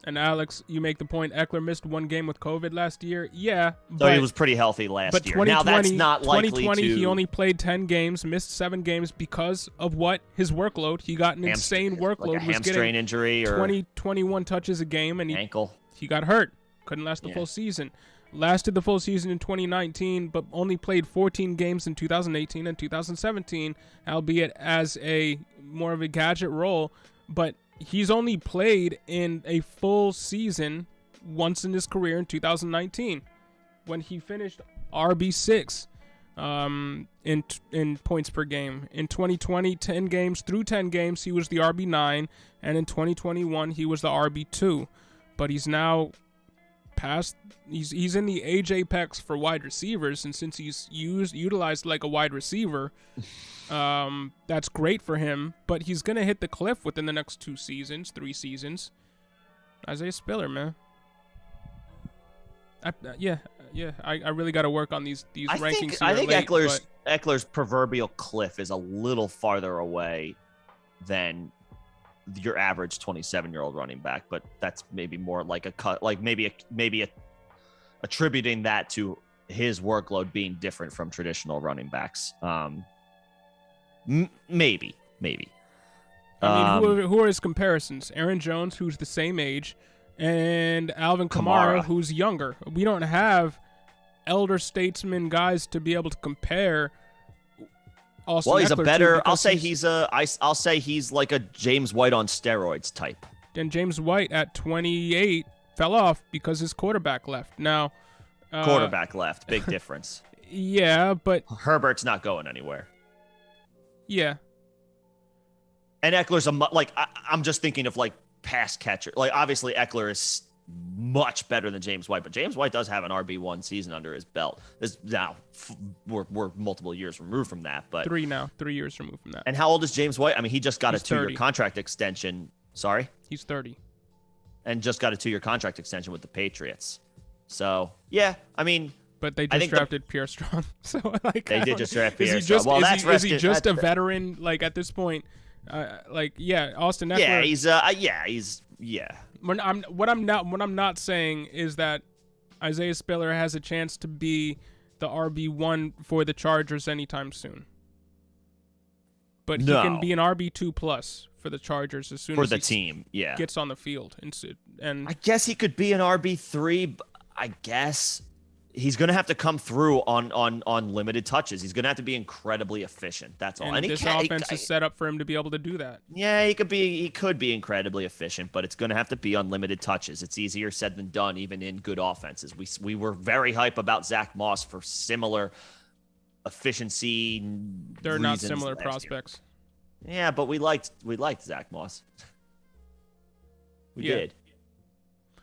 And Alex, you make the point, Eckler missed one game with COVID last year. Yeah. So he was pretty healthy last year. Now that's not likely 2020, he only played 10 games, missed 7 games because of what? His workload. He got an insane workload. Like a hamstring injury or 21 touches a game, and ankle. He got hurt. Couldn't last the full season. Lasted the full season in 2019, but only played 14 games in 2018 and 2017, albeit as a more of a gadget role. But he's only played in a full season once in his career in 2019 when he finished RB6 in points per game. In 2020, 10 games, he was the RB9, and in 2021, he was the RB2. But he's now past, he's in the age apex for wide receivers, and since he's utilized like a wide receiver, that's great for him, but he's going to hit the cliff within the next 3 seasons. Isaiah Spiller, man. I really got to work on these rankings. I think Eckler's proverbial cliff is a little farther away than your average 27-year-old running back, but that's maybe more like a cut, like maybe attributing that to his workload being different from traditional running backs. Maybe. I mean, who are his comparisons? Aaron Jones, who's the same age, and Alvin Kamara, who's younger. We don't have elder statesman guys to be able to compare. Austin he's Eckler a better. I'll say he's like a James White on steroids type. And James White at 28 fell off because his quarterback left. Now, quarterback left, big difference. Yeah, but Herbert's not going anywhere. Yeah. And Eckler's I'm just thinking of like pass catcher. Like obviously Eckler is much better than James White, but James White does have an RB1 season under his belt. We're multiple years removed from that, but 3 years removed from that. And how old is James White? I mean, he just got a 2-year contract extension. Sorry? He's 30. And just got a 2-year contract extension with the Patriots. So, yeah, I mean, but they just drafted Pierre Strong. So like they did just draft Pierre Strong. Well, is he just a veteran like at this point? Austin Eckler. Yeah. What I'm not saying is that Isaiah Spiller has a chance to be the RB1 for the Chargers anytime soon. but he can be an RB2 plus for the Chargers as soon for as the he team. Yeah, gets on the field. And I guess he could be an RB3. I guess he's going to have to come through on limited touches. He's going to have to be incredibly efficient. That's all. And this offense is set up for him to be able to do that. Yeah, he could be incredibly efficient, but it's going to have to be on limited touches. It's easier said than done, even in good offenses. We were very hype about Zach Moss for similar efficiency. They're not similar prospects. Yeah, but we liked Zach Moss. We did.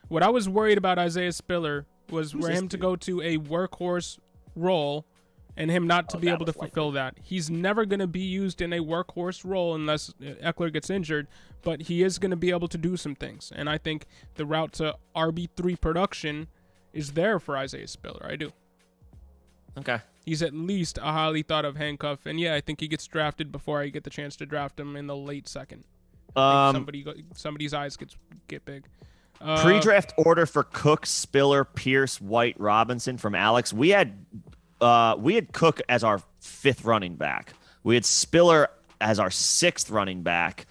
What I was worried about Isaiah Spiller was for him to go to a workhorse role and him not to be able to fulfill that. He's never going to be used in a workhorse role unless Eckler gets injured, but he is going to be able to do some things. And I think the route to RB3 production is there for Isaiah Spiller. I do. Okay. He's at least a highly thought of handcuff. And yeah, I think he gets drafted before I get the chance to draft him in the late second. Somebody's eyes get big. Pre-draft order for Cook, Spiller, Pierce, White, Robinson from Alex. We had Cook as our 5th running back. We had Spiller as our 6th running back.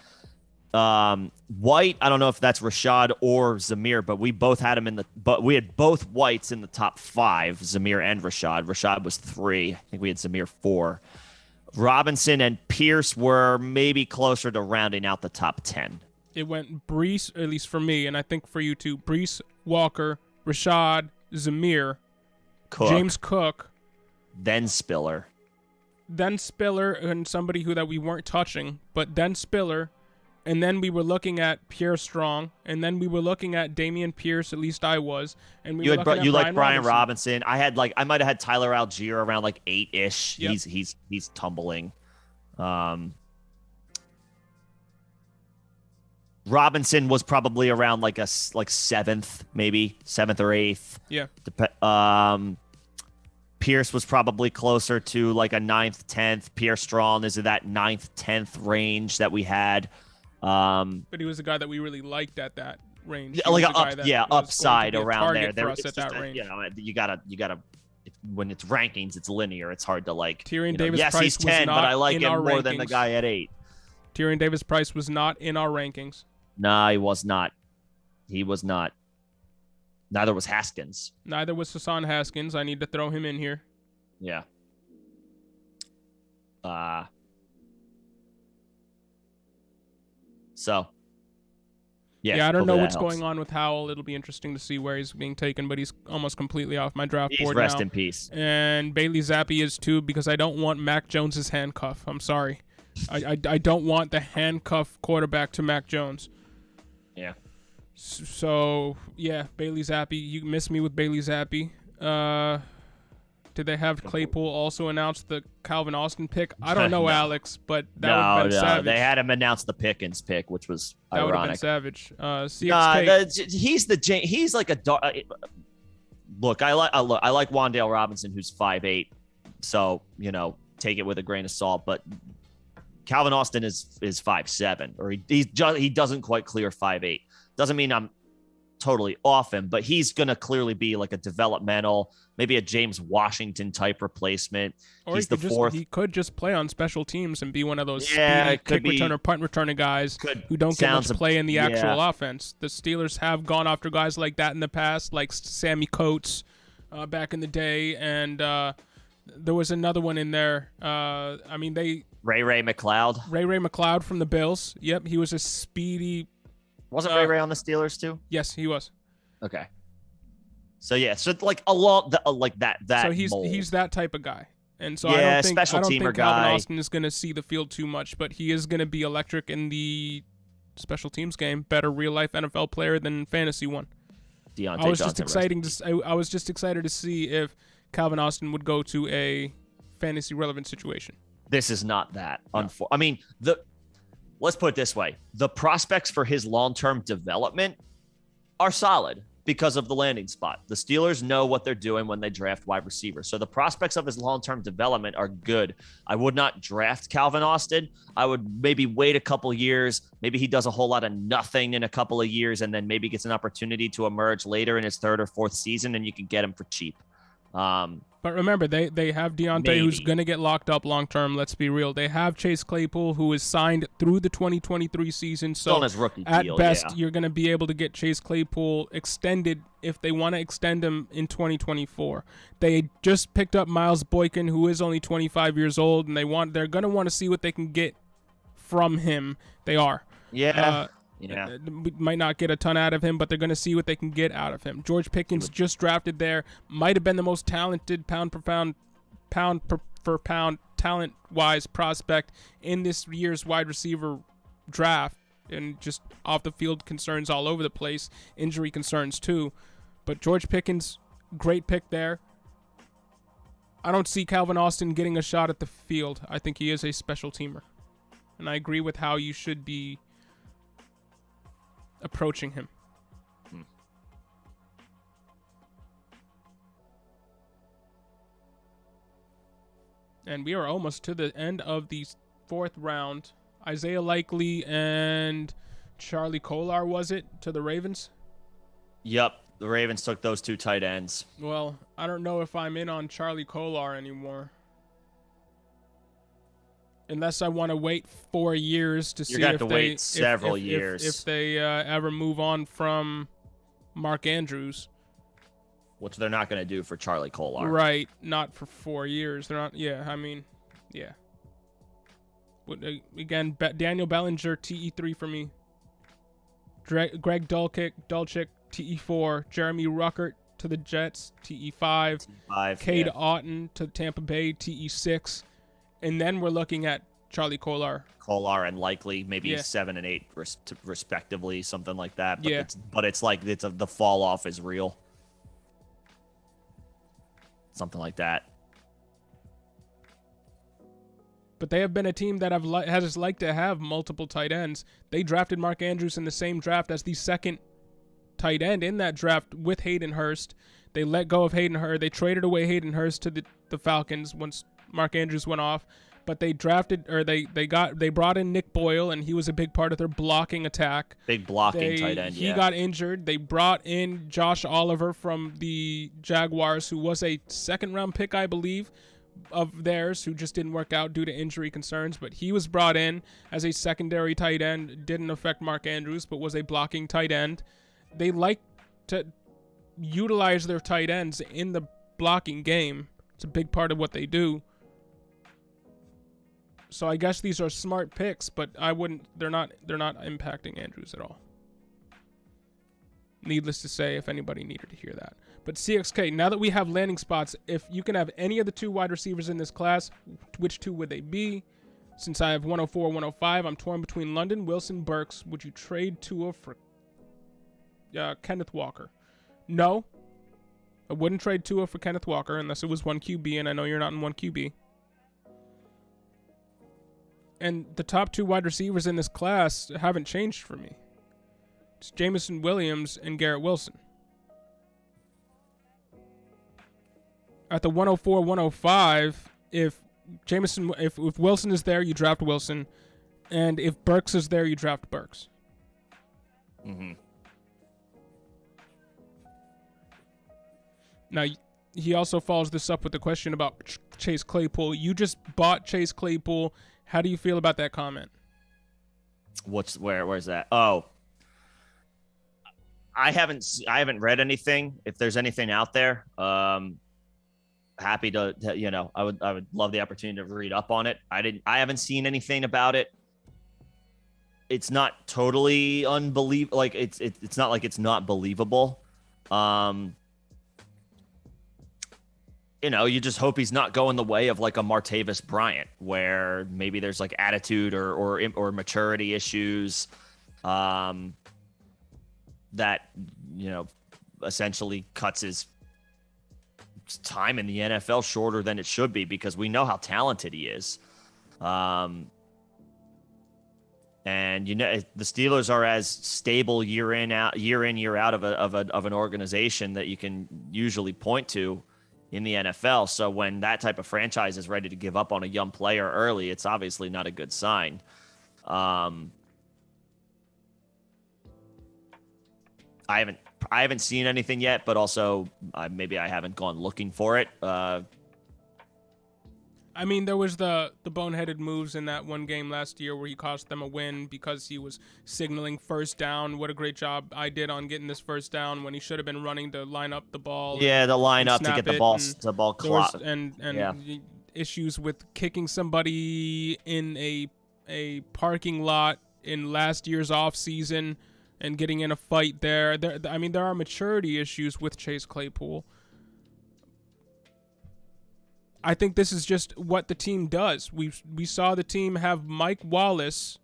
White, I don't know if that's Rashad or Zamir, but we both had him we had both Whites in the top 5, Zamir and Rashad. Rashad was 3. I think we had Zamir 4. Robinson and Pierce were maybe closer to rounding out the top 10. It went Breece, at least for me, and I think for you too. Breece, Walker, Rashad, Zamir, James Cook, then Spiller, and somebody that we weren't touching, but then Spiller, and then we were looking at Pierre Strong, and then we were looking at Dameon Pierce. At least I was, and you like Brian Robinson. I might have had Tyler Algier around like 8-ish. Yep. He's tumbling. Robinson was probably around like 7th, maybe 7th or 8th. Yeah. Pierce was probably closer to like a 9th, 10th. Pierre Strong is in that 9th, 10th range that we had. But he was a guy that we really liked at that range. Upside around there. For us at that range. You gotta. When it's rankings, it's linear. It's hard to like. Tyrion Davis. Yes, Price he's 10, but I like him more than the guy at 8. Tyrion Davis Price was not in our rankings. Nah, he was not. He was not. Neither was Haskins. Neither was Hassan Haskins. I need to throw him in here. Yeah. So. Yeah, I don't know what's going on with Howell. It'll be interesting to see where he's being taken, but he's almost completely off my draft board now. Rest in peace. And Bailey Zappi is too, because I don't want Mac Jones's handcuff. I'm sorry. I don't want the handcuff quarterback to Mac Jones. Yeah. So, yeah, Bailey Zappi. You miss me with Bailey Zappi. Did they have Claypool also announce the Calvin Austin pick? I don't know, No. Alex, but that would have been savage. They had him announce the Pickens pick, which was ironic. That would have been savage. CXK. He's like a dog. Look, I like Wan'Dale Robinson, who's 5'8", so take it with a grain of salt. But Calvin Austin is 5'7", or he doesn't quite clear 5'8". Doesn't mean I'm totally off him, but he's going to clearly be like a developmental, maybe a James Washington type replacement. Or he's the 4th. He could just play on special teams and be one of those speedy kick returner, punt returner guys who don't get much play in the actual offense. The Steelers have gone after guys like that in the past, like Sammy Coates back in the day, and there was another one in there. Ray McLeod. Ray McLeod from the Bills. Yep, he was a speedy. Wasn't Ray on the Steelers too? Yes, he was. Okay. So like a lot like that. So mold. he's that type of guy, and so I don't think Calvin guy. Austin is going to see the field too much, but he is going to be electric in the special teams game. Better real life NFL player than fantasy one. I was just excited to see if Calvin Austin would go to a fantasy relevant situation. This is not that. No. Let's put it this way. The prospects for his long-term development are solid because of the landing spot. The Steelers know what they're doing when they draft wide receivers. So the prospects of his long-term development are good. I would not draft Calvin Austin. I would maybe wait a couple years. Maybe he does a whole lot of nothing in a couple of years and then maybe gets an opportunity to emerge later in his 3rd or 4th season and you can get him for cheap. But But remember, they have Deontay, who's going to get locked up long term. Let's be real. They have Chase Claypool, who is signed through the 2023 season. So on his rookie at deal, best, you're going to be able to get Chase Claypool extended if they want to extend him in 2024. They just picked up Miles Boykin, who is only 25 years old, and they're going to want to see what they can get from him. They are. Yeah. We might not get a ton out of him, but they're going to see what they can get out of him. George Pickens just drafted there, might have been the most talented pound for pound talent-wise prospect in this year's wide receiver draft, and just off the field concerns all over the place, injury concerns too. But George Pickens, great pick there. I don't see Calvin Austin getting a shot at the field. I think he is a special teamer, and I agree with how you should be approaching him. And we are almost to the end of the fourth round. Isaiah Likely and Charlie Kolar, was it, to the Ravens? Yep, the Ravens took those two tight ends. Well, I don't know if I'm in on Charlie Kolar anymore. Unless I want to wait 4 years to see if they... You're going to have to wait several years. If they ever move on from Mark Andrews. Which they're not going to do for Charlie Kolar. Right. Not for 4 years. They're not... Yeah, I mean... Yeah. Again, Daniel Bellinger, TE3 for me. Greg Dulcich, TE4. Jeremy Ruckert to the Jets, TE5. Cade Otton to Tampa Bay, TE6. And then we're looking at Charlie Kolar. Kolar and Likely, maybe 7 and 8 respectively, something like that. But the fall off is real. Something like that. But they have been a team that has liked to have multiple tight ends. They drafted Mark Andrews in the same draft as the second tight end in that draft with Hayden Hurst. They let go of Hayden Hurst. They traded away Hayden Hurst to the Falcons once Mark Andrews went off. But they brought in Nick Boyle, and he was a big part of their blocking attack. Big blocking tight end, He got injured. They brought in Josh Oliver from the Jaguars, who was a second-round pick, I believe, of theirs, who just didn't work out due to injury concerns. But he was brought in as a secondary tight end. Didn't affect Mark Andrews, but was a blocking tight end. They like to utilize their tight ends in the blocking game. It's a big part of what they do. So I guess these are smart picks, but they're not impacting Andrews at all. Needless to say, if anybody needed to hear that. But CXK, now that we have landing spots, if you can have any of the two wide receivers in this class, which two would they be? Since I have 104, 105, I'm torn between London, Wilson, Burks. Would you trade Tua for Kenneth Walker? No. I wouldn't trade Tua for Kenneth Walker unless it was 1 QB, and I know you're not in 1 QB. And the top two wide receivers in this class haven't changed for me. It's Jameson Williams and Garrett Wilson. At the 104, 105, if Wilson is there, you draft Wilson. And if Burks is there, you draft Burks. Mm-hmm. Now, he also follows this up with the question about Chase Claypool. You just bought Chase Claypool. How do you feel about that comment? Where's that? Oh, I haven't read anything. If there's anything out there, happy to I would love the opportunity to read up on it. I haven't seen anything about it. It's not totally unbelievable. Like it's not like it's not believable. You just hope he's not going the way of like a Martavis Bryant, where maybe there's like attitude or maturity issues that, essentially cuts his time in the NFL shorter than it should be, because we know how talented he is. And, the Steelers are as stable year in, year out of an organization that you can usually point to in the NFL. So when that type of franchise is ready to give up on a young player early, it's obviously not a good sign. I haven't seen anything yet, but also maybe I haven't gone looking for it. I mean, there was the boneheaded moves in that one game last year where he cost them a win because he was signaling first down. What a great job I did on getting this first down when he should have been running to line up the ball. Yeah, the line up to get the ball clock. And issues with kicking somebody in a parking lot in last year's off season and getting in a fight there. I mean, there are maturity issues with Chase Claypool. I think this is just what the team does. We saw the team have Mike Wallace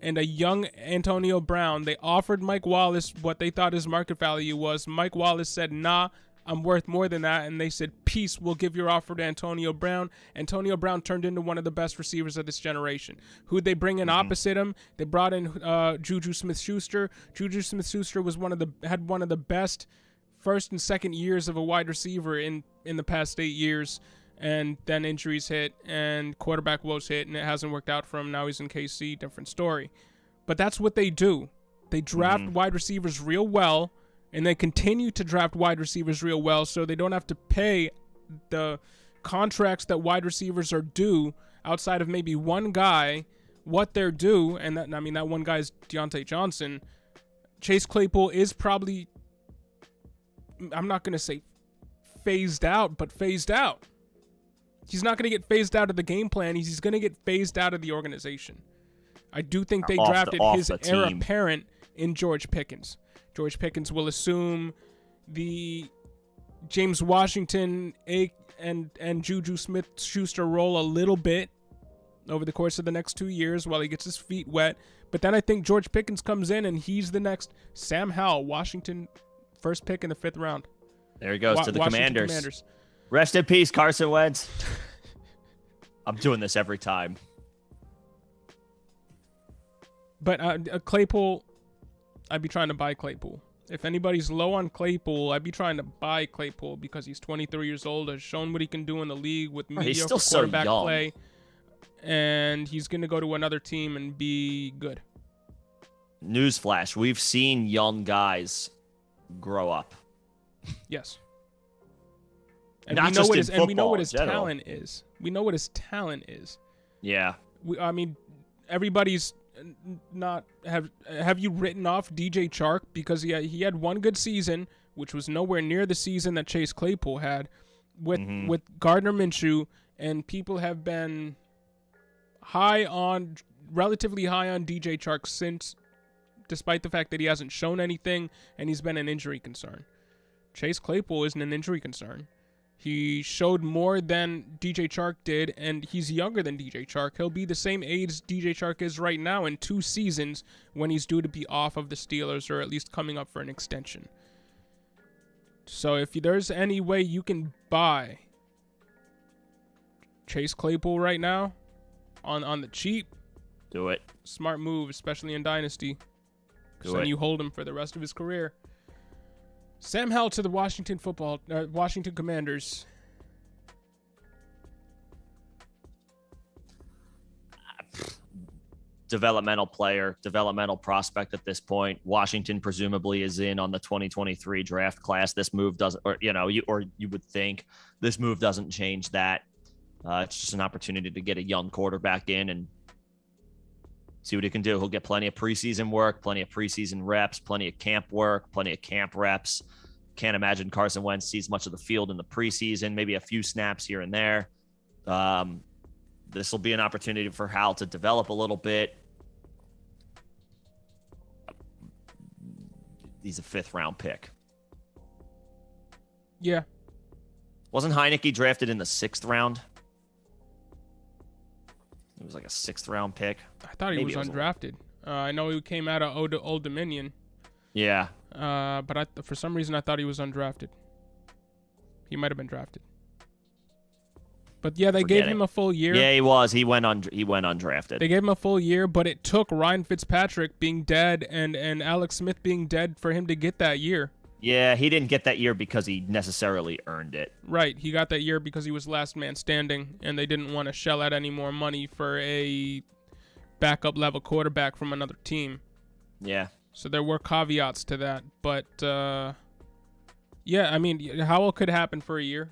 and a young Antonio Brown. They offered Mike Wallace what they thought his market value was. Mike Wallace said, nah, I'm worth more than that. And they said, peace, we'll give your offer to Antonio Brown. Antonio Brown turned into one of the best receivers of this generation. Who'd they bring in opposite him? They brought in Juju Smith-Schuster. Juju Smith-Schuster had one of the best first and second years of a wide receiver in the past 8 years. And then injuries hit and quarterback woes hit, and it hasn't worked out for him. Now he's in KC, different story. But that's what they do. They draft wide receivers real well, and they continue to draft wide receivers real well, so they don't have to pay the contracts that wide receivers are due outside of maybe one guy what they're due. And that one guy is Deontay Johnson. Chase Claypool is probably, I'm not going to say phased out, but phased out. He's not going to get phased out of the game plan. He's going to get phased out of the organization. I do think they drafted his heir apparent in George Pickens. George Pickens will assume the James Washington and Juju Smith-Schuster role a little bit over the course of the next 2 years while he gets his feet wet. But then I think George Pickens comes in and he's the next Sam Howell, Washington, first pick in the 5th round. There he goes to the Commanders. Rest in peace, Carson Wentz. I'm doing this every time. But Claypool, I'd be trying to buy Claypool. If anybody's low on Claypool, I'd be trying to buy Claypool because he's 23 years old, has shown what he can do in the league with mediocre quarterback play, and he's going to go to another team and be good. Newsflash, we've seen young guys grow up. Yes. And we know what his talent is. We know what his talent is. Yeah. Everybody's not have you written off DJ Chark because he had one good season, which was nowhere near the season that Chase Claypool had with Gardner Minshew, and people have been relatively high on DJ Chark since, despite the fact that he hasn't shown anything and he's been an injury concern. Chase Claypool isn't an injury concern. He showed more than DJ Chark did, and he's younger than DJ Chark. He'll be the same age DJ Chark is right now in 2 seasons when he's due to be off of the Steelers or at least coming up for an extension. So if there's any way you can buy Chase Claypool right now on the cheap, do it. Smart move, especially in Dynasty. Because then you hold him for the rest of his career. Sam Howell to the Washington Commanders. Developmental player, developmental prospect at this point. Washington presumably is in on the 2023 draft class. This move doesn't, you would think this move doesn't change that. It's just an opportunity to get a young quarterback in and see what he can do. He'll get plenty of preseason work, plenty of preseason reps, plenty of camp work, plenty of camp reps. Can't imagine Carson Wentz sees much of the field in the preseason, maybe a few snaps here and there. This will be an opportunity for Hal to develop a little bit. He's a 5th round pick. Yeah. Wasn't Heineke drafted in the 6th round? It was like a 6th round pick. I thought he was undrafted. I know he came out of Old Dominion. Yeah. But for some reason, I thought he was undrafted. He might have been drafted. But yeah, they gave him a full year. Yeah, he was. He went undrafted. They gave him a full year, but it took Ryan Fitzpatrick being dead and Alex Smith being dead for him to get that year. Yeah, he didn't get that year because he necessarily earned it. Right. He got that year because he was last man standing, and they didn't want to shell out any more money for a backup level quarterback from another team. Yeah. So there were caveats to that. But, yeah, I mean, Howell could happen for a year.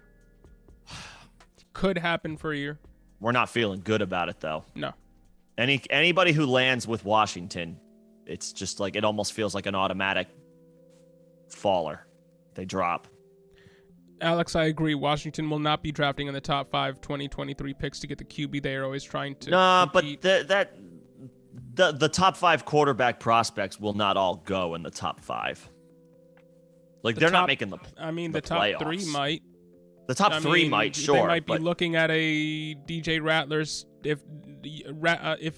Could happen for a year. We're not feeling good about it, though. No. Anybody who lands with Washington, it's just like it almost feels like an automatic faller. They drop. Alex, I agree. Washington will not be drafting in the top 5 2023 picks to get the QB. They are always trying to. No, compete. but the top 5 quarterback prospects will not all go in the top 5. Like they're not making the. I mean, the top playoffs. 3 might. The top 3 might, sure. They might be looking at a DJ Rattler's if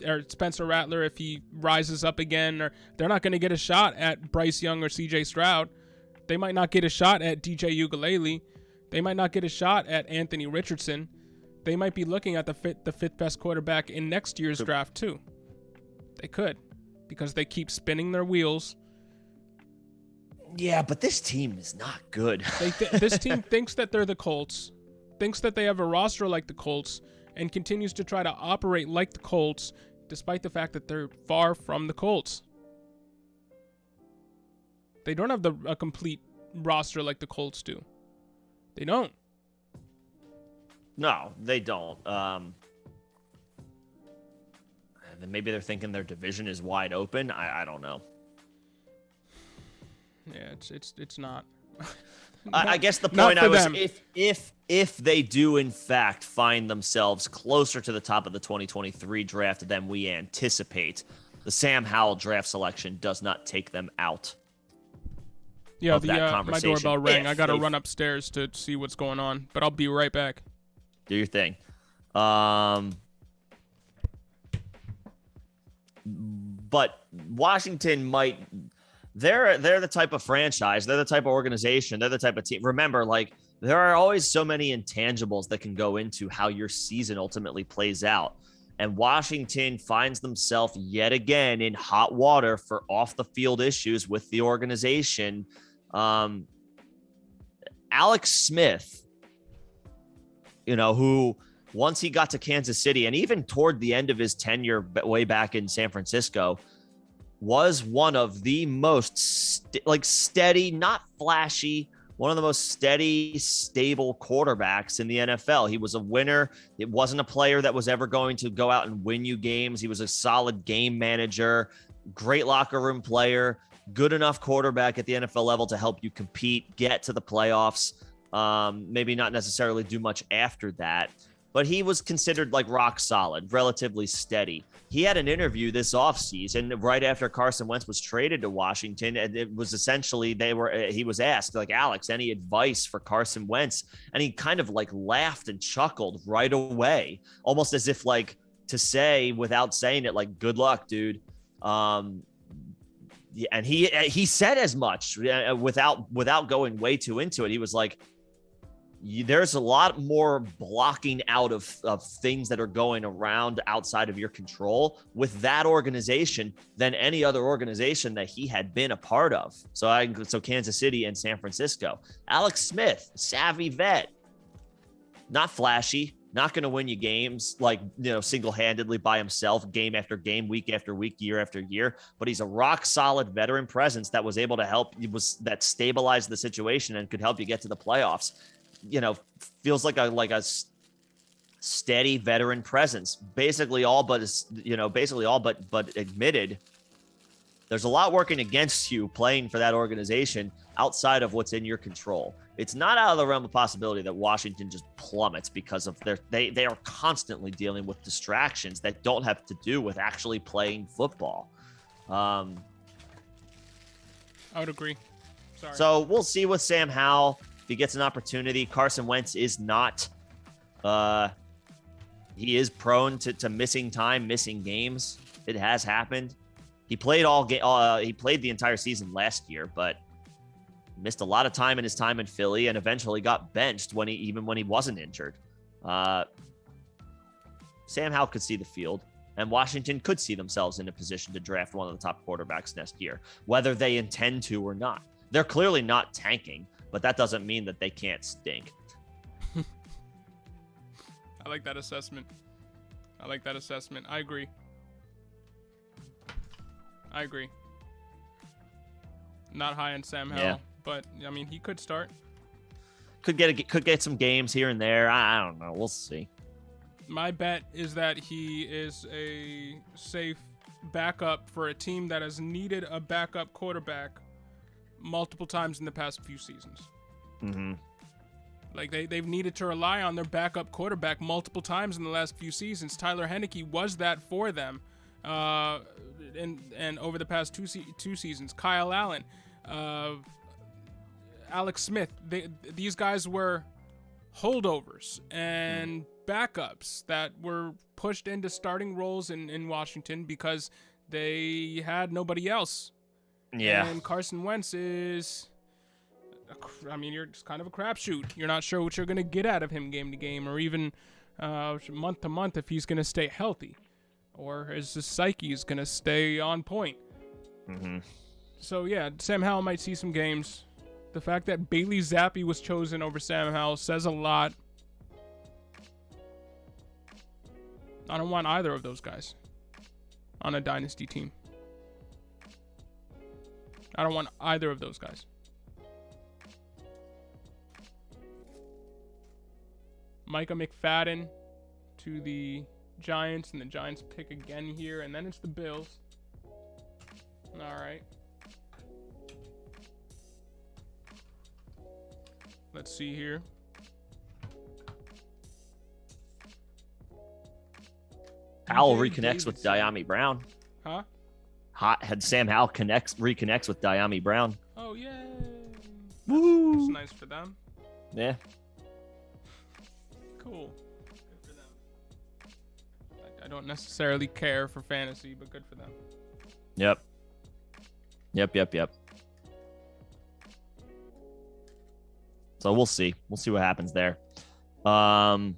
or Spencer Rattler if he rises up again, or they're not going to get a shot at Bryce Young or CJ Stroud. They might not get a shot at DJ Ugalele. They might not get a shot at Anthony Richardson. They might be looking at the fifth best quarterback in next year's draft too. They could, because they keep spinning their wheels. Yeah, but this team is not good. This team thinks that they're the Colts, thinks that they have a roster like the Colts, and continues to try to operate like the Colts, despite the fact that they're far from the Colts. They don't have a complete roster like the Colts do. They don't. No, they don't. Maybe they're thinking their division is wide open. I don't know. Yeah, it's not. I guess the point I was, if they do in fact find themselves closer to the top of the 2023 draft than we anticipate, the Sam Howell draft selection does not take them out. Yeah, my doorbell rang. I got to run upstairs to see what's going on, but I'll be right back. Do your thing. But Washington might. They're the type of franchise. They're the type of organization. They're the type of team. Remember, like there are always so many intangibles that can go into how your season ultimately plays out. And Washington finds themselves yet again in hot water for off the field issues with the organization. Alex Smith, who once he got to Kansas City and even toward the end of his tenure way back in San Francisco, was one of the most steady, not flashy, one of the most steady, stable quarterbacks in the NFL. He was a winner. It wasn't a player that was ever going to go out and win you games. He was a solid game manager, great locker room player, good enough quarterback at the NFL level to help you compete, get to the playoffs, maybe not necessarily do much after that. But he was considered like rock solid, relatively steady. He had an interview this offseason right after Carson Wentz was traded to Washington. And it was essentially he was asked, like, Alex, any advice for Carson Wentz? And he kind of like laughed and chuckled right away, almost as if like to say without saying it, like, good luck, dude. And he said as much without going way too into it. He was like, there's a lot more blocking out of things that are going around outside of your control with that organization than any other organization that he had been a part of. So Kansas City and San Francisco. Alex Smith, savvy vet, not flashy, not going to win you games like, single-handedly by himself, game after game, week after week, year after year. But he's a rock solid veteran presence that was able to help. That stabilized the situation and could help you get to the playoffs. Feels like a steady veteran presence. Basically all but admitted there's a lot working against you playing for that organization outside of what's in your control. It's not out of the realm of possibility that Washington just plummets because of they are constantly dealing with distractions that don't have to do with actually playing football. I would agree. Sorry. So we'll see with Sam Howell. If he gets an opportunity. Carson Wentz is not. He is prone to missing time, missing games. It has happened. He played he played the entire season last year, but missed a lot of time in his time in Philly, and eventually got benched when he wasn't injured. Sam Howell could see the field, and Washington could see themselves in a position to draft one of the top quarterbacks next year, whether they intend to or not. They're clearly not tanking. But that doesn't mean that they can't stink. I like that assessment. I agree. Not high on Sam Howell, but I mean, he could start. Could get some games here and there. I don't know. We'll see. My bet is that he is a safe backup for a team that has needed a backup quarterback multiple times in the past few seasons. Mm-hmm. Like they've needed to rely on their backup quarterback multiple times in the last few seasons. Tyler Heineke was that for them, and over the past two seasons. Kyle Allen, Alex Smith. These guys were holdovers and backups that were pushed into starting roles in Washington because they had nobody else. Yeah. And Carson Wentz is, I mean, you're just kind of a crapshoot. You're not sure what you're going to get out of him game to game or even month to month if he's going to stay healthy or is his psyche is going to stay on point. Mm-hmm. So, yeah, Sam Howell might see some games. The fact that Bailey Zappi was chosen over Sam Howell says a lot. I don't want either of those guys on a dynasty team. I don't want either of those guys. Micah McFadden to the Giants, and the Giants pick again here, and then it's the Bills. All right. Let's see here. Howell DJ reconnects with Davidson. Diami Brown. Huh? Had Sam Howell reconnects with Diami Brown. Oh, yay. Woo! That's nice for them. Yeah. Cool. Good for them. I don't necessarily care for fantasy, but good for them. Yep. So we'll see. We'll see what happens there. The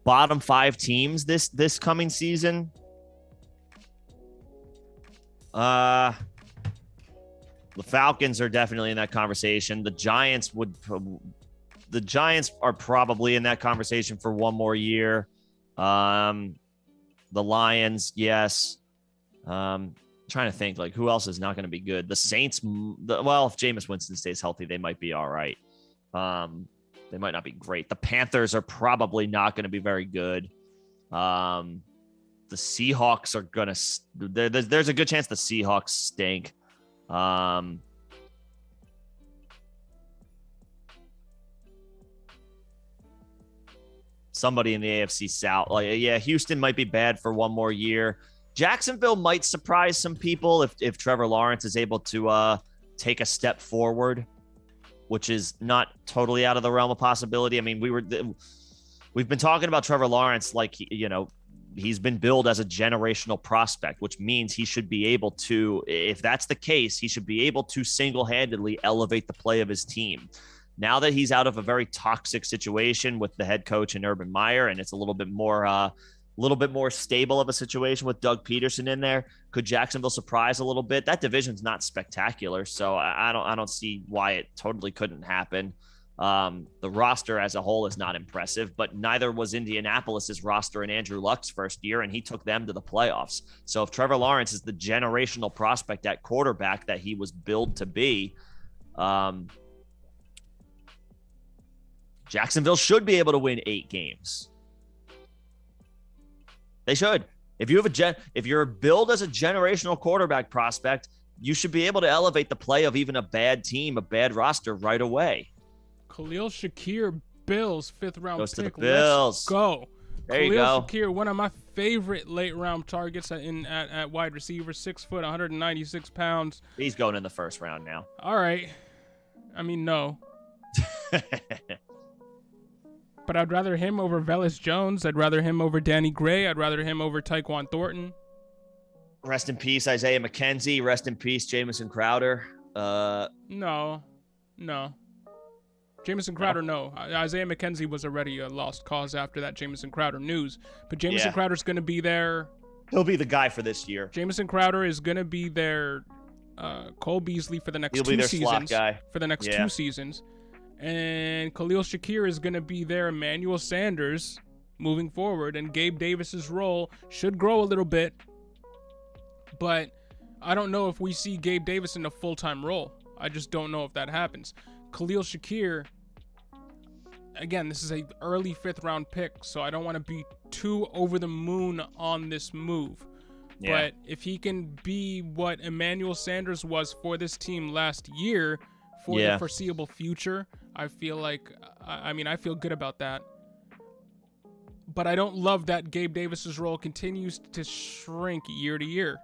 bottom 5 teams this coming season. The Falcons are definitely in that conversation. The Giants are probably in that conversation for one more year. The Lions, yes. Trying to think like who else is not going to be good. The Saints, if Jameis Winston stays healthy, they might be all right. They might not be great. The Panthers are probably not going to be very good. The Seahawks are going to there's a good chance the Seahawks stink. Somebody in the AFC South. Houston might be bad for one more year. Jacksonville might surprise some people if Trevor Lawrence is able to take a step forward, which is not totally out of the realm of possibility. I mean, we've been talking about Trevor Lawrence like he's been billed as a generational prospect, which means he should be able to, if that's the case, he should be able to single-handedly elevate the play of his team. Now that he's out of a very toxic situation with the head coach and Urban Meyer, and it's a little bit more stable of a situation with Doug Peterson in there, could Jacksonville surprise a little bit? That division's not spectacular, so I don't see why it totally couldn't happen. The roster as a whole is not impressive, but neither was Indianapolis's roster in Andrew Luck's first year, and he took them to the playoffs. So if Trevor Lawrence is the generational prospect at quarterback that he was billed to be, Jacksonville should be able to win 8 games. They should. If you're billed as a generational quarterback prospect, you should be able to elevate the play of even a bad team, a bad roster right away. Khalil Shakir, Bills, 5th round Goes pick. to the Bills. Let's go. There you go. Khalil Shakir, one of my favorite late round targets at wide receiver, 6 foot, 196 pounds. He's going in the first round now. All right. I mean, no. But I'd rather him over Velus Jones. I'd rather him over Danny Gray. I'd rather him over Tyquan Thornton. Rest in peace, Isaiah McKenzie. Rest in peace, Jamison Crowder. No. Jamison Crowder, no. Isaiah McKenzie was already a lost cause after that Jamison Crowder news. But Jamison Crowder's going to be there. He'll be the guy for this year. Jamison Crowder is going to be their Cole Beasley for the next He'll 2 be their seasons. slot guy. For the next 2 seasons. And Khalil Shakir is going to be their Emmanuel Sanders moving forward. And Gabe Davis's role should grow a little bit. But I don't know if we see Gabe Davis in a full-time role. I just don't know if that happens. Khalil Shakir again, this is a early 5th round pick, so I don't want to be too over the moon on this move. Yeah. But if he can be what Emmanuel Sanders was for this team last year for the foreseeable future, I feel like, I feel good about that. But I don't love that Gabe Davis's role continues to shrink year to year.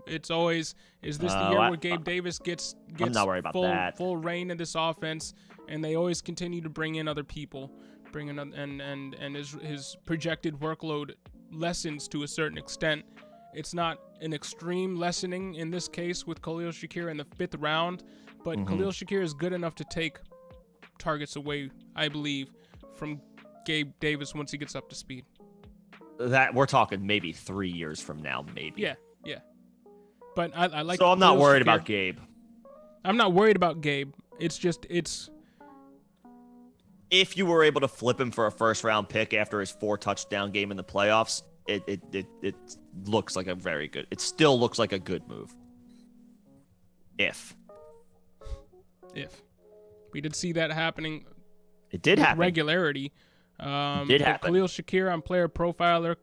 It's always, is this the year where Gabe Davis gets I'm not worried about that. full reign of this offense, and they always continue to bring in other people, and his projected workload lessens to a certain extent. It's not an extreme lessening in this case with Khalil Shakir in the 5th round, but Khalil Shakir is good enough to take targets away, I believe, from Gabe Davis once he gets up to speed. That we're talking maybe 3 years from now, maybe. Yeah. But I like. So I'm not Khalil worried Shakir. about Gabe. I'm not worried about Gabe. It's if you were able to flip him for a 1st round pick after his 4 touchdown game in the playoffs, it looks like a very good. It still looks like a good move. If we did see that happening, it did happen. Regularity. Did happen. Khalil Shakir on Player Profiler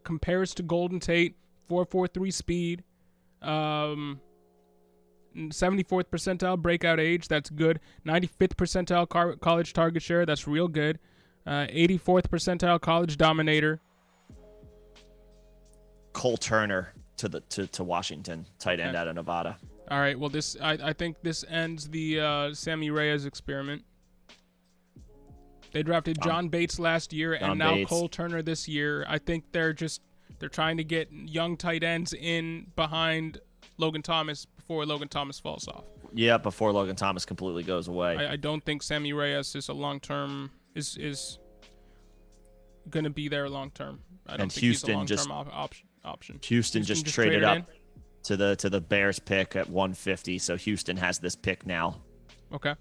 compares to Golden Tate, 4.43 speed, 74th percentile breakout age. That's good. 95th percentile college target share. That's real good. 84th percentile college dominator. Cole Turner to Washington, tight end out of Nevada. All right. Well, I think this ends the Sammy Reyes experiment. They drafted John Bates last year, and now Cole Turner this year. I think they're trying to get young tight ends in behind Logan Thomas before Logan Thomas falls off. Yeah, before Logan Thomas completely goes away. I don't think Sammy Reyes is a long-term is going to be there long-term. I don't think Houston he's a long-term option. Houston just traded up to the Bears pick at 150, so Houston has this pick now. Okay.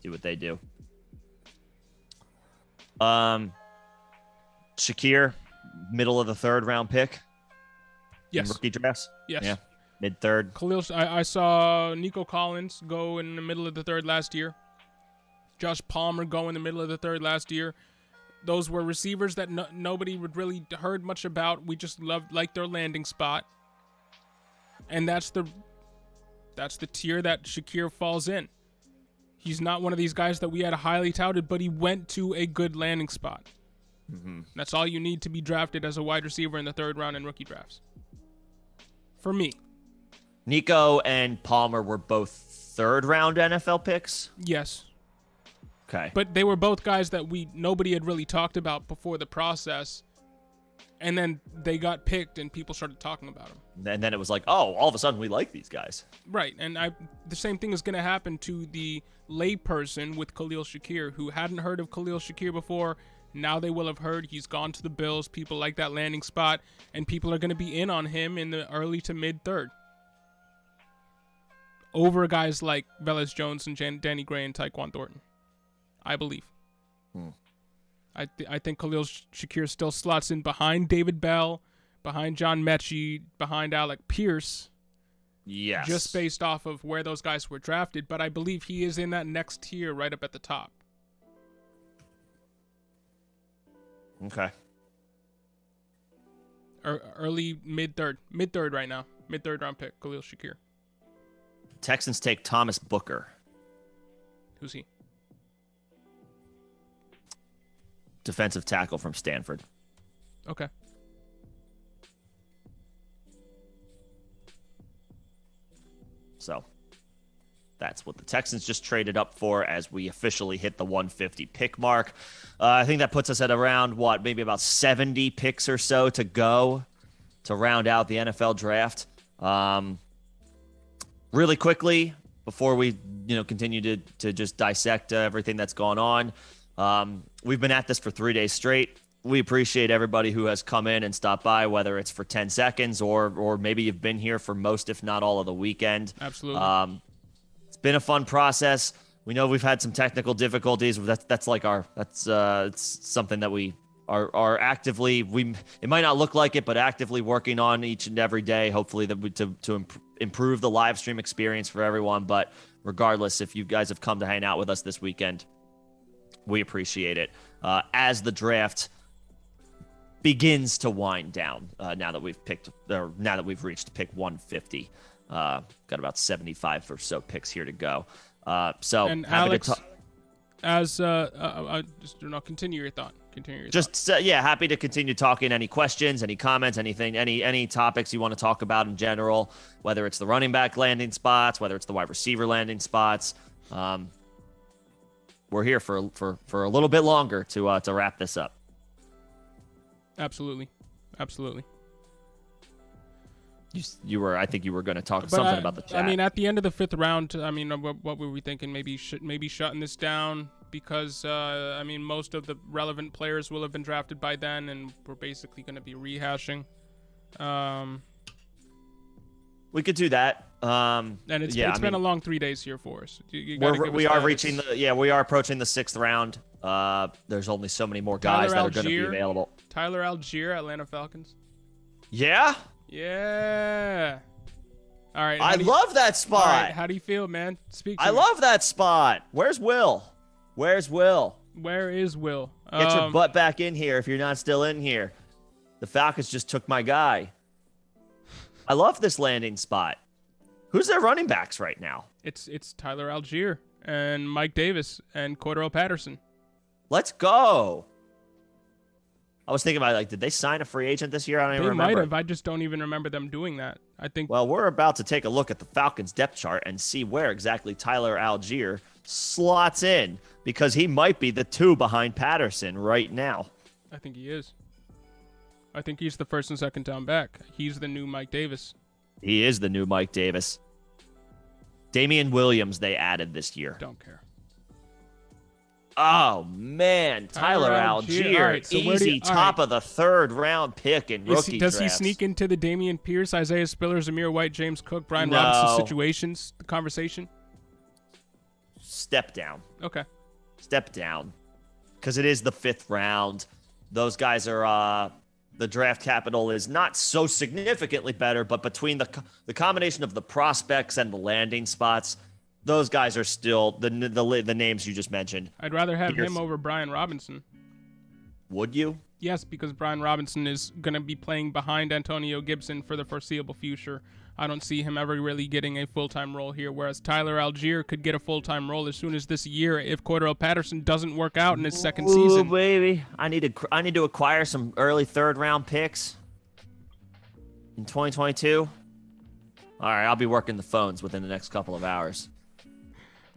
See what they do. Shakir, middle of the 3rd round pick. Yes. Rookie drafts. Yes. Yeah. Mid-3rd. Khalil, I saw Nico Collins go in the middle of the 3rd last year. Josh Palmer go in the middle of the 3rd last year. Those were receivers that nobody would really heard much about. We just liked their landing spot, and that's the tier that Shakir falls in. He's not one of these guys that we had highly touted, but he went to a good landing spot. Mm-hmm. That's all you need to be drafted as a wide receiver in the 3rd round in rookie drafts. For me. Nico and Palmer were both 3rd round NFL picks? Yes. Okay. But they were both guys that nobody had really talked about before the process. And then they got picked and people started talking about them. And then it was like, oh, all of a sudden we like these guys. Right. And the same thing is going to happen to the layperson with Khalil Shakir, who hadn't heard of Khalil Shakir before. Now they will have heard. He's gone to the Bills. People like that landing spot. And people are going to be in on him in the early to mid-3rd. Over guys like Velez Jones and Danny Gray and Tyquan Thornton. I believe. I think Khalil Shakir still slots in behind David Bell, behind John Mechie, behind Alec Pierce. Yes. Just based off of where those guys were drafted. But I believe he is in that next tier right up at the top. Okay. Early mid-3rd right now. Mid-3rd round pick, Khalil Shakir. Texans take Thomas Booker. Who's he? Defensive tackle from Stanford. Okay. So that's what the Texans just traded up for as we officially hit the 150 pick mark. I think that puts us at around, maybe about 70 picks or so to go to round out the NFL draft. Really quickly, before we continue to just dissect everything that's gone on, we've been at this for 3 days straight. We appreciate everybody who has come in and stopped by, whether it's for 10 seconds or maybe you've been here for most, if not all, of the weekend. Absolutely. It's been a fun process. We know we've had some technical difficulties. That's it's something that we are actively, it might not look like it, but actively working on each and every day, hopefully to improve the live stream experience for everyone. But regardless, if you guys have come to hang out with us this weekend, We appreciate it. As the draft begins to wind down, now that we've reached pick 150, got about 75 or so picks here to go. So and happy Alex, to just continue your thought. Happy to continue talking. Any questions, any comments, anything, any topics you want to talk about in general, whether it's the running back landing spots, whether it's the wide receiver landing spots. We're here for a little bit longer to wrap this up. Absolutely. I think you were going to talk something about the chat. I mean, at the end of the 5th round, I mean, what were we thinking? Maybe shutting this down because I mean, most of the relevant players will have been drafted by then, and we're basically going to be rehashing. We could do that. And it's been a long 3 days here for us. We are approaching the 6th round. There's only so many more guys that are going to be available. Tyler Algier, Atlanta Falcons. Yeah. All right. I love that spot. All right, how do you feel, man? Speak to me. I love that spot. Where's Will? Where is Will? Get your butt back in here if you're not still in here. The Falcons just took my guy. I love this landing spot. Who's their running backs right now? It's Tyler Algier and Mike Davis and Cordell Patterson. Let's go. I was thinking about did they sign a free agent this year? I don't even remember. They might have. I just don't even remember them doing that. I think. Well, we're about to take a look at the Falcons depth chart and see where exactly Tyler Algier slots in, because he might be the 2 behind Patterson right now. I think he is. I think he's the first and second down back. He's the new Mike Davis. He is the new Mike Davis. Damian Williams they added this year. Don't care. Oh, man. Tyler Algier. Right, so easy top of the 3rd round pick in rookie Does drafts. he sneak into the Dameon Pierce, Isaiah Spiller, Zamir White, James Cook, Brian Robinson situations, the conversation? Step down. Okay. Step down. Because it is the 5th round. Those guys are... the draft capital is not so significantly better, but between the combination of the prospects and the landing spots, those guys are still the names you just mentioned. I'd rather have him over Brian Robinson. Would you? Yes, because Brian Robinson is going to be playing behind Antonio Gibson for the foreseeable future. I don't see him ever really getting a full-time role here, whereas Tyler Algier could get a full-time role as soon as this year if Cordell Patterson doesn't work out in his second season. Baby. I need to acquire some early 3rd round picks in 2022. All right, I'll be working the phones within the next couple of hours.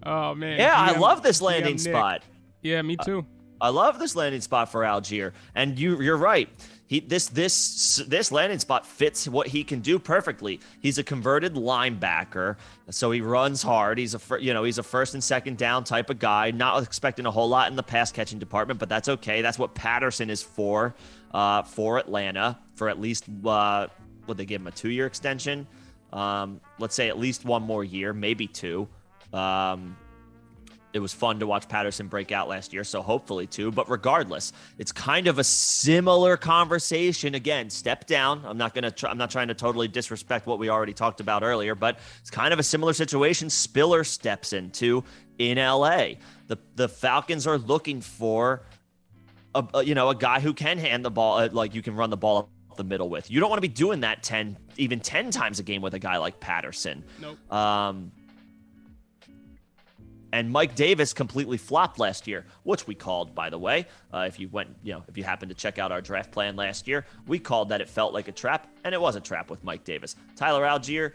Oh, man. Yeah, I love this landing spot. Yeah, me too. I love this landing spot for Algier. And you're right. This landing spot fits what he can do perfectly. He's a converted linebacker, so he runs hard. He's a first and second down type of guy. Not expecting a whole lot in the pass catching department, but that's okay. That's what Patterson is for Atlanta, for at least would they give him a 2-year extension? Let's say at least 1 more year, maybe 2. It was fun to watch Patterson break out last year, so hopefully 2. But regardless, it's kind of a similar conversation. Again, step down. I'm not trying to totally disrespect what we already talked about earlier, but it's kind of a similar situation Spiller steps into in LA. The Falcons are looking for a guy who can hand the ball, you can run the ball up the middle with. You don't want to be doing that 10 times a game with a guy like Patterson. Nope. And Mike Davis completely flopped last year, which we called, by the way. If you happened to check out our draft plan last year, we called that it felt like a trap, and it was a trap with Mike Davis. Tyler Algier,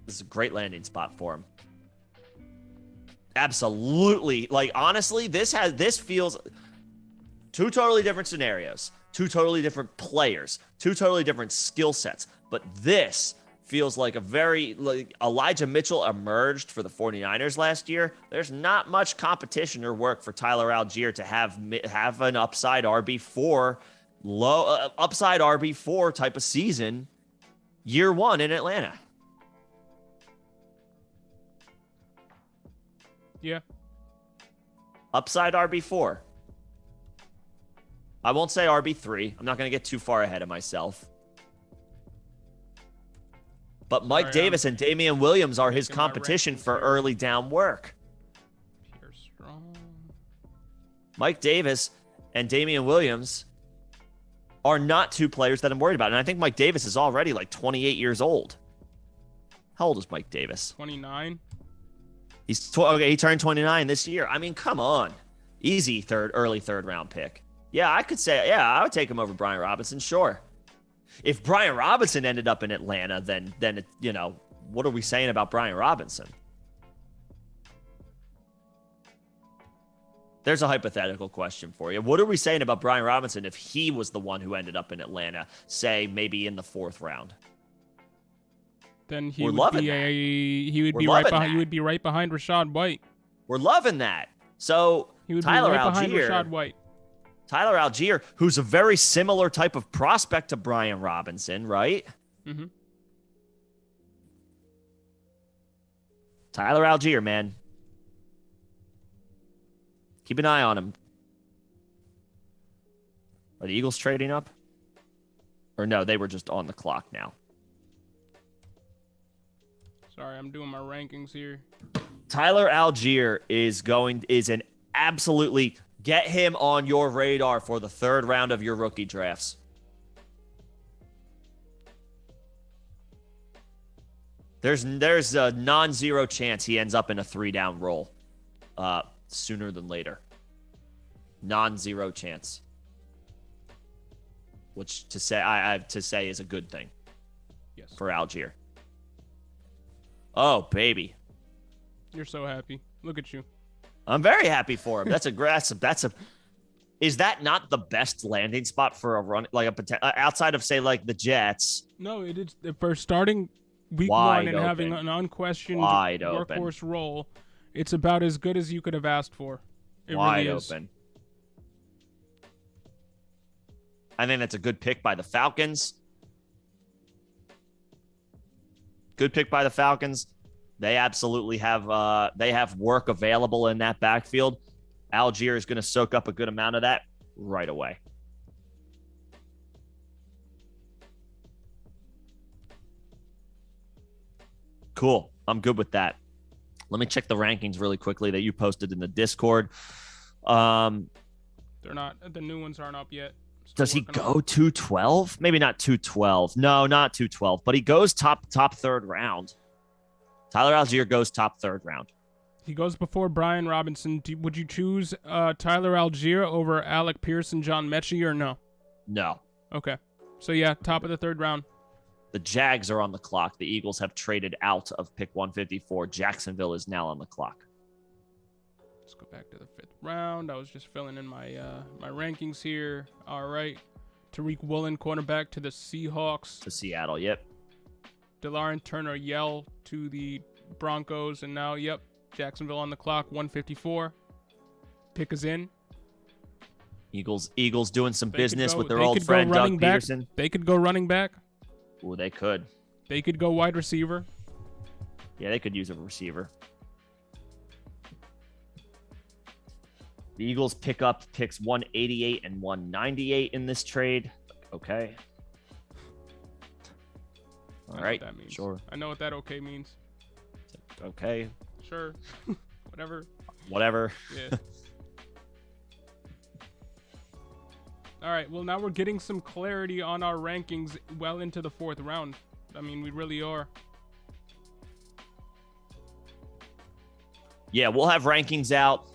this is a great landing spot for him. Absolutely. Honestly, this feels 2 totally different scenarios, 2 totally different players, 2 totally different skill sets. But this feels like Elijah Mitchell emerged for the 49ers last year. There's not much competition or work for Tyler Algier to have an upside RB4, upside RB4 type of season year 1 in Atlanta. Yeah. Upside RB4. I won't say RB3. I'm not going to get too far ahead of myself. But Mike Davis and Damian Williams are his competition for early down work. Pierre Strong. Mike Davis and Damian Williams are not two players that I'm worried about. And I think Mike Davis is already like 28 years old. How old is Mike Davis? 29. Okay, he turned 29 this year. I mean, come on. Easy early third round pick. Yeah, I could say, yeah, I would take him over Brian Robinson, sure. If Brian Robinson ended up in Atlanta, then it, you know, what are we saying about Brian Robinson? There's a hypothetical question for you. What are we saying about Brian Robinson if he was the one who ended up in Atlanta, say maybe in the 4th round? Then he would be right behind Rashad White. We're loving that. So he would Tyler be right behind Algier, Rashad White. Tyler Algier, who's a very similar type of prospect to Brian Robinson, right? Mm-hmm. Tyler Algier, man. Keep an eye on him. Are the Eagles trading up? Or no, they were just on the clock now. Sorry, I'm doing my rankings here. Tyler Algier is an absolutely get him on your radar for the 3rd round of your rookie drafts. There's a non-zero chance he ends up in a 3-down role sooner than later. Non-zero chance. Which I have to say is a good thing. Yes. For Algier. Oh, baby. You're so happy. Look at you. I'm very happy for him. Is that not the best landing spot for a run, like outside of, say, like the Jets? No, it is for starting week wide 1 and open. having an unquestioned Wide workhorse role. It's about as good as you could have asked for. It wide really is. Open. I think that's a good pick by the Falcons. Good pick by the Falcons. They absolutely have work available in that backfield. Algier is going to soak up a good amount of that right away. Cool. I'm good with that. Let me check the rankings really quickly that you posted in the Discord. They're not. The new ones aren't up yet. Does he go 212? Maybe not 212. No, not 212. But he goes top 3rd round. Tyler Algier goes top 3rd round. He goes before Brian Robinson. Would you choose Tyler Algier over Alec Pierce and John Mechie or no? No. Okay. So, yeah, top of the 3rd round. The Jags are on the clock. The Eagles have traded out of pick 154. Jacksonville is now on the clock. Let's go back to the 5th round. I was just filling in my my rankings here. All right. Tariq Woolen, cornerback to the Seahawks. To Seattle, yep. DeLauren Turner-Yell to the Broncos. And now, yep, Jacksonville on the clock, 154. Pick is in. Eagles doing some business with their old friend Doug Peterson. They could go running back. Oh, they could. They could go wide receiver. Yeah, they could use a receiver. The Eagles pick up picks 188 and 198 in this trade. Okay. All right. What that means. Sure. I know what that okay means. Okay. Sure. Whatever. Yeah. All right. Well, now we're getting some clarity on our rankings well into the 4th round. I mean, we really are. Yeah, we'll have rankings out.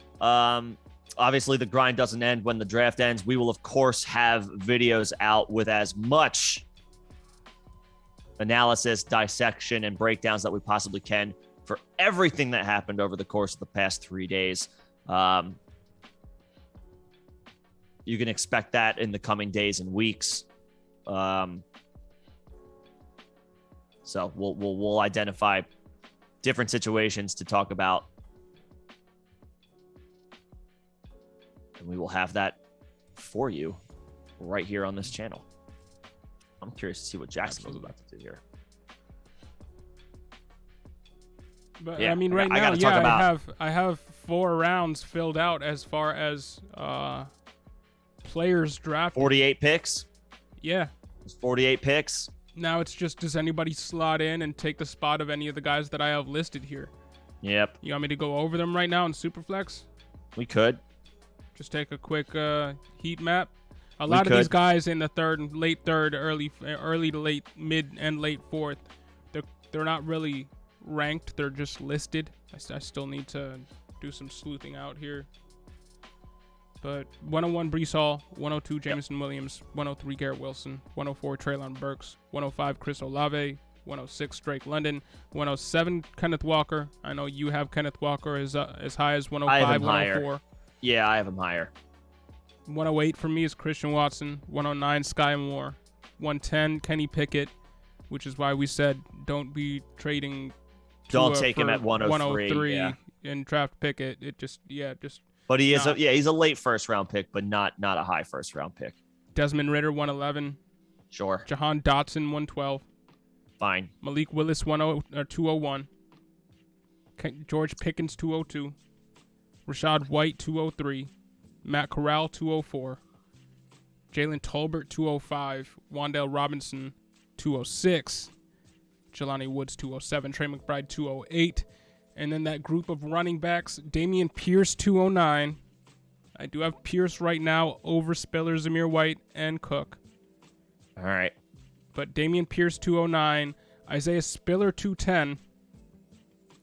Obviously, the grind doesn't end when the draft ends. We will, of course, have videos out with as much analysis, dissection, and breakdowns that we possibly can for everything that happened over the course of the past 3 days. You can expect that in the coming days and weeks. So we'll identify different situations to talk about. And we will have that for you right here on this channel. I'm curious to see what Jacksonville's about to do here. But yeah, I mean, right now, I have 4 rounds filled out as far as players drafted. 48 picks. Yeah. It's 48 picks. Now it's just, does anybody slot in and take the spot of any of the guys that I have listed here? Yep. You want me to go over them right now in Superflex? We could. Just take a quick heat map. A lot of these guys in the third and late third, early to late mid and late fourth, they're not really ranked. They're just listed. I still need to do some sleuthing out here. But 101 Brees Hall, 102 Jameson Williams, 103 Garrett Wilson, 104 Treylon Burks, 105 Chris Olave, 106 Drake London, 107 Kenneth Walker. I know you have Kenneth Walker as high as 105, I have him 104. Higher. Yeah, I have him higher. 108 for me is Christian Watson, 109 Sky Moore, 110 Kenny Pickett, which is why we said don't be trading. Don't take him at 103 and draft Pickett. It just. But he is he's a late first round pick, but not a high first round pick. Desmond Ridder 111. Sure. Jahan Dotson 112. Fine. Malik Willis 201. George Pickens 202. Rashad White 203. Matt Corral 204. Jalen Tolbert 205. Wan'Dale Robinson 206. Jelani Woods 207. Trey McBride 208. And then that group of running backs, Damian Pierce 209. I do have Pierce right now over Spiller, Zamir White, and Cook. All right. But Damian Pierce 209, Isaiah Spiller 210,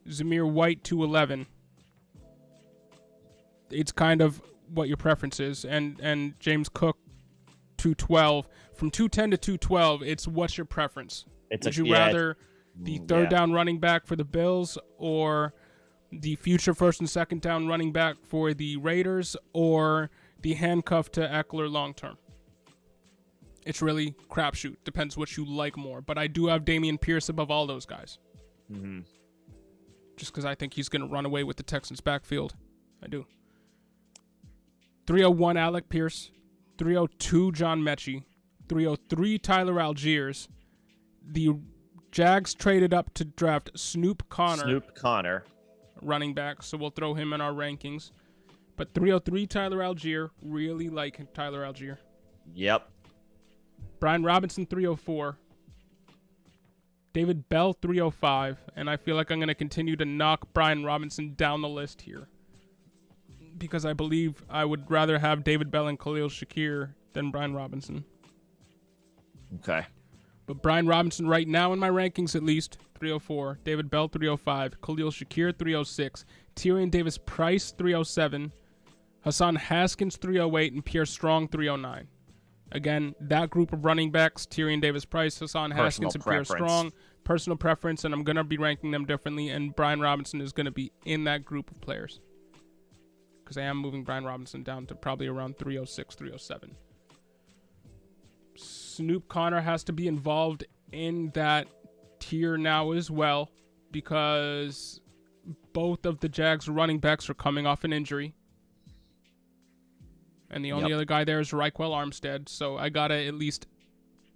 Zamir White 211. It's kind of what your preference is. And James Cook 212. From 210 to 212, it's what's your preference? Would you rather the third down running back for the Bills or the future first and second down running back for the Raiders or the handcuff to Eckler long term? It's really crapshoot. Depends what you like more. But I do have Damian Pierce above all those guys. Mm-hmm. Just because I think he's going to run away with the Texans backfield. I do. 301 Alec Pierce. 302 John Mechie. 303 Tyler Algiers. The Jags traded up to draft Snoop Connor. Running back, so we'll throw him in our rankings. But 303 Tyler Algier. Really like Tyler Algier. Yep. Brian Robinson 304. David Bell 305. And I feel like I'm going to continue to knock Brian Robinson down the list here. Because I believe I would rather have David Bell and Khalil Shakir than Brian Robinson. Okay. But Brian Robinson right now in my rankings at least, 304. David Bell, 305. Khalil Shakir, 306. Tyrion Davis-Price, 307. Hassan Haskins, 308. And Pierre Strong, 309. Again, that group of running backs, Tyrion Davis-Price, Hassan Haskins, and Pierre Strong, personal preference, and I'm going to be ranking them differently, and Brian Robinson is going to be in that group of players. Because I am moving Brian Robinson down to probably around 306, 307. Snoop Connor has to be involved in that tier now as well because both of the Jags running backs are coming off an injury. And the only other guy there is Raquel Armstead. So I got to at least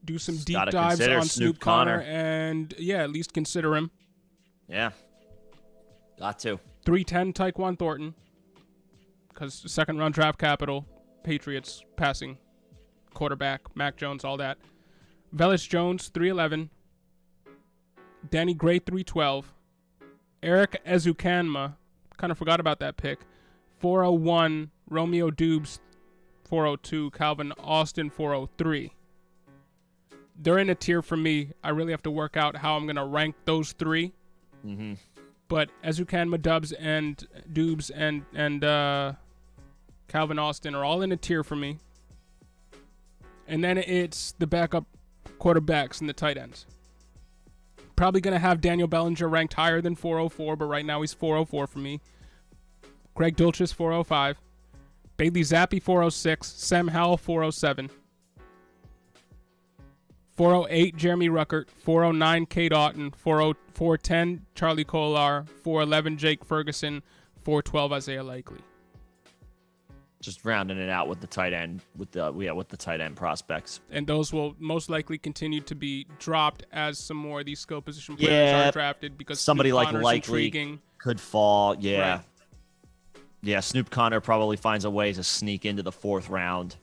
do some deep dives on Snoop Connor and, at least consider him. Yeah. Got to. 310 Tyquan Thornton because second round draft capital, Patriots passing. Quarterback, Mac Jones, all that. Velus Jones, 311. Danny Gray, 312. Eric Ezukanma, kind of forgot about that pick. 401. Romeo Dubes, 402. Calvin Austin, 403. They're in a tier for me. I really have to work out how I'm going to rank those three. Mm-hmm. But Ezukanma, Dubs, and Dubes, and Calvin Austin are all in a tier for me. And then it's the backup quarterbacks and the tight ends. Probably going to have Daniel Bellinger ranked higher than 404, but right now he's 404 for me. Greg Dulcich, 405. Bailey Zappi, 406. Sam Howell, 407. 408, Jeremy Ruckert. 409, Kate Otten. 410, Charlie Kolar. 411, Jake Ferguson. 412, Isaiah Likely. Just rounding it out with the tight end, with the tight end prospects. And those will most likely continue to be dropped as some more of these skill position players are drafted because somebody Snoop like Connor's Likely intriguing. Could fall. Yeah. Right. Yeah, Snoop Connor probably finds a way to sneak into the fourth round.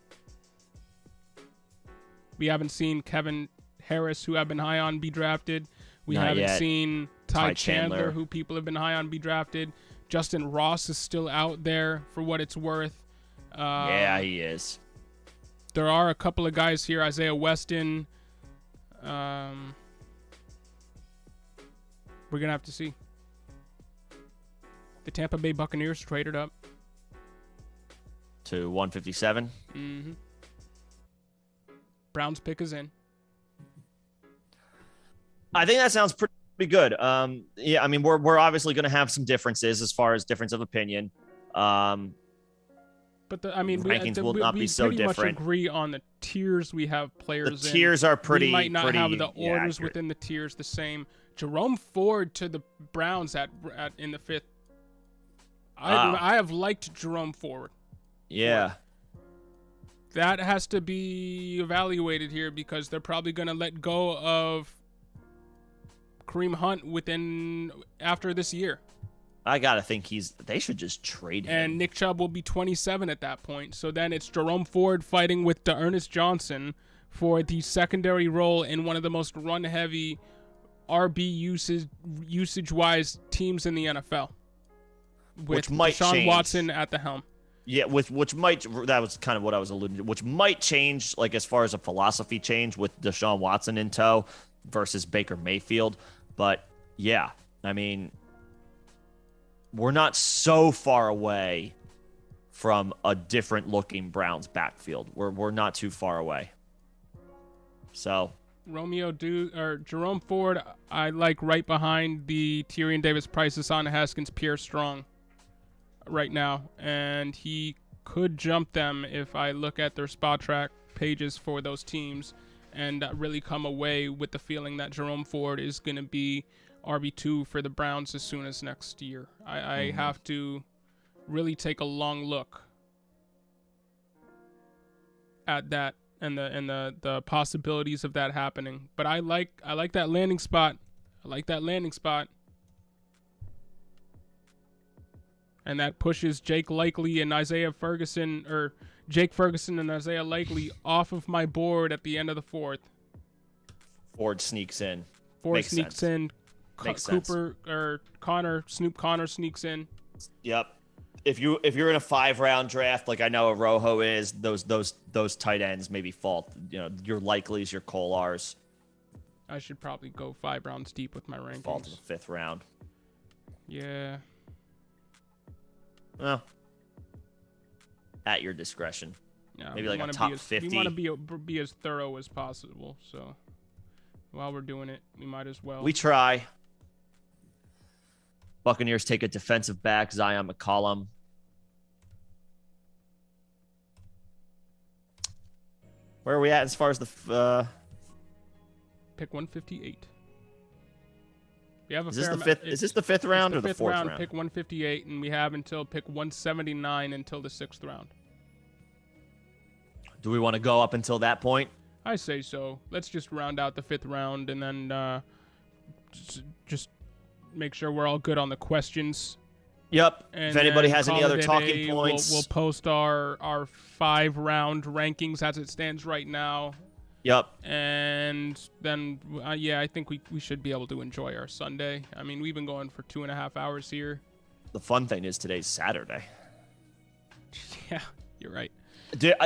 We haven't seen Kevin Harris, who I've been high on, be drafted. We Not haven't yet. seen Ty Chandler, who people have been high on, be drafted. Justin Ross is still out there for what it's worth. Yeah, he is. There are a couple of guys here, Isaiah Weston. We're going to have to see. The Tampa Bay Buccaneers traded up To 157. Mm-hmm. Browns pick is in. I think that sounds pretty good. Yeah, I mean, we're obviously going to have some differences as far as difference of opinion. But rankings will not be so pretty different. much agree on the tiers we have players The in. tiers are pretty. We might not have the yeah, orders accurate. within the tiers the same. Jerome Ford to the Browns at in the 5th. I have liked Jerome Ford. Yeah. That has to be evaluated here because they're probably going to let go of Kareem Hunt after this year. I gotta think they should just trade him. And Nick Chubb will be 27 at that point. So then it's Jerome Ford fighting with D'Ernest Johnson for the secondary role in one of the most run-heavy RB usage-wise teams in the NFL. With which might Deshaun change. Watson at the helm. Yeah, that was kind of what I was alluding to, which might change, like as far as a philosophy change with Deshaun Watson in tow versus Baker Mayfield. But yeah, I mean, we're not so far away from a different looking Browns backfield. We're not too far away. So Jerome Ford, I like right behind the Tyrion Davis-Price, Hassan Haskins, Pierre Strong right now, and he could jump them if I look at their spot track pages for those teams and really come away with the feeling that Jerome Ford is going to be RB2 for the Browns as soon as next year. I have to really take a long look at that and the possibilities of that happening. But I like that landing spot. And that pushes Jake Ferguson and Isaiah Likely off of my board at the end of the 4th. Ford sneaks in. Connor sneaks in. Yep. If you're in a 5-round draft, like I know Arojo is, those tight ends maybe fall. Your Likely's, your Kolars. I should probably go 5 rounds deep with my rankings. Fall to the 5th round. Yeah. Well, at your discretion. Yeah, maybe like a top 50. We want to be as thorough as possible. So while we're doing it, we might as well. We try. Buccaneers take a defensive back, Zion McCollum. Where are we at as far as the pick 158? We have is this the 5th round or the 4th round? Pick 158, and we have until pick 179 until the 6th round. Do we want to go up until that point? I say so. Let's just round out the 5th round and then just make sure we're all good on the questions. Yep. And if anybody has any other talking points, we'll post our 5-round rankings as it stands right now. Yep. And then, I think we should be able to enjoy our Sunday. I mean, we've been going for 2.5 hours here. The fun thing is today's Saturday. Yeah, you're right.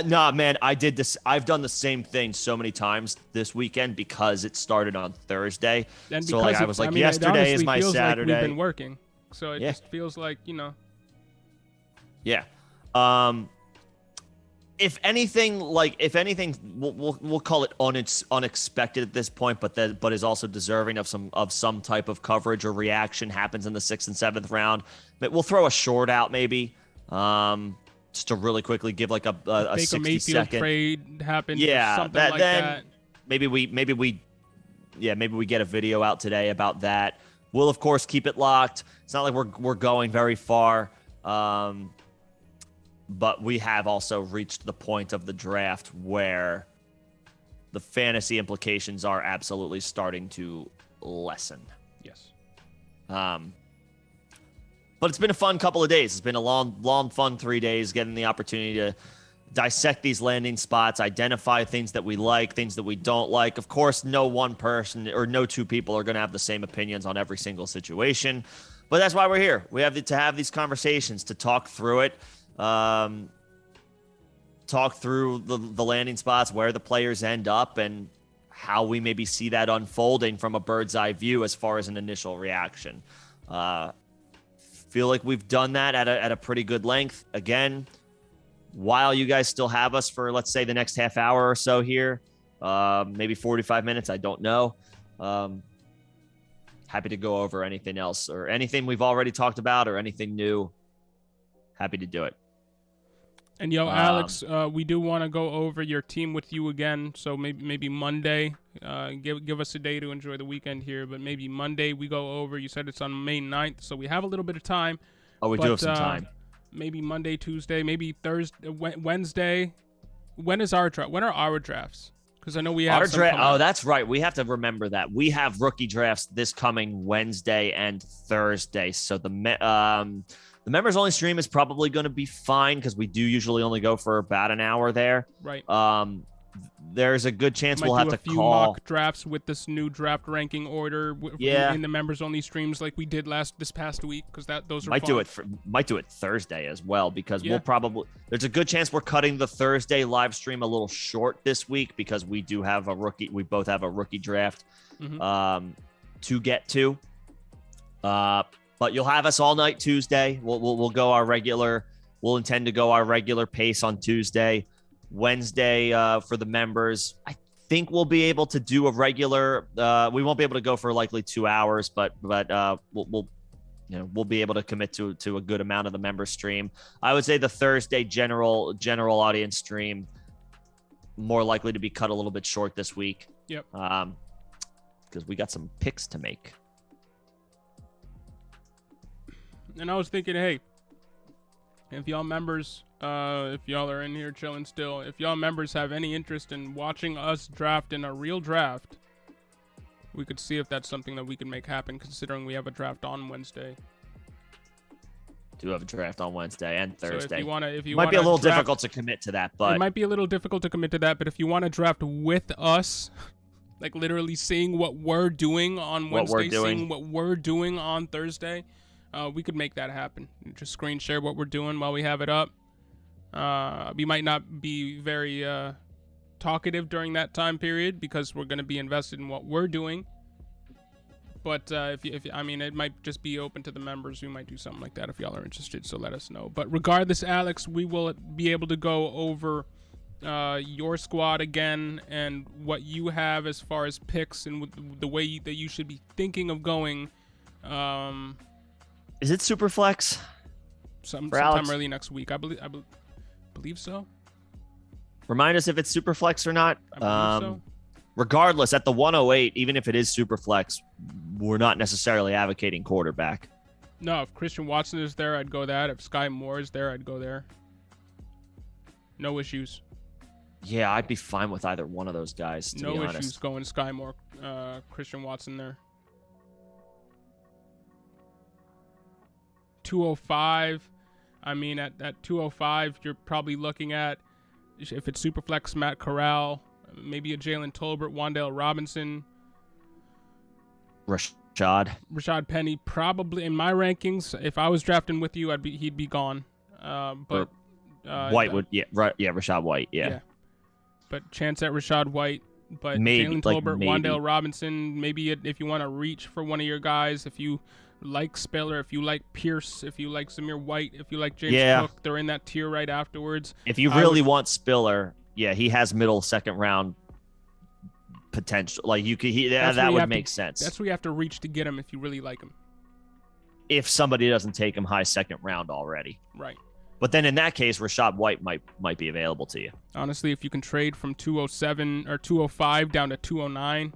Nah, man, I did this. I've done the same thing so many times this weekend because it started on Thursday. And so I was like, yesterday is my Saturday. Like we've been working, so it just feels like, Yeah. If anything, we'll call it unexpected at this point, but is also deserving of some type of coverage or reaction happens in the 6th and 7th round. But we'll throw a short out maybe. Just to really quickly give like a 60-second trade happens. Yeah, something like that. Maybe we get a video out today about that. We'll of course keep it locked. It's not like we're going very far, but we have also reached the point of the draft where the fantasy implications are absolutely starting to lessen. Yes. But it's been a fun couple of days. It's been a long, fun 3 days, getting the opportunity to dissect these landing spots, identify things that we like, things that we don't like. Of course, no one person or no two people are going to have the same opinions on every single situation. But that's why we're here. We have to have these conversations, to talk through it. talk through the landing spots, where the players end up, and how we maybe see that unfolding from a bird's eye view as far as an initial reaction. Feel like we've done that at a pretty good length. Again, while you guys still have us for, let's say, the next half hour or so here, maybe 45 minutes, I don't know. Happy to go over anything else or anything we've already talked about or anything new. Happy to do it. And Alex, we do want to go over your team with you again. So maybe Monday, give us a day to enjoy the weekend here. But maybe Monday we go over. You said it's on May 9th, so we have a little bit of time. Oh, we do have some time. Maybe Monday, Tuesday, maybe Thursday, Wednesday. When is our draft? When are our drafts? Because I know we have our draft. Oh, that's right. We have to remember that we have rookie drafts this coming Wednesday and Thursday. So the members only stream is probably going to be fine because we do usually only go for about an hour there. Right. There's a good chance we'll have to call mock drafts with this new draft ranking order. In the members only streams like we did this past week, because those are might do it Thursday as well, because there's a good chance we're cutting the Thursday live stream a little short this week because we both have a rookie draft to get to. But you'll have us all night Tuesday. We'll go our regular. We'll intend to go our regular pace on Tuesday. Wednesday for the members, I think we'll be able to do a regular. We won't be able to go for likely 2 hours, but we'll be able to commit to a good amount of the member stream. I would say the Thursday general audience stream more likely to be cut a little bit short this week. Yep. Because we got some picks to make. And I was thinking, hey, if y'all members, if y'all are in here chilling still, if y'all members have any interest in watching us draft in a real draft, we could see if that's something that we can make happen, considering we have a draft on Wednesday. Do have a draft on Wednesday and Thursday. So if you might be a little difficult to commit to that, but it might be a little difficult to commit to that. But if you want to draft with us, like literally seeing what we're doing on Wednesday, seeing what we're doing on Thursday, we could make that happen. Just screen share what we're doing while we have it up. We might not be very talkative during that time period because we're going to be invested in what we're doing. But it might just be open to the members. We might do something like that if y'all are interested. So let us know. But regardless, Alex, we will be able to go over your squad again and what you have as far as picks and the way that you should be thinking of going. Is it Superflex? Sometime early next week. I believe so. Remind us if it's Superflex or not. I believe so. Regardless, at the 108, even if it is Superflex, we're not necessarily advocating quarterback. No, if Christian Watson is there, I'd go that. If Sky Moore is there, I'd go there. No issues. Yeah, I'd be fine with either one of those guys, to be honest. No issues going Sky Moore, Christian Watson there. 205. I mean, at 205, you're probably looking at, if it's Superflex, Matt Corral, maybe a Jalen Tolbert, Wan'Dale Robinson. Rashad Penny, probably in my rankings. If I was drafting with you, he'd be gone. But White would, Rashad White, yeah. But chance at Rashad White, but maybe, Jalen Tolbert, Wan'Dale Robinson. Maybe if you want to reach for one of your guys, if you like Spiller, if you like Pierce, if you like Zamir White, if you like James Cook, they're in that tier right afterwards. If you really want Spiller, he has middle second round potential. Like that would make sense. That's where you have to reach to get him if you really like him. If somebody doesn't take him high second round already. Right. But then in that case, Rashad White might be available to you. Honestly, if you can trade from 207 or 205 down to 209,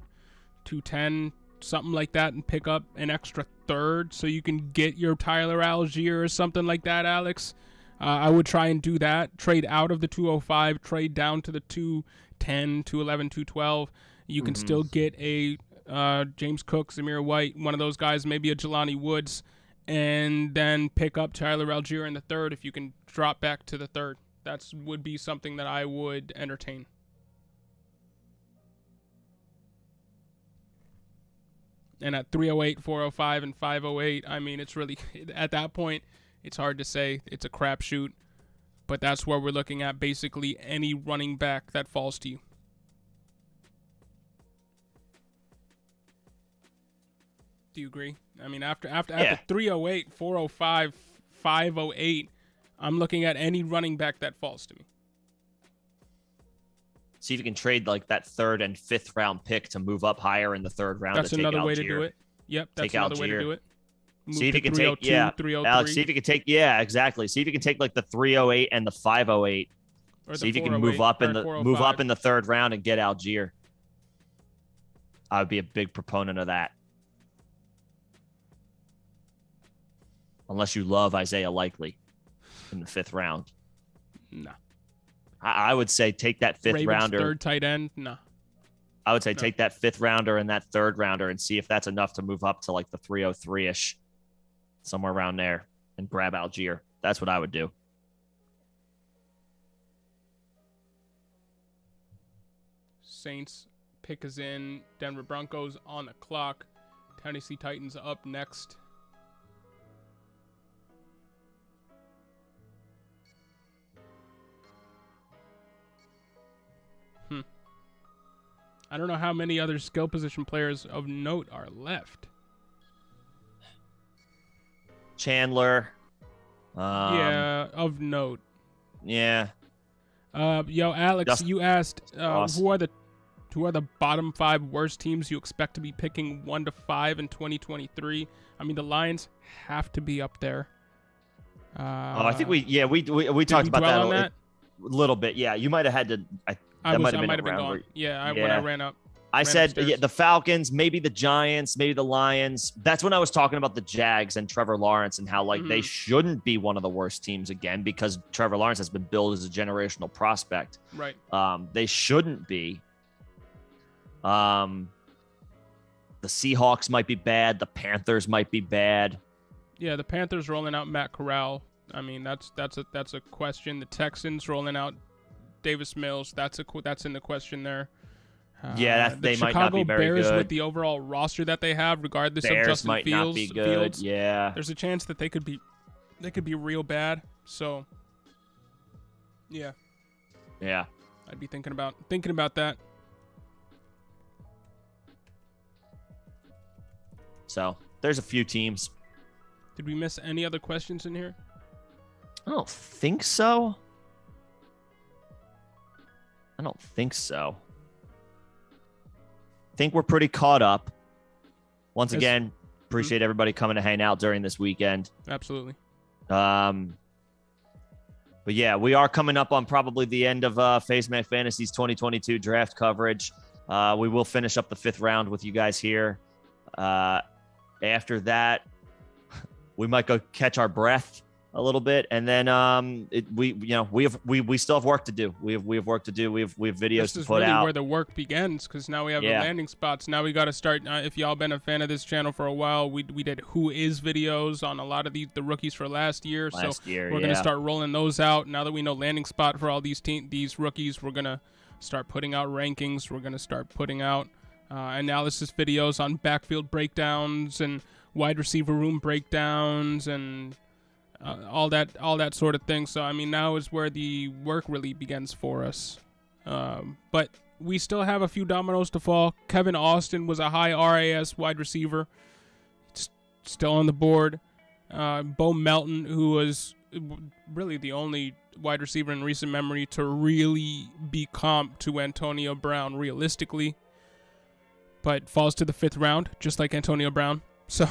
210, something like that, and pick up an extra third so you can get your Tyler Algier or something like that, Alex, I would try and do that. Trade out of the 205, trade down to the 210, 211, 212. You can still get a James Cook, Zamir White, one of those guys, maybe a Jelani Woods, and then pick up Tyler Algier in the third if you can drop back to the third. That would be something that I would entertain. And at 308, 405, and 508, I mean, it's really, at that point, it's hard to say. It's a crapshoot. But that's where we're looking at basically any running back that falls to you. Do you agree? I mean, after 308, 405, 508, I'm looking at any running back that falls to me. See if you can trade like that 3rd and 5th round pick to move up higher in the 3rd round. That's another way to do it. Yep, that's another way to do it. Move see if you can take 303. Alex, see if you can take exactly. See if you can take like the 308 and the 508. See if you can move up in the 3rd round and get Algier. I would be a big proponent of that. Unless you love Isaiah Likely in the 5th round. Nah. I would say take that 5th rounder. 3rd tight end? Nah. I would say take that 5th rounder and that 3rd rounder and see if that's enough to move up to like the 303-ish, somewhere around there, and grab Algier. That's what I would do. Saints pick is in. Denver Broncos on the clock. Tennessee Titans up next. I don't know how many other skill position players of note are left. Chandler. Yeah, of note. Yeah. Yo, Alex, you asked who are the bottom 5 worst teams you expect to be picking 1 to 5 in 2023? I mean, the Lions have to be up there. I think we talked about that a little bit. Yeah, you might have had to. I might have been gone. When I ran up. I said the Falcons, maybe the Giants, maybe the Lions. That's when I was talking about the Jags and Trevor Lawrence and how they shouldn't be one of the worst teams again because Trevor Lawrence has been billed as a generational prospect. Right. They shouldn't be. The Seahawks might be bad. The Panthers might be bad. Yeah, the Panthers rolling out Matt Corral. I mean, that's a question. The Texans rolling out Davis Mills, that's in the question there. They might not be very Bears good. With the overall roster that they have, regardless Bears of Justin might Fields, not be good. Yeah, there's a chance that they could be real bad. So, yeah, I'd be thinking about that. So there's a few teams. Did we miss any other questions in here? I don't think so. I think we're pretty caught up. Once again, appreciate everybody coming to hang out during this weekend. Absolutely. But yeah, we are coming up on probably the end of Face Mac Fantasy's 2022 draft coverage. We will finish up the 5th round with you guys here. After that, we might go catch our breath a little bit, and then we still have work to do. We have work to do. We have videos to put out. This is really where the work begins, because now we have the landing spots. Now we got to start. If y'all been a fan of this channel for a while, we did who is videos on a lot of the rookies for last year. We're gonna start rolling those out. Now that we know landing spot for all these rookies, we're gonna start putting out rankings. We're gonna start putting out analysis videos on backfield breakdowns and wide receiver room breakdowns and all that sort of thing. So I mean, now is where the work really begins for us. But we still have a few dominoes to fall. Kevin Austin was a high RAS wide receiver, still on the board. Bo Melton, who was really the only wide receiver in recent memory to really be comp to Antonio Brown realistically, but falls to the 5th round, just like Antonio Brown. So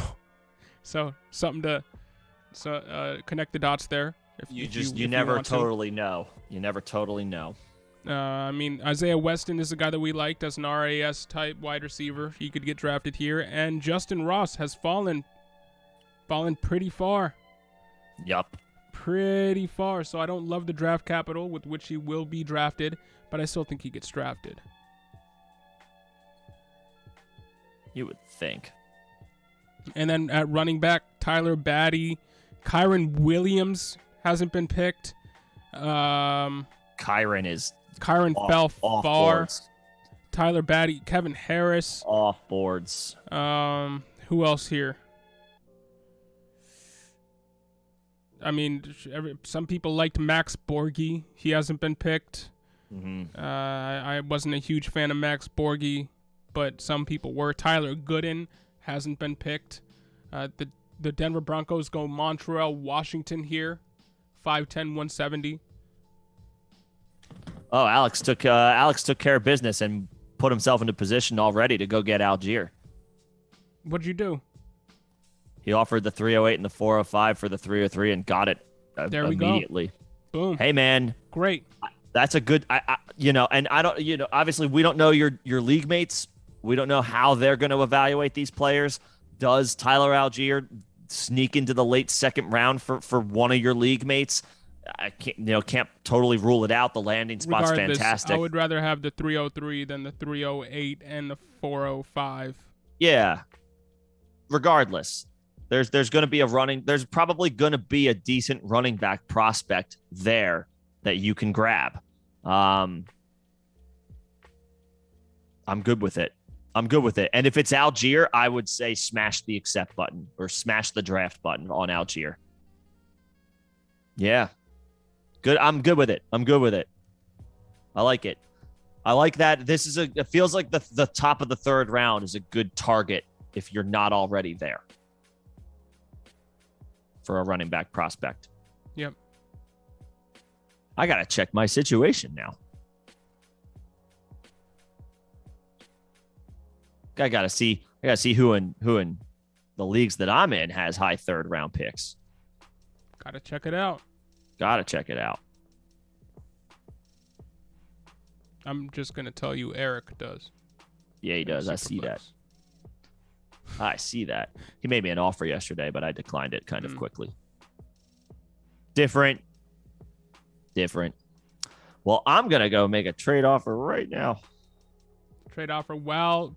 something to connect the dots there. You never totally know. You never totally know. I mean, Isaiah Weston is a guy that we liked as an RAS type wide receiver. He could get drafted here, and Justin Ross has fallen pretty far. Yup. Pretty far. So I don't love the draft capital with which he will be drafted, but I still think he gets drafted. You would think. And then at running back, Tyler Batty. Kyron Williams hasn't been picked. Kyron fell far. Boards. Tyler Batty, Kevin Harris. Off boards. Who else here? I mean, some people liked Max Borghi. He hasn't been picked. I wasn't a huge fan of Max Borghi, but some people were. Tyler Gooden hasn't been picked. The Denver Broncos go Montreal Washington here, 5'10", 170. Oh, Alex took care of business and put himself into position already to go get Algier. What'd you do? He offered the 308 and the 405 for the 303 and got it there we immediately. Go. Boom. Hey, man. Great. That's a good, and I don't, obviously we don't know your league mates. We don't know how they're going to evaluate these players. Does Tyler Algier sneak into the late second round for one of your league mates? I can't totally rule it out. The landing spot's fantastic. I would rather have the 303 than the 308 and the 405. Yeah. Regardless, there's going to be there's probably going to be a decent running back prospect there that you can grab. I'm good with it. And if it's Algier, I would say smash the accept button or smash the draft button on Algier. Yeah. Good. I'm good with it. I like it. I like that. It feels like the top of the third round is a good target if you're not already there for a running back prospect. Yep. I got to check my situation now. I got to see who in the leagues that I'm in has high third round picks. Got to check it out. I'm just going to tell you Eric does. Yeah, he does. I see that. He made me an offer yesterday, but I declined it kind of quickly. Different. Well, I'm going to go make a trade offer right now. Trade offer while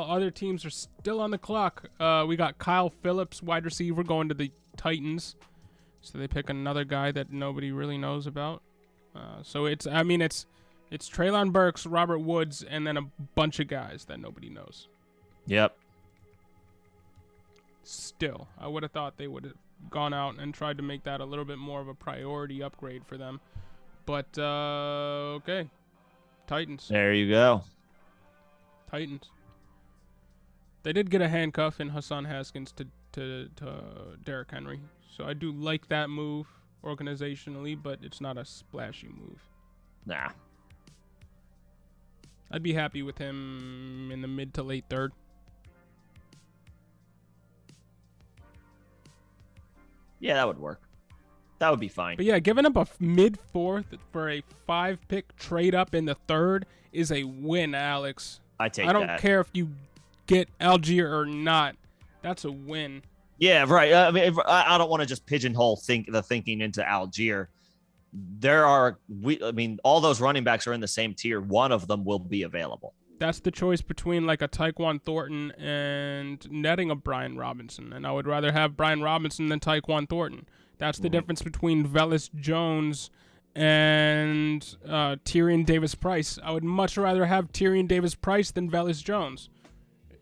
other teams are still on the clock. We got Kyle Phillips, wide receiver, going to the Titans. So they pick another guy that nobody really knows about. So it's Treylon Burks, Robert Woods, and then a bunch of guys that nobody knows. Yep. Still, I would have thought they would have gone out and tried to make that a little bit more of a priority upgrade for them. But, okay. Titans. There you go. Titans. They did get a handcuff in Hassan Haskins to Derrick Henry. So I do like that move organizationally, but it's not a splashy move. Nah. I'd be happy with him in the mid to late third. Yeah, that would work. That would be fine. But yeah, giving up a mid-fourth for a 5-pick trade up in the third is a win, Alex. I don't care if you get Algier or not. That's a win. Yeah, right. I don't want to just pigeonhole the thinking into Algier. All those running backs are in the same tier. One of them will be available. That's the choice between like a Tyquan Thornton and netting a Brian Robinson. And I would rather have Brian Robinson than Tyquan Thornton. That's the difference between Velus Jones and Tyrion Davis-Price. I would much rather have Tyrion Davis-Price than Velus Jones.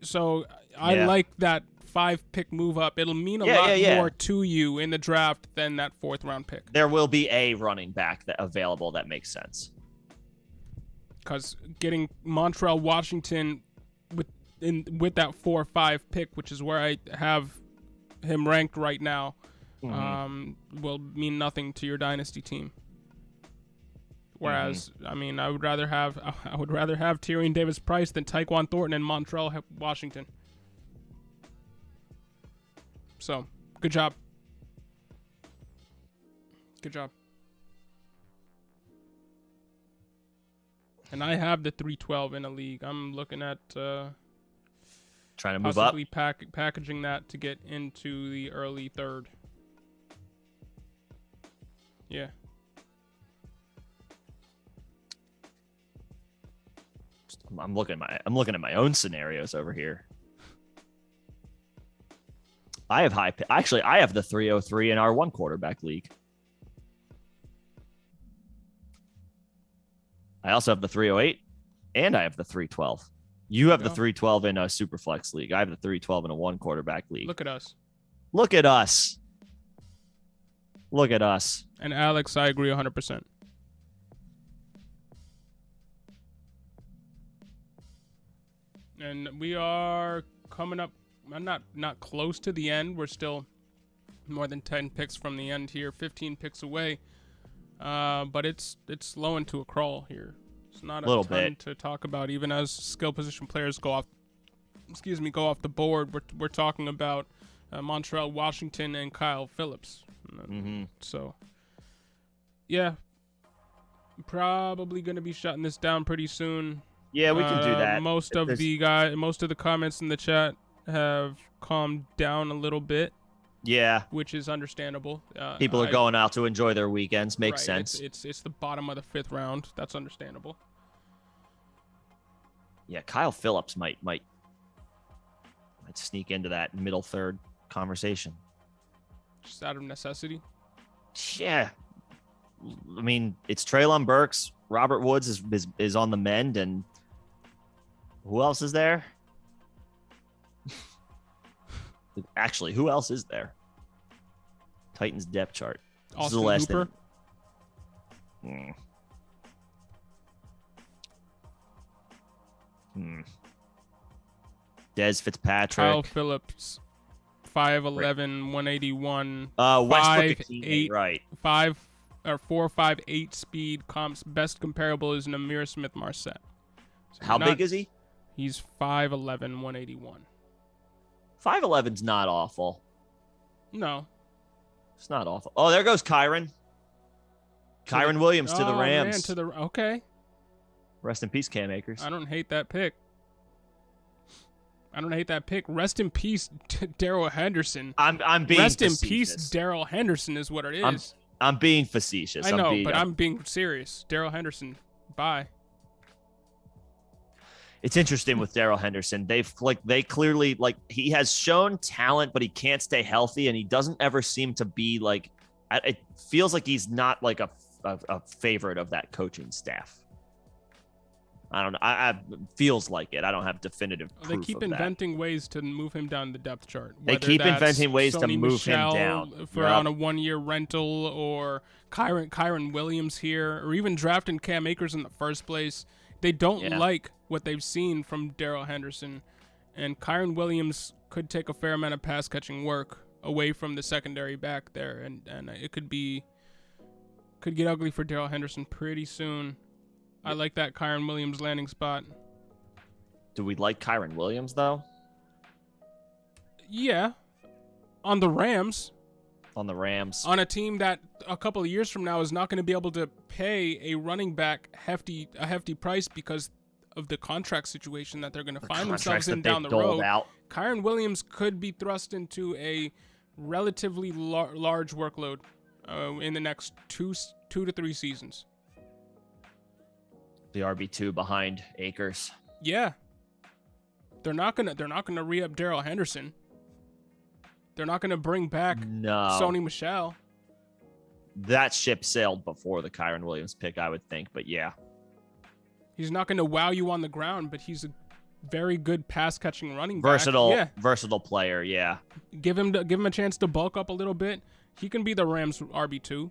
So I like that 5-pick move up. It'll mean a lot more to you in the draft than that 4th-round pick. There will be a running back available that makes sense. Because getting Montreal Washington with that 4-5 pick, which is where I have him ranked right now, will mean nothing to your dynasty team. Whereas, I would rather have Tyrion Davis-Price than Tyquan Thornton and Montreal Washington. So, good job. Good job. And I have the 312 in a league. I'm looking at trying to move up, packaging that to get into the early third. Yeah. I'm looking at my own scenarios over here. I have I have the 303 in our one quarterback league. I also have the 308 and I have the 312. You have the 312 in a Superflex league. I have the 312 in a one quarterback league. Look at us. Look at us. Look at us. And Alex, I agree 100%. And we are coming up, not close to the end. We're still more than 10 picks from the end here, 15 picks away. But it's slowing to a crawl here. It's not a ton to talk about, even as skill position players go off the board. We're talking about Montreal Washington and Kyle Phillips. So, yeah, probably going to be shutting this down pretty soon. Yeah, we can do that. Most of the comments in the chat have calmed down a little bit. Yeah, which is understandable. People are going out to enjoy their weekends. Makes sense. It's the bottom of the 5th round. That's understandable. Yeah, Kyle Phillips might sneak into that middle 3rd conversation. Just out of necessity. Yeah, I mean, it's Treylon Burks. Robert Woods is on the mend, and who else is there? Actually, who else is there? Titans depth chart. This is the last Hooper. Des Fitzpatrick. Kyle Phillips, 5'11", 181. Westbrook, right? 4.58 speed. Comps best comparable is Namir Smith-Marset. So how big is he? He's 5'11", 181. 5'11's not awful. No. It's not awful. Oh, there goes Kyron. Kyron Williams to the Rams. Man, okay. Rest in peace, Cam Akers. I don't hate that pick. Rest in peace, Darrell Henderson. I'm being Rest facetious. in peace, Darrell Henderson is what it is. I'm being facetious. I know, but I'm being serious. Darrell Henderson, bye. It's interesting with Darrell Henderson. They clearly he has shown talent, but he can't stay healthy, and he doesn't ever seem to be like. It feels like he's not like a favorite of that coaching staff. I don't know. I feels like it. I don't have definitive proof. They keep inventing ways to move him down the depth chart. They keep inventing ways to move him down on a 1-year rental, or Kyron Williams here, or even drafting Cam Akers in the first place. They don't like what they've seen from Darrell Henderson, and Kyron Williams could take a fair amount of pass catching work away from the secondary back there, and it could get ugly for Darrell Henderson pretty soon. I like that Kyron Williams landing spot. Do we like Kyron Williams though? Yeah, on the Rams. On a team that a couple of years from now is not going to be able to pay a running back a hefty price because of the contract situation that they're going to find themselves in down the road. Kyron Williams could be thrust into a relatively large workload in the next two to 3 seasons. The RB2 behind Akers. Yeah. They're not gonna re-up Darrell Henderson. They're not gonna bring back Sony Michel. That ship sailed before the Kyron Williams pick, I would think, but yeah. He's not gonna wow you on the ground, but he's a very good pass catching running back. Versatile player, yeah. Give him a chance to bulk up a little bit. He can be the Rams RB2.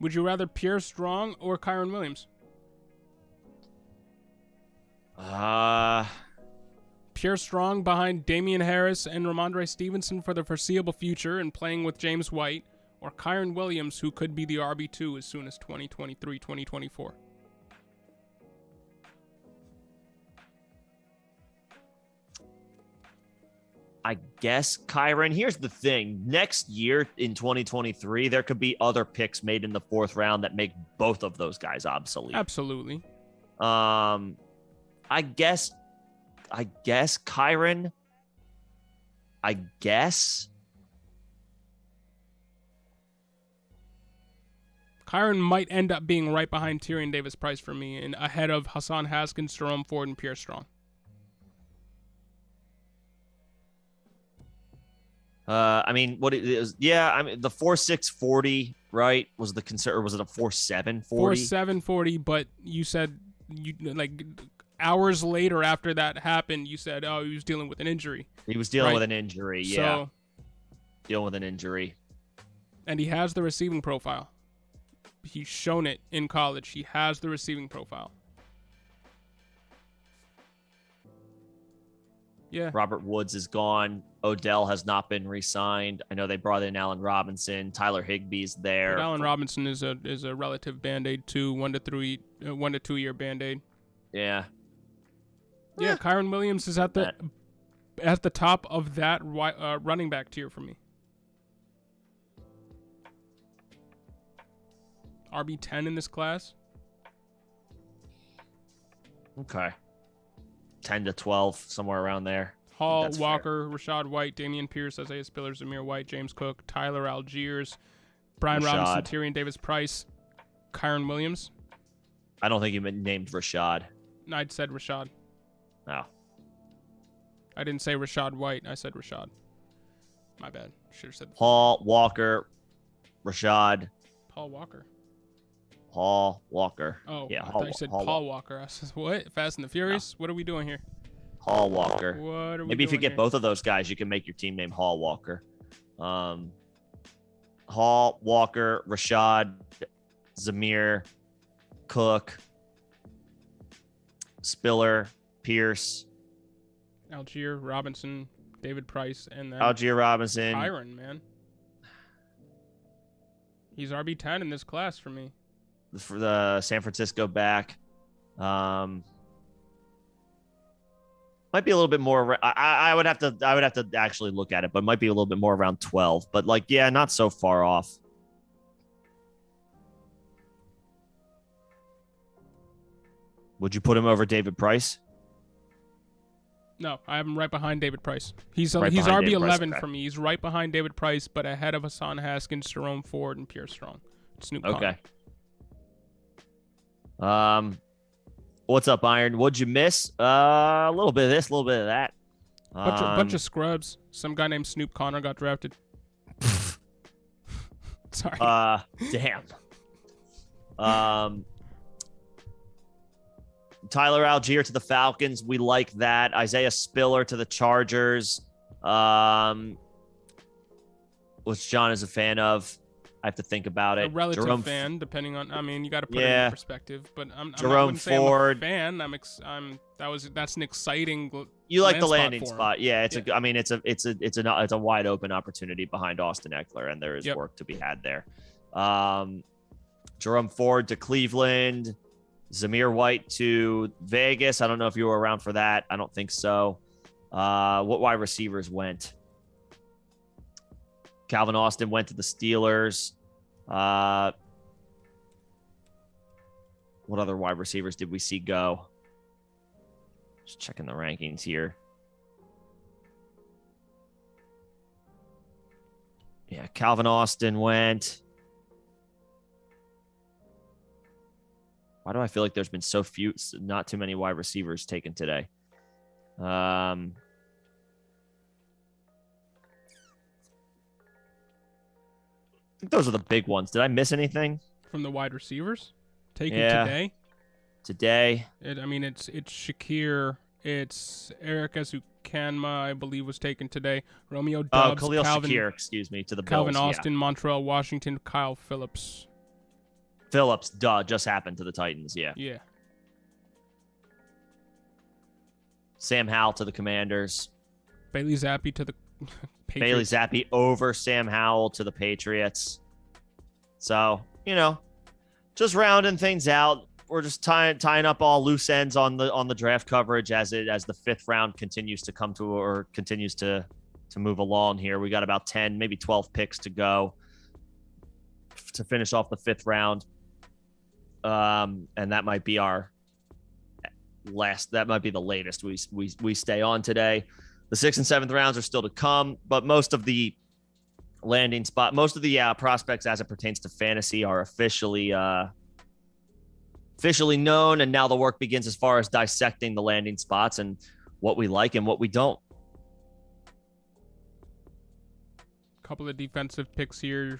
Would you rather Pierre Strong or Kyron Williams? Pierre Strong behind Damian Harris and Ramondre Stevenson for the foreseeable future and playing with James White, or Kyron Williams, who could be the RB2 as soon as 2023, 2024? I guess Kyron. Here's the thing. Next year in 2023, there could be other picks made in the 4th round that make both of those guys obsolete. Absolutely. I guess Kyron. Kyron might end up being right behind Tyrion Davis-Price for me, and ahead of Hassan Haskins, Jerome Ford, and Pierre Strong. I mean, what it is? Yeah, I mean, the 4.6 40, right? Was the concern, or was it a 4.7 40? 4.7 40, but you said hours later after that happened, you said, oh, he was dealing with an injury. He was dealing with an injury, yeah. dealing with an injury. And he has the receiving profile. He's shown it in college. He has the receiving profile. Yeah. Robert Woods is gone. Odell has not been re-signed. I know they brought in Allen Robinson. Tyler Higbee's there. But Allen Robinson is a relative Band-Aid too. 1 to 2 year Band-Aid. Yeah. Yeah, Kyron Williams is at the top of that running back tier for me. RB10 in this class. Okay. 10 to 12, somewhere around there. Hall, Walker, fair. Rashad White, Damian Pierce, Isaiah Spiller, Zamir White, James Cook, Tyler Algiers, Brian Robinson, Tyrion Davis-Price, Kyron Williams. I don't think you named Rashad. No, I said Rashad. No. I didn't say Rashad White. I said Rashad. My bad. Should have said Hall, Walker, Rashad. Paul Walker. Paul Walker. Oh, yeah. I thought you said Paul Walker. I said, what? Fast and the Furious? No. What are we doing here? Hall Walker. What are we Maybe if you get here? both of those guys, you can make your team name Hall Walker. Hall, Walker, Rashad, Zamir, Cook, Spiller, Pierce, Algier, Robinson, David Price, and then Algier Robinson. Kyron, man. He's RB10 in this class for me. For the San Francisco back. Might be a little bit more. I would have to actually look at it, but might be a little bit more around 12. But like, yeah, not so far off. Would you put him over David Price? No, I have him right behind David Price. He's Right he's behind RB11 David Price, for me. He's right behind David Price, but ahead of Hassan Haskins, Jerome Ford, and Pierre Strong. Snoop Conner. Okay. What's up, Iron? What'd you miss? A little bit of this, a little bit of that. Bunch of scrubs. Some guy named Snoop Conner got drafted. Sorry. Damn. Tyler Algier to the Falcons. We like that. Isaiah Spiller to the Chargers. Which John is a fan of. I have to think about it. A relative fan, depending on. I mean, you got to put it in perspective. But I wouldn't say Ford. I'm a fan. That's an exciting. You like the landing spot, yeah. It's a wide open opportunity behind Austin Eckler, and there is work to be had there. Jerome Ford to Cleveland, Zamir White to Vegas. I don't know if you were around for that. I don't think so. What wide receivers went? Calvin Austin went to the Steelers. What other wide receivers did we see go? Just checking the rankings here. Yeah, Calvin Austin went. Why do I feel like there's been so few, not too many wide receivers taken today? I think those are the big ones. Did I miss anything? From the wide receivers taken today? Today. It's Shakir. It's Eric Ezukanma, I believe, was taken today. Romeo Doubs. Khalil Shakir, excuse me, to the Bills. Calvin Austin, Montrell Washington, Kyle Phillips. Phillips, just happened to the Titans, yeah. Yeah. Sam Howell to the Commanders. Bailey Zappi to the Patriots. Bailey Zappi over Sam Howell to the Patriots. So, just rounding things out. We're just tying up all loose ends on the draft coverage as the fifth round continues to come to or continues to move along here. We got about 10, maybe 12 picks to go to finish off the fifth round. And that might be our last. That might be the latest we stay on today. The 6th and 7th rounds are still to come, but most of the prospects as it pertains to fantasy are officially known, and now the work begins as far as dissecting the landing spots and what we like and what we don't. Couple of defensive picks here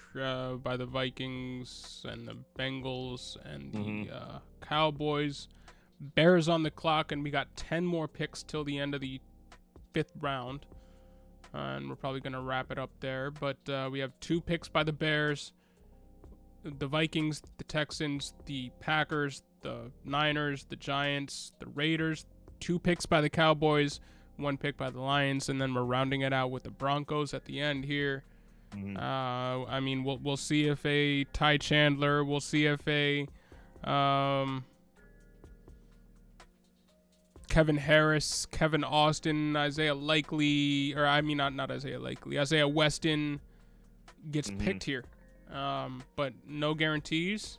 by the Vikings and the Bengals and the Cowboys. Bears on the clock, and we got 10 more picks till the end of the 5th round. And we're probably going to wrap it up there. But we have 2 picks by the Bears, the Vikings, the Texans, the Packers, the Niners, the Giants, the Raiders, 2 picks by the Cowboys, 1 pick by the Lions, and then we're rounding it out with the Broncos at the end here. I mean, we'll see if a Ty Chandler, we'll see if a Kevin Harris, Kevin Austin, Isaiah Likely, or I mean not Isaiah Likely, Isaiah Weston gets picked here. But no guarantees.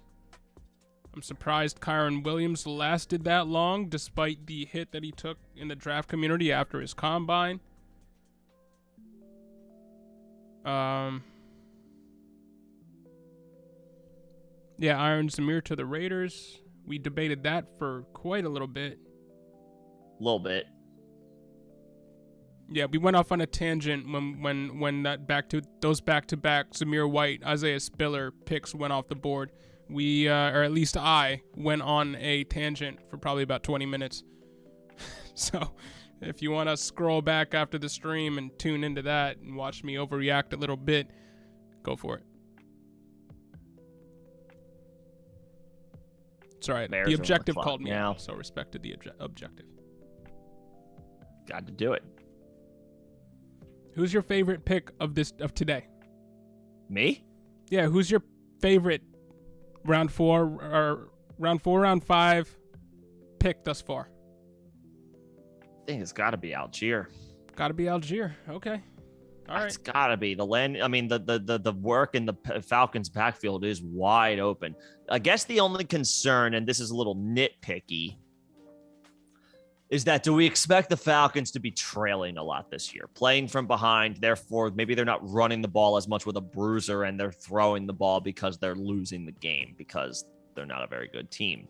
I'm surprised Kyron Williams lasted that long despite the hit that he took in the draft community after his combine. Yeah, Iron Zamir to the Raiders. We debated that for quite a little bit. Yeah, we went off on a tangent when those back-to-back Zamir White, Isaiah Spiller picks went off the board. We, or at least I, went on a tangent for probably about 20 minutes. So, if you want to scroll back after the stream and tune into that and watch me overreact a little bit, go for it. It's all right. The Objective called me out, so respect to the Objective. Got to do it. Who's your favorite pick of today? Me? Yeah, who's your favorite round 5 pick thus far? I think it's got to be Algier. Got to be Algier. Okay. All right. It's got to be the land. I mean, the work in the Falcons backfield is wide open. I guess the only concern, and this is a little nitpicky, is that do we expect the Falcons to be trailing a lot this year, playing from behind? Therefore, maybe they're not running the ball as much with a bruiser and they're throwing the ball because they're losing the game because they're not a very good team.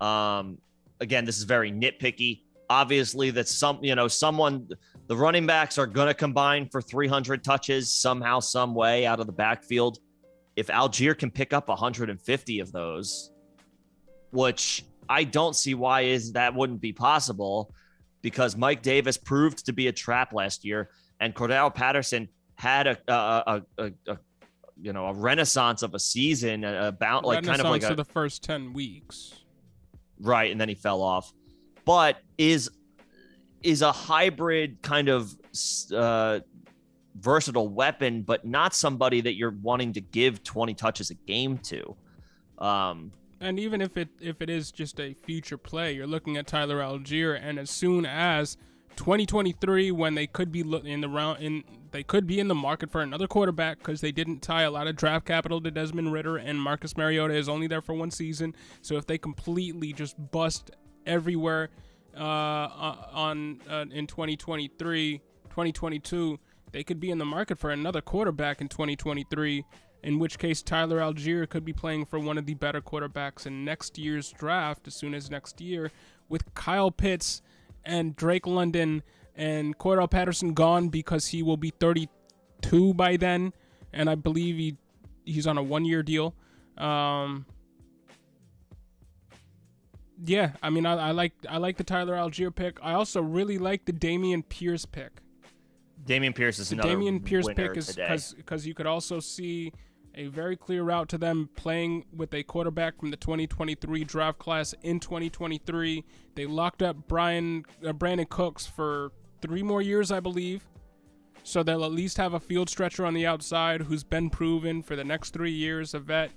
Again, this is very nitpicky. Obviously, that the running backs are going to combine for 300 touches somehow, some way out of the backfield. If Algier can pick up 150 of those, which I don't see why that wouldn't be possible, because Mike Davis proved to be a trap last year, and Cordell Patterson had a renaissance of a season, about like kind of like the first 10 weeks, right? And then he fell off, but is a hybrid kind of versatile weapon, but not somebody that you're wanting to give 20 touches a game to. And even if it is just a future play, you're looking at Tyler Algier, and as soon as 2023, when they could be in the market for another quarterback because they didn't tie a lot of draft capital to Desmond Ridder, and Marcus Mariota is only there for 1 season. So if they completely just bust everywhere in 2023, 2022, they could be in the market for another quarterback in 2023. In which case, Tyler Algier could be playing for one of the better quarterbacks in next year's draft, as soon as next year, with Kyle Pitts and Drake London and Cordell Patterson gone because he will be 32 by then, and I believe he's on a 1-year deal. Yeah, I mean, I like the Tyler Algier pick. I also really like the Dameon Pierce pick. Dameon Pierce is another Dameon Pierce pick is today. because you could also see a very clear route to them playing with a quarterback from the 2023 draft class in 2023. They locked up Brandon Cooks for 3 more years, I believe. So they'll at least have a field stretcher on the outside who's been proven for the next 3 years, a vet.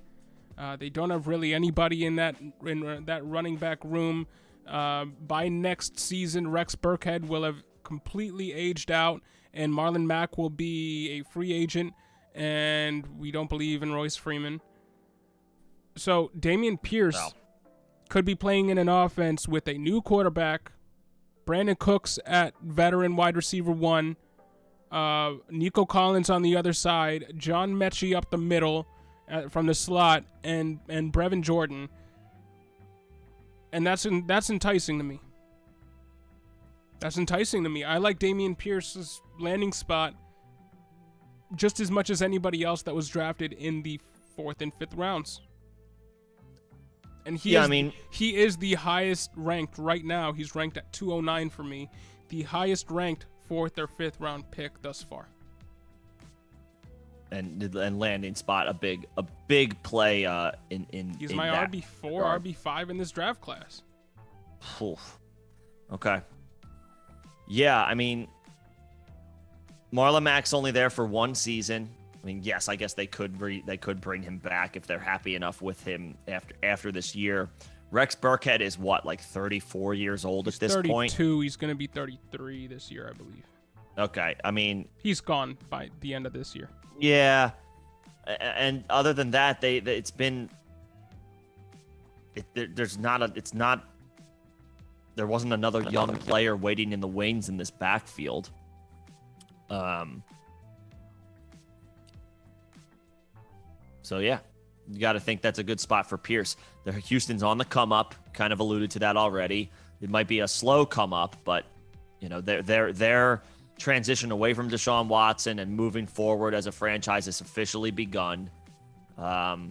They don't have really anybody in that running back room. By next season, Rex Burkhead will have completely aged out, and Marlon Mack will be a free agent, and we don't believe in Royce Freeman. So Dameon Pierce could be playing in an offense with a new quarterback, Brandon Cooks at veteran wide receiver 1, Nico Collins on the other side, John Mechie up the middle from the slot, and Brevin Jordan. And that's enticing to me. That's enticing to me. I like Dameon Pierce's landing spot just as much as anybody else that was drafted in the 4th and 5th rounds. And he is the highest ranked right now. He's ranked at 209 for me. The highest ranked 4th or 5th round pick thus far. And landing spot a big play in He's in my that RB4, regard. RB5 in this draft class. Oof. Okay. Yeah, I mean, Marlon Mack's only there for 1 season. I mean, yes, I guess they could bring him back if they're happy enough with him after this year. Rex Burkhead is what, like 34 years old at this 32. point? He's going to be 33 this year, I believe. Okay, I mean, He's gone by the end of this year. yeah. And other than that, it's been there wasn't another young player waiting in the wings in this backfield. So yeah, you got to think that's a good spot for Pierce. Houston's on the come up. Kind of alluded to that already. It might be a slow come up, but you know their transition away from Deshaun Watson and moving forward as a franchise has officially begun. What's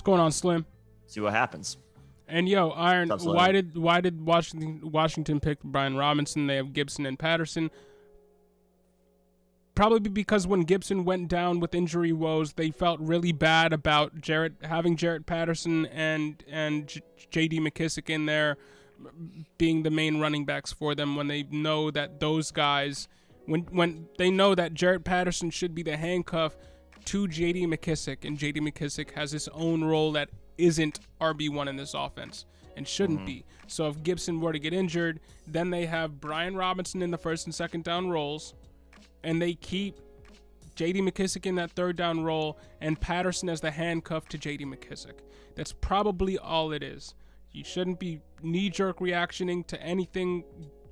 going on, Slim? See what happens. And yo, Iron, What's up, why did Washington pick Brian Robinson? They have Gibson and Patterson. Probably because when Gibson went down with injury woes, they felt really bad about having Jarrett Patterson and J.D. McKissick in there being the main running backs for them, when they know that those guys, when they know that Jarrett Patterson should be the handcuff to J.D. McKissick, and J.D. McKissick has his own role that isn't RB1 in this offense and shouldn't be. So if Gibson were to get injured, then they have Brian Robinson in the 1st and 2nd down roles, and they keep J.D. McKissick in that 3rd down role and Patterson as the handcuff to J.D. McKissick. That's probably all it is. You shouldn't be knee-jerk reactioning to anything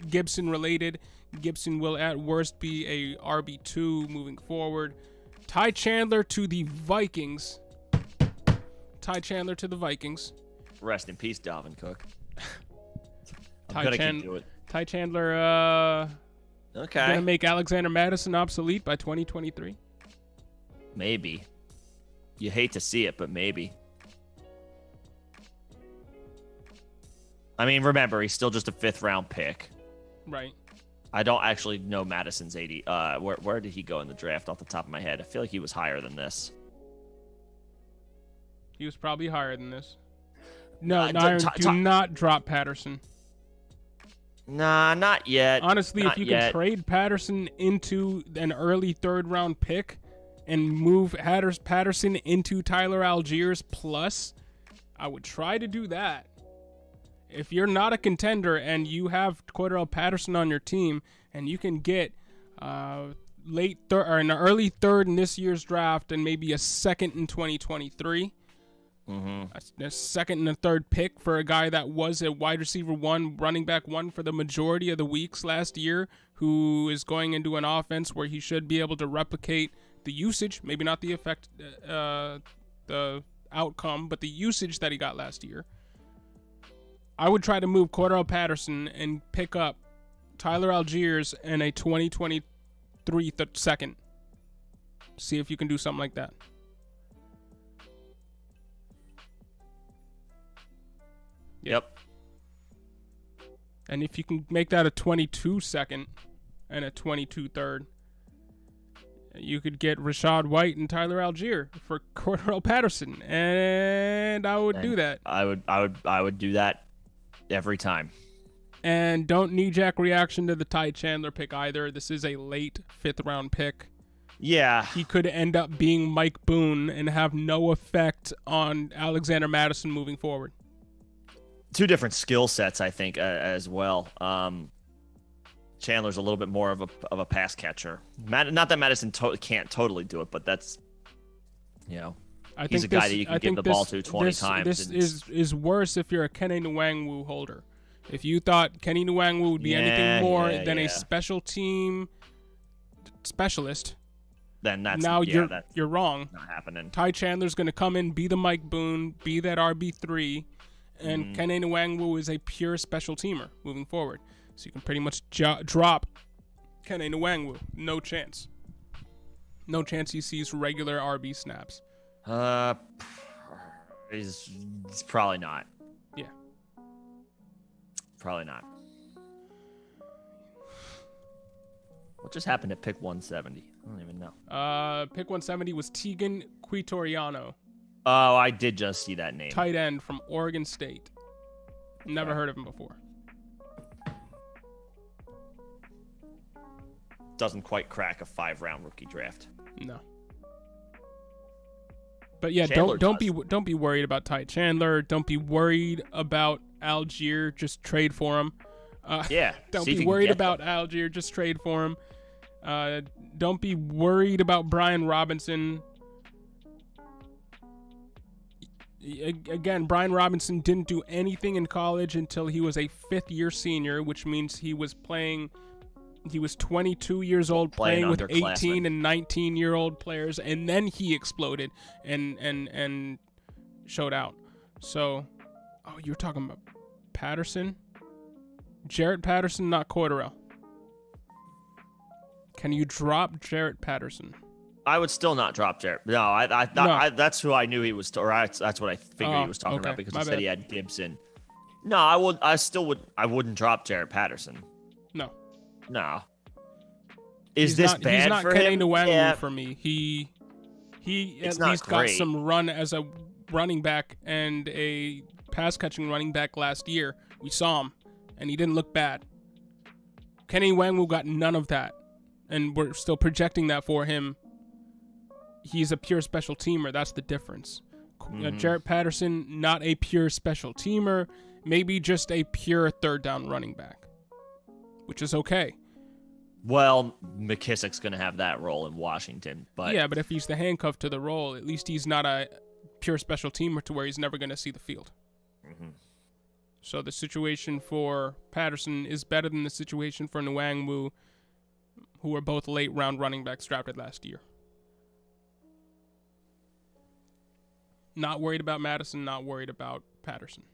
Gibson related. Gibson will at worst be a RB2 moving forward. Ty Chandler to the Vikings. Rest in peace, Dalvin Cook. Ty Chandler Okay. gonna make Alexander Madison obsolete by 2023. Maybe. You hate to see it, but maybe. I mean, remember, he's still just a 5th round pick. Right. I don't actually know Madison's 80. Where did he go in the draft off the top of my head? I feel like he was higher than this. He was probably higher than this. No, do not drop Patterson. Nah, not yet. Honestly, if you can trade Patterson into an early 3rd round pick and move Patterson into Tyler Algiers plus, I would try to do that. If you're not a contender and you have Cordell Patterson on your team and you can get late third or an early 3rd in this year's draft and maybe a 2nd in 2023, a 2nd and a 3rd pick for a guy that was a wide receiver 1, running back 1 for the majority of the weeks last year, who is going into an offense where he should be able to replicate the usage, maybe not the effect, the outcome, but the usage that he got last year. I would try to move Cordell Patterson and pick up Tyler Algiers in a 2023 2nd. See if you can do something like that. Yep. And if you can make that a 22 2nd and a 22 3rd, you could get Rashad White and Tyler Algier for Cordell Patterson, and I would do that. I would do that every time. And don't knee-jack reaction to the Ty Chandler pick either. This is a late 5th round pick. Yeah. He could end up being Mike Boone and have no effect on Alexander Madison moving forward. 2 different skill sets, I think, as well. Chandler's a little bit more of a pass catcher. Not that Madison can't totally do it, but that's, he's a guy that you can give the ball to 20 times. This is worse if you're a Kenny Nwangwu holder. If you thought Kenny Nwangwu would be anything more than a special team specialist, then that's you're wrong. Not happening. Ty Chandler's going to come in, be the Mike Boone, be that RB3, and Kenny Nwangwu is a pure special teamer moving forward. So you can pretty much drop Kenny Nwangwu. No chance. No chance he sees regular RB snaps. He's probably not. Yeah. Probably not. What just happened at pick 170? I don't even know. Pick 170 was Tegan Quitoriano. Oh, I did just see that name. Tight end from Oregon State. Never heard of him before. Doesn't quite crack a 5-round rookie draft. No. But yeah, Chandler don't be worried about Ty Chandler. Don't be worried about Algier. Just trade for him. Don't be worried about Algier. Just trade for him. Don't be worried about Brian Robinson. Again, Brian Robinson didn't do anything in college until he was a fifth-year senior, which means he was 22 years old playing with 18 and 19-year-old players, and then he exploded and showed out. So, you're talking about Patterson? Jarrett Patterson, not Corderell. Can you drop Jarrett Patterson? I would still not drop Jarrett. No, that's who I knew he was. That's what I figured he was talking about because he said he had Gibson. No, I wouldn't drop Jarrett Patterson. No. Is this bad for him? He's not Kenny Nwangwu for me. He at least got some run as a running back and a pass catching running back last year. We saw him, and he didn't look bad. Kenny Nwangwu got none of that, and we're still projecting that for him. He's a pure special teamer. That's the difference. Jarrett Patterson, not a pure special teamer, maybe just a pure third down running back, which is okay. Well, McKissick's going to have that role in Washington. But yeah, but if he's the handcuff to the role, at least he's not a pure special teamer to where he's never going to see the field. Mm-hmm. So the situation for Patterson is better than the situation for Nwangwu, who were both late-round running backs drafted last year. Not worried about Madison, not worried about Patterson.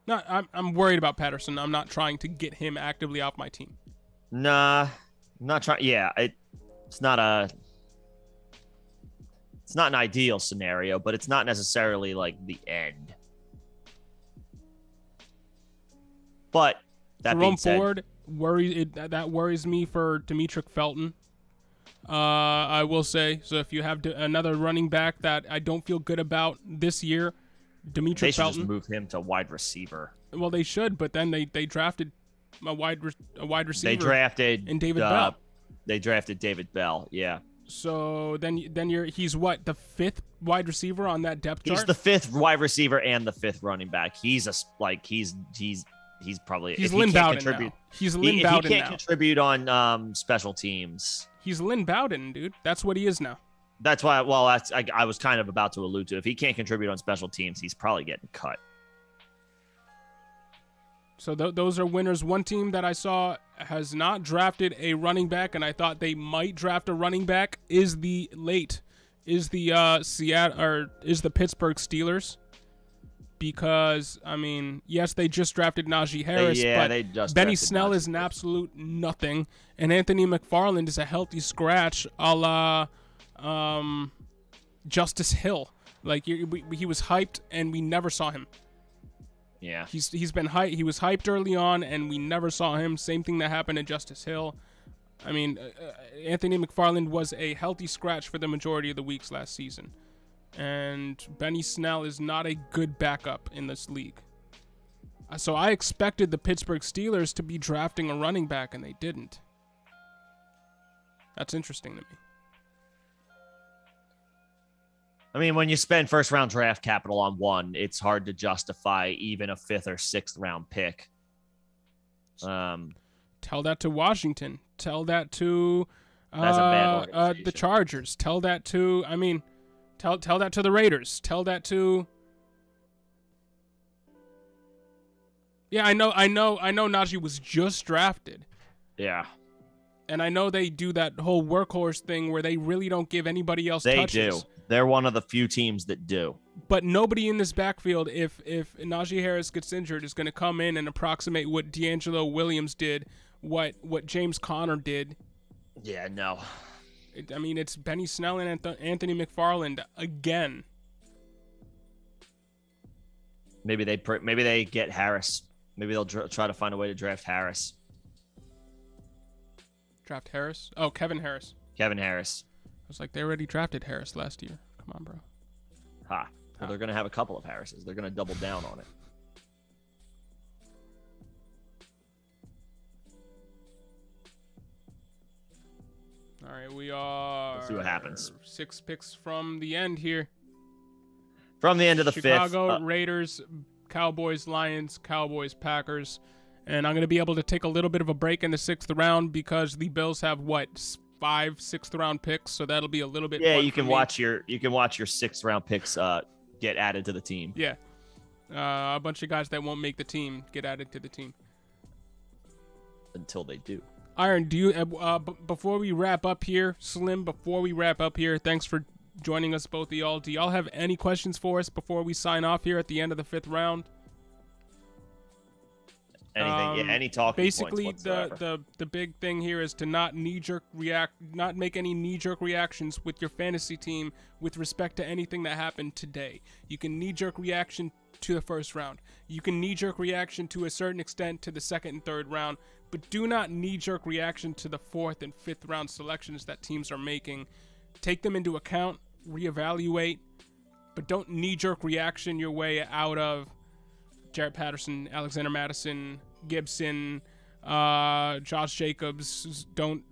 I'm worried about Patterson. I'm not trying to get him actively off my team. Nah, I'm not trying. Yeah, it's not an ideal scenario, but it's not necessarily like the end. But that being said, Ford that worries me for Demetric Felton. I will say, so if you have another running back that I don't feel good about this year, Demetric Felton. They should just move him to wide receiver. Well, they should, but then they drafted a wide receiver. They drafted David Bell. They drafted David Bell, yeah. So then he's what, the fifth wide receiver on that depth chart? He's the fifth wide receiver and the fifth running back. He's probably Lynn Bowden now. He's Lynn Bowden now. He can't contribute on special teams. He's Lynn Bowden, dude. That's what he is now. That's why. Well, I was kind of about to allude to. If he can't contribute on special teams, he's probably getting cut. So those are winners. One team that I saw has not drafted a running back, and I thought they might draft a running back is the Pittsburgh Steelers. Because, I mean, yes, they just drafted Najee Harris, but Benny Snell is an absolute nothing, and Anthony McFarland is a healthy scratch a la Justice Hill. Like, he was hyped, and we never saw him. Yeah. He's been hyped. He was hyped early on, and we never saw him. Same thing that happened to Justice Hill. I mean, Anthony McFarland was a healthy scratch for the majority of the weeks last season. And Benny Snell is not a good backup in this league. So I expected the Pittsburgh Steelers to be drafting a running back, and they didn't. That's interesting to me. I mean, when you spend first-round draft capital on one, it's hard to justify even a fifth or sixth-round pick. Tell that to Washington. Tell that to the Chargers. Tell that to, I mean... Tell that to the Raiders. Tell that to... Yeah, I know Najee was just drafted. Yeah. And I know they do that whole workhorse thing where they really don't give anybody else touches. They do. They're one of the few teams that do. But nobody in this backfield, if Najee Harris gets injured, is going to come in and approximate what D'Angelo Williams did, what James Conner did. Yeah, no. I mean, it's Benny Snell and Anthony McFarland again. Maybe they get Harris. Maybe they'll try to find a way to draft Harris. Draft Harris? Oh, Kevin Harris. Kevin Harris. I was like, they already drafted Harris last year. Come on, bro. Well, they're going to have a couple of Harrises. They're going to double down on it. All right, we are. Let's see what happens. 6 picks from the end here. From the end of the Chicago, fifth. Raiders, Cowboys, Lions, Cowboys, Packers. And I'm going to be able to take a little bit of a break in the 6th round because the Bills have, 5 6th round picks, so that'll be a little bit Yeah, fun you for can me. watch your 6th round picks get added to the team. Yeah. A bunch of guys that won't make the team get added to the team. Until they do. Iron, do you before we wrap up here, Slim, thanks for joining us, both of y'all. Do y'all have any questions for us before we sign off here at the end of the 5th round? Anything, any talking basically points whatsoever. the big thing here is to not make any knee-jerk reactions with your fantasy team with respect to anything that happened today. You can knee-jerk reaction to the 1st round. You can knee-jerk reaction to a certain extent to the 2nd and 3rd round, but do not knee-jerk reaction to the 4th and 5th round selections that teams are making. Take them into account, reevaluate, but don't knee-jerk reaction your way out of Jarrett Patterson, Alexander Madison, Gibson, Josh Jacobs. Don't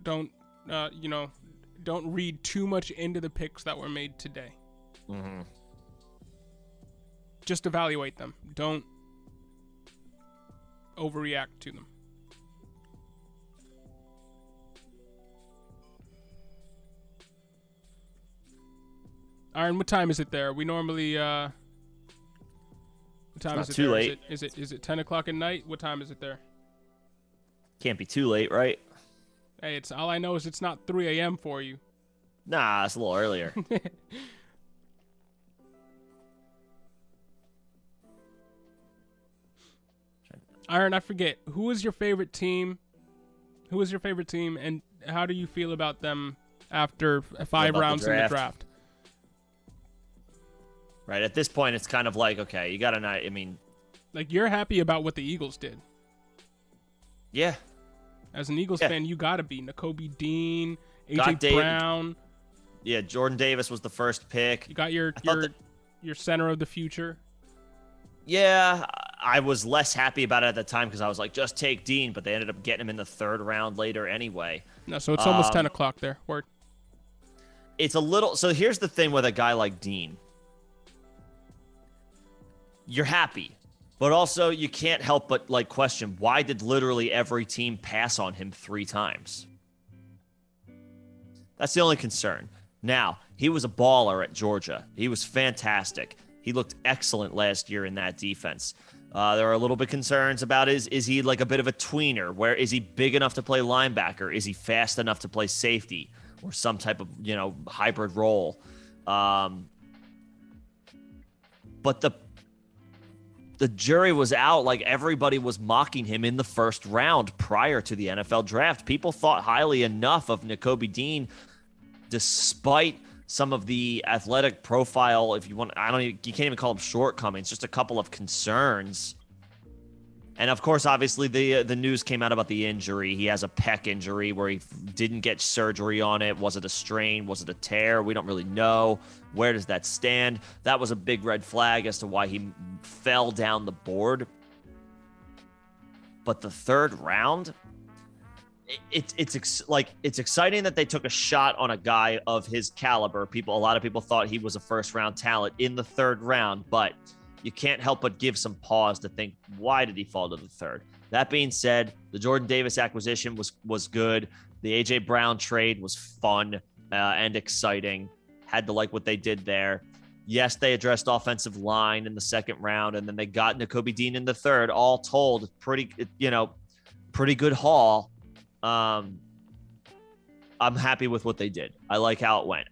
read too much into the picks that were made today. Mm-hmm. Just evaluate them. Don't overreact to them. Iron, what time is it there? We normally what time is it too there? late. Is it 10 o'clock at night? What time is it there? Can't be too late, right? Hey, it's all I know is it's not 3 a.m. for you. Nah, it's a little earlier. Iron, I forget. Who is your favorite team? And how do you feel about them after 5 rounds in the draft? Right, at this point, it's kind of like, okay, you gotta not, I mean... Like, you're happy about what the Eagles did. Yeah. As an Eagles fan, you gotta be. Nakobe Dean, A.J. Brown. Yeah, Jordan Davis was the first pick. You got your center of the future. Yeah, I was less happy about it at the time because I was like, just take Dean, but they ended up getting him in the 3rd round later anyway. No, so it's almost 10 o'clock there. Word. It's a little... So here's the thing with a guy like Dean. You're happy, but also you can't help but question, why did literally every team pass on him 3 times? That's the only concern. Now, he was a baller at Georgia. He was fantastic. He looked excellent last year in that defense. There are a little bit concerns about is he like a bit of a tweener? Where is he big enough to play linebacker? Is he fast enough to play safety or some type of, hybrid role? But the jury was out. Like, everybody was mocking him in the 1st round prior to the NFL draft. People thought highly enough of Nakobe Dean, despite some of the athletic profile, if you want, you can't even call them shortcomings, just a couple of concerns. And of course, obviously the news came out about the injury. He has a pec injury where he didn't get surgery on it. Was it a strain? Was it a tear? We don't really know. Where does that stand? That was a big red flag as to why he fell down the board. But the 3rd round, it's exciting that they took a shot on a guy of his caliber. A lot of people thought he was a 1st round talent in the 3rd round, but you can't help but give some pause to think, why did he fall to the 3rd? That being said, the Jordan Davis acquisition was good. The A.J. Brown trade was fun and exciting. Had to like what they did there. Yes, they addressed offensive line in the 2nd round, and then they got Nakobe Dean in the 3rd. All told, pretty good haul. I'm happy with what they did. I like how it went.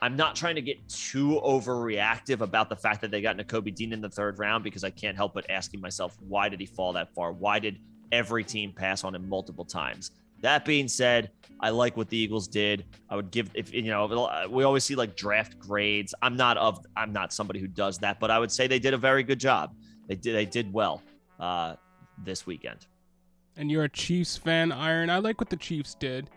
I'm not trying to get too overreactive about the fact that they got Nakobe Dean in the 3rd round, because I can't help but asking myself, why did he fall that far? Why did every team pass on him multiple times? That being said, I like what the Eagles did. I would give, we always see draft grades. I'm not somebody who does that, but I would say they did a very good job. They did well this weekend. And you're a Chiefs fan, Iron. I like what the Chiefs did.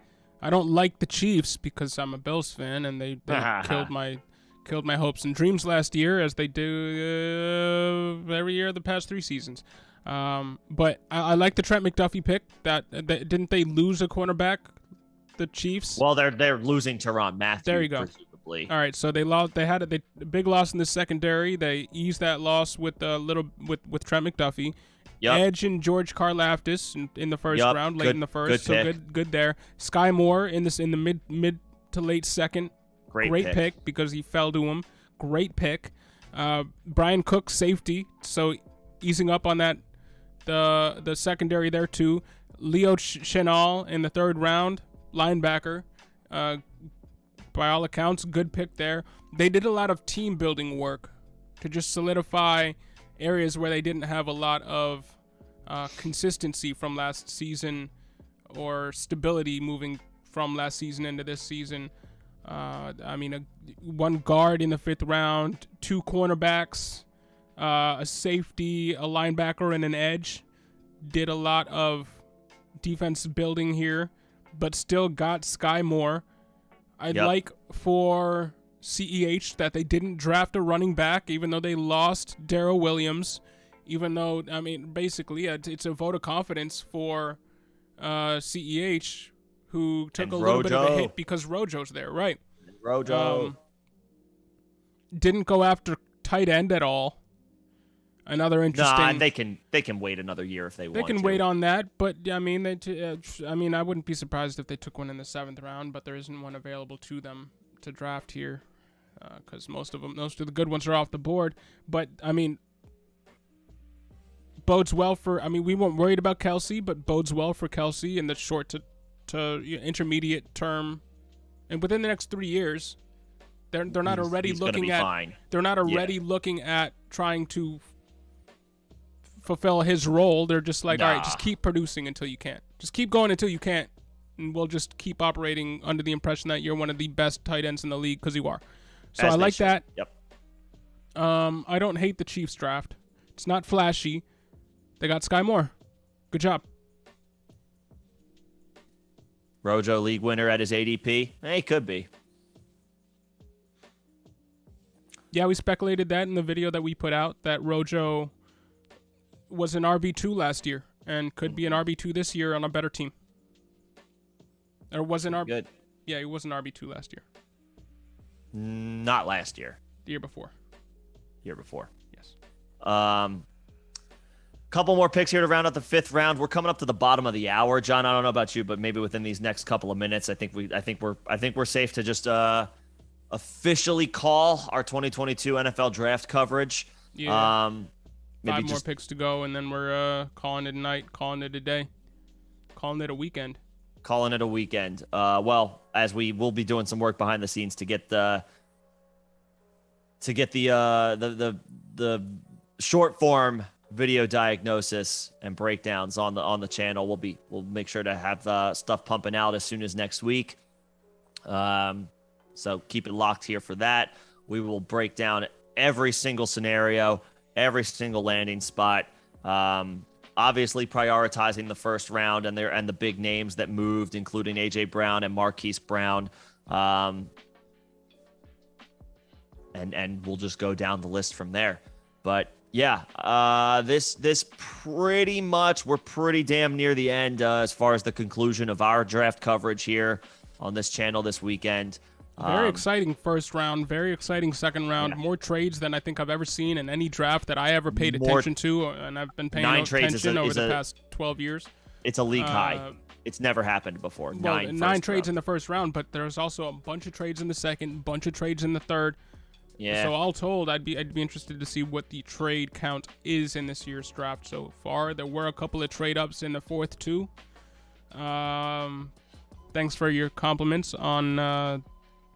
I don't like the Chiefs because I'm a Bills fan, and they killed my hopes and dreams last year, as they do every year the past 3 seasons. But I like the Trent McDuffie pick. Didn't they lose a cornerback, the Chiefs? Well, they're losing Tyrann Mathieu. There you go. Presumably. All right, so they lost. They had a big loss in the secondary. They eased that loss with Trent McDuffie. Yep. Edge and George Karlaftis in the first round, late in the first. Good there. Sky Moore in the mid to late second. Great pick because he fell to him. Great pick. Brian Cook, safety, so easing up on that. The secondary there too. Leo Chenal in the 3rd round, linebacker. By all accounts, good pick there. They did a lot of team building work to just solidify areas where they didn't have a lot of consistency from last season, or stability moving from last season into this season. One guard in the 5th round, 2 cornerbacks, a safety, a linebacker, and an edge. Did a lot of defense building here, but still got Sky Moore. I'd like for CEH that they didn't draft a running back, even though they lost Darrell Williams. Even though, basically, it's a vote of confidence for CEH, who took a little bit of a hit because Rojo's there, right? Rojo didn't go after tight end at all. Another interesting. Nah, they can wait another year if they want. They can wait on that, but I wouldn't be surprised if they took one in the 7th round, but there isn't one available to them to draft here, because most of the good ones are off the board. But bodes well for. We weren't worried about Kelsey, but bodes well for Kelsey in the short to intermediate term, and within the next 3 years, they're not already looking at. Fine. They're not already looking at trying to fulfill his role. They're just like, all right, just keep producing until you can't. Just keep going until you can't, and we'll just keep operating under the impression that you're one of the best tight ends in the league, because you are. So I like that. Yep. I don't hate the Chiefs draft. It's not flashy. They got Sky Moore. Good job. Rojo league winner at his ADP. He could be. Yeah, we speculated that in the video that we put out, that Rojo was an RB2 last year and could be an RB2 this year on a better team. Or was an RB. Good. Yeah, he was an RB2 last year. Not last year. The year before. Year before. Yes. Couple more picks here to round out the 5th round. We're coming up to the bottom of the hour, John. I don't know about you, but maybe within these next couple of minutes, I think we're safe to just officially call our 2022 NFL draft coverage. Yeah. 5 more picks to go, and then we're calling it a night, calling it a day, calling it a weekend. Calling it a weekend. Well, as we will be doing some work behind the scenes to get the short form video diagnosis and breakdowns on the channel. We'll make sure to have stuff pumping out as soon as next week. So keep it locked here for that. We will break down every single scenario, every single landing spot. Obviously prioritizing the 1st round and the big names that moved, including AJ Brown and Marquise Brown. And we'll just go down the list from there. But yeah, this pretty much, we're pretty damn near the end as far as the conclusion of our draft coverage here on this channel this weekend. Very exciting 1st round, very exciting 2nd round. Yeah. More trades than I think I've ever seen in any draft that I ever paid attention to, and I've been paying attention over the past 12 years. It's a league high. It's never happened before. Well, 9 trades in the 1st round, but there's also a bunch of trades in the 2nd, bunch of trades in the 3rd. Yeah. So all told, I'd be interested to see what the trade count is in this year's draft so far. There were a couple of trade ups in the 4th too. Thanks for your compliments on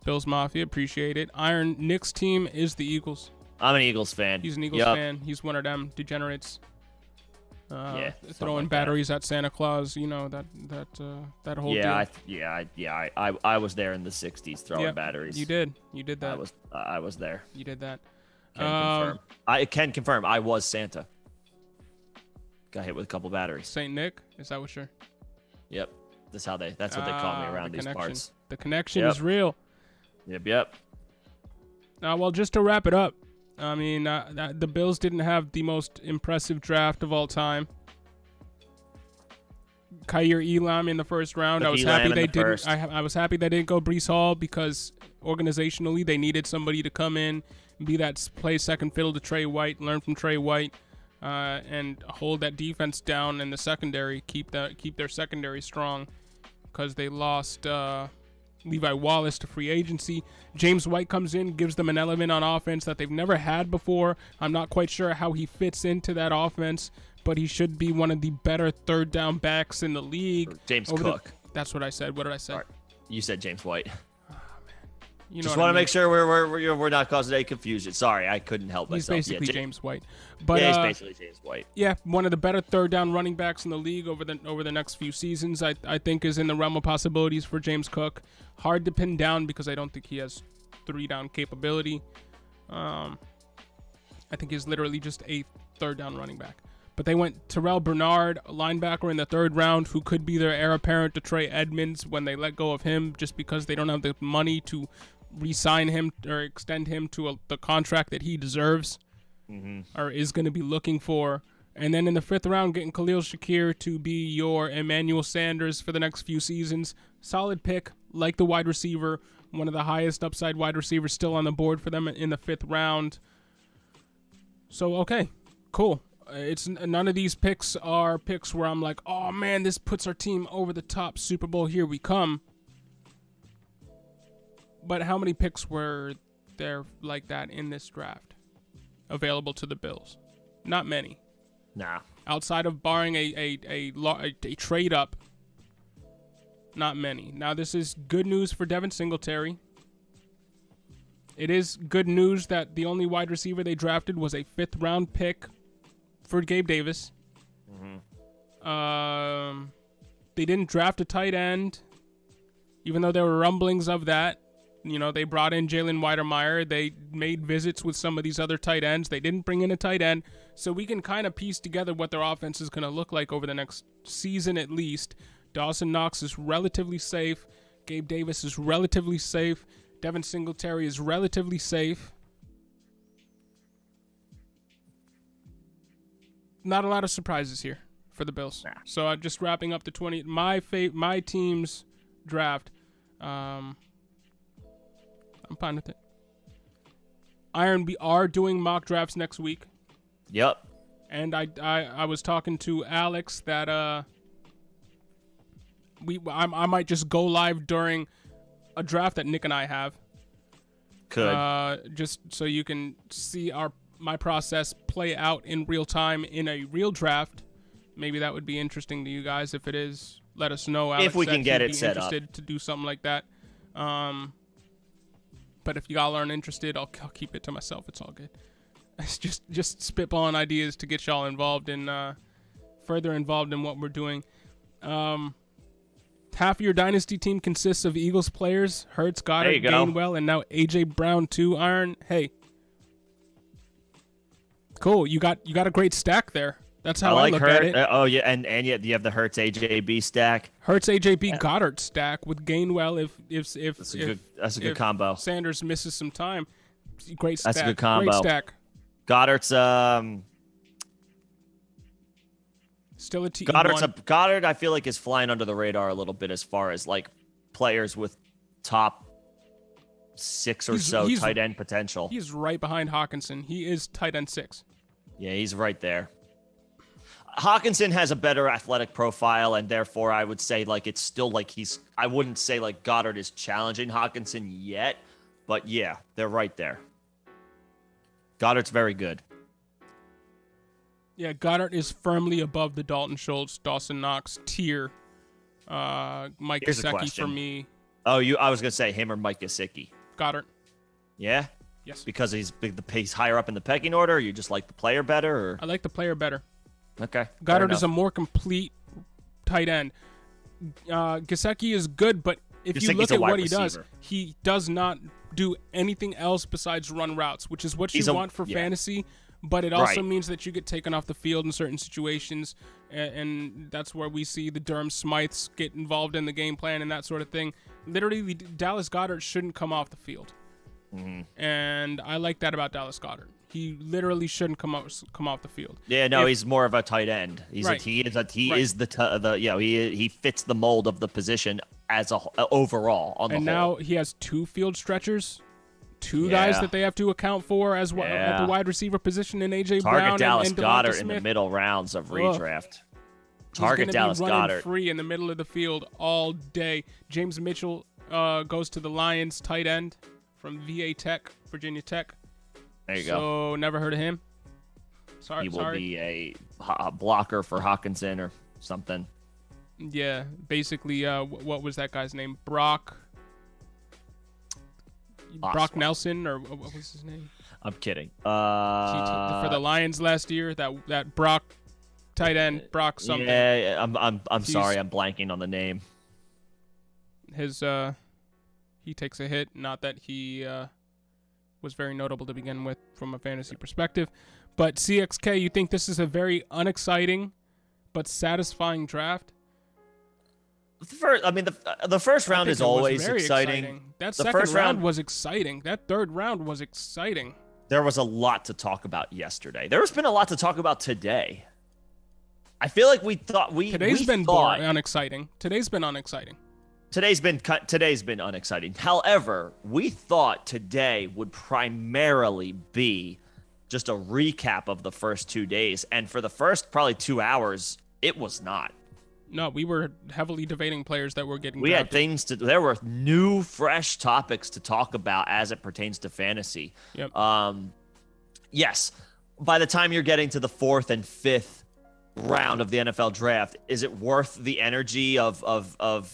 Bills Mafia. Appreciate it. Iron Nick's team is the Eagles. I'm an Eagles fan. He's an Eagles fan. He's one of them degenerates. Throwing batteries at Santa Claus, you know, that whole deal. I was there in the 60s throwing batteries. You did that. I was there. You did that. Confirm. I can confirm I was Santa. Got hit with a couple batteries. Saint Nick, is that what you're? Yep. That's what they call me around these parts. The connection is real. Yep. Well, just to wrap it up, I mean, the Bills didn't have the most impressive draft of all time. Khair Elam in the first round. I was happy they didn't. I was happy they didn't go Breece Hall because organizationally they needed somebody to come in and be that play second fiddle to Trey White, learn from Trey White, and hold that defense down in the secondary. Keep their secondary strong because they lost Levi Wallace to free agency. James White comes in, gives them an element on offense that they've never had before. I'm not quite sure how he fits into that offense, but he should be one of the better third down backs in the league. James Cook. That's what I said. What did I say? Right. You said James White. Oh, man. Just want to make sure we're not causing any confusion. Sorry, I couldn't help myself. He's basically James White. But, he's basically James White. Yeah, one of the better third down running backs in the league over the next few seasons. I think is in the realm of possibilities for James Cook. Hard to pin down because I don't think he has 3-down capability. I think he's literally just a third down running back. But they went Terrell Bernard, a linebacker in the third round, who could be their heir apparent to Trey Edmonds when they let go of him, just because they don't have the money to re-sign him or extend him to the contract that he deserves or is going to be looking for. And then in the fifth round, getting Khalil Shakir to be your Emmanuel Sanders for the next few seasons. Solid pick, like the wide receiver, one of the highest upside wide receivers still on the board for them in the fifth round. So, okay, cool. It's none of these picks are picks where I'm like, oh man, this puts our team over the top. Super Bowl, here we come. But how many picks were there like that in this draft available to the Bills? Not many. Nah. Outside of barring a trade up, not many. Now this is good news for Devin Singletary. It is good news that the only wide receiver they drafted was a fifth round pick for Gabe Davis. They didn't draft a tight end, even though there were rumblings of that. You know, they brought in Jalen Weidermeyer. They made visits with some of these other tight ends. They didn't bring in a tight end. So we can kind of piece together what their offense is going to look like over the next season at least. Dawson Knox is relatively safe. Gabe Davis is relatively safe. Devin Singletary is relatively safe. Not a lot of surprises here for the Bills. Nah. So just wrapping up the my team's draft. I'm fine with it. Iron, we are doing mock drafts next week. Yep. And I was talking to Alex that I might just go live during a draft that Nick and I have. Could. Just so you can see my process play out in real time in a real draft. Maybe that would be interesting to you guys. If it is, let us know. Alex, if we can get it set up. To do something like that. But if y'all aren't interested, I'll keep it to myself. It's all good. It's just spitballing ideas to get y'all involved in, further involved in what we're doing. Half of your dynasty team consists of Eagles players: Hurts, Goddard, Gainwell, and now AJ Brown too. Iron, hey. Cool, you got a great stack there. That's how I look at it. Oh yeah, and yet you have the Hurts AJB stack. Hurts AJB Goddard stack with Gainwell if that's a good combo. Sanders misses some time. Great stack. That's a good combo. Great stack. Goddard's still a T1. Goddard I feel like is flying under the radar a little bit as far as like players with top 6 or so tight end potential. He's right behind Hawkinson. He is tight end 6. Yeah, he's right there. Hawkinson has a better athletic profile, and therefore I would say like it's still like I wouldn't say like Goddard is challenging Hawkinson yet, but yeah, they're right there. Goddard's very good. Yeah, Goddard is firmly above the Dalton Schultz, Dawson Knox tier. Mike Gesicki for me. Oh, I was gonna say him or Mike Gesicki. Goddard. Yeah? Yes. Because he's higher up in the pecking order, or you just like the player better? Or? I like the player better. Okay. Goddard is a more complete tight end. Gesicki is good, but if you look at what he does not do anything else besides run routes, which is what you want for fantasy. but it also Right. means that you get taken off the field in certain situations, and that's where we see the Durham Smythes get involved in the game plan and that sort of thing. Literally, Dallas Goedert shouldn't come off the field, and I like that about Dallas Goedert. He literally shouldn't come off the field. Yeah, no, he's more of a tight end. Right. He fits the mold of the position as overall on the and whole. now he has 2 field stretchers, 2 guys that they have to account for as well at the wide receiver position in AJ Brown Dallas and Devonta Goedert Smith. in the middle rounds of redraft. Target Dallas running Goedert free in the middle of the field all day. James Mitchell goes to the Lions, tight end from Virginia Tech. There you go. So never heard of him. He will be a blocker for Hawkinson or something. Yeah, basically, what was that guy's name? Brock Nelson, or what was his name? I'm kidding. For the Lions last year, that Brock tight end, Brock something. Yeah, I'm sorry, I'm blanking on the name. He takes a hit. Not that he was very notable to begin with from a fantasy perspective, but CXK, you think this is a very unexciting but satisfying draft? The first round is always exciting. That second round was exciting. That third round was exciting. There was a lot to talk about yesterday. There's been a lot to talk about today. I feel like Today's been unexciting. Today's been unexciting. Today's been unexciting. However, we thought today would primarily be just a recap of the first 2 days, and for the first probably 2 hours, it was not. No, we were heavily debating players that were getting. We drafted. had things to. There were new, fresh topics to talk about as it pertains to fantasy. Yep. Yes. By the time you're getting to the 4th and 5th round of the NFL draft, is it worth the energy of a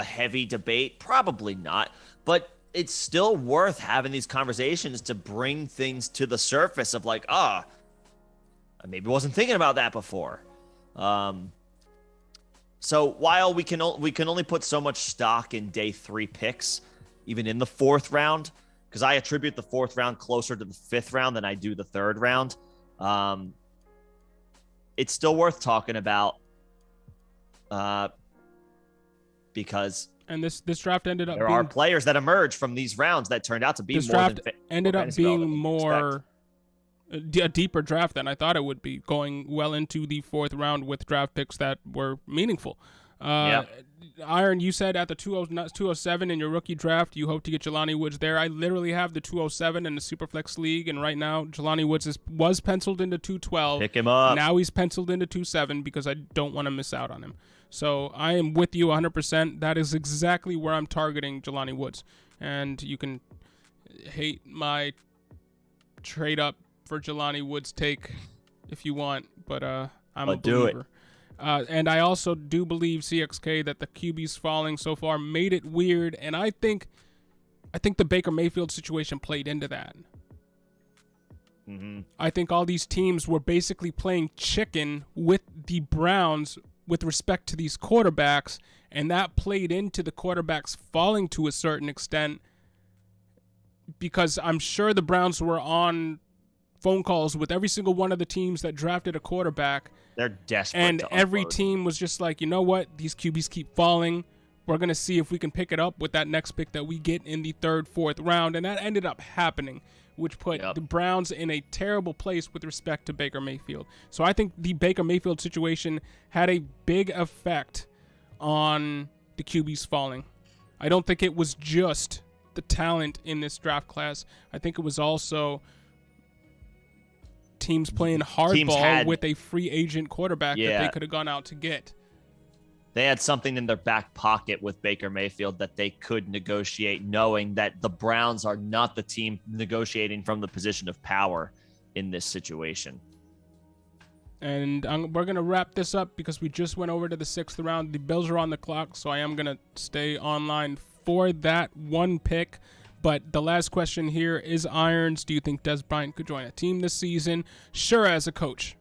heavy debate? Probably not. But it's still worth having these conversations to bring things to the surface of like, I maybe wasn't thinking about that before. So while we can only put so much stock in day 3 picks, even in the 4th round, because I attribute the 4th round closer to the 5th round than I do the 3rd round, it's still worth talking about because this draft ended up. There are players that emerge from these rounds that turned out to be this more draft than ended up being more. A deeper draft than I thought it would be, going well into the 4th round with draft picks that were meaningful. Iron, you said at the 207 in your rookie draft, you hope to get Jelani Woods there. I literally have the 207 in the Superflex League, and right now Jelani Woods was penciled into 212. Pick him up. Now he's penciled into 27 because I don't want to miss out on him. So I am with you 100%. That is exactly where I'm targeting Jelani Woods. And you can hate my trade up for Jelani Woods take if you want, but I'm a believer. And I also do believe, CXK, that the QBs falling so far made it weird, and I think the Baker Mayfield situation played into that. Mm-hmm. I think all these teams were basically playing chicken with the Browns with respect to these quarterbacks, and that played into the quarterbacks falling to a certain extent, because I'm sure the Browns were on phone calls with every single one of the teams that drafted a quarterback. They're desperate. And to every unload. team was just like, you know what? These QBs keep falling. We're going to see if we can pick it up with that next pick that we get in the 3rd, 4th round. And that ended up happening, which put the Browns in a terrible place with respect to Baker Mayfield. So I think the Baker Mayfield situation had a big effect on the QBs falling. I don't think it was just the talent in this draft class. I think it was also teams playing hardball with a free agent quarterback that they could have gone out to get. They had something in their back pocket with Baker Mayfield that they could negotiate, knowing that the Browns are not the team negotiating from the position of power in this situation. And we're going to wrap this up because we just went over to the 6th round. The Bills are on the clock, so I am going to stay online for that one pick. But the last question here is Irons. Do you think Des Bryant could join a team this season? Sure, as a coach.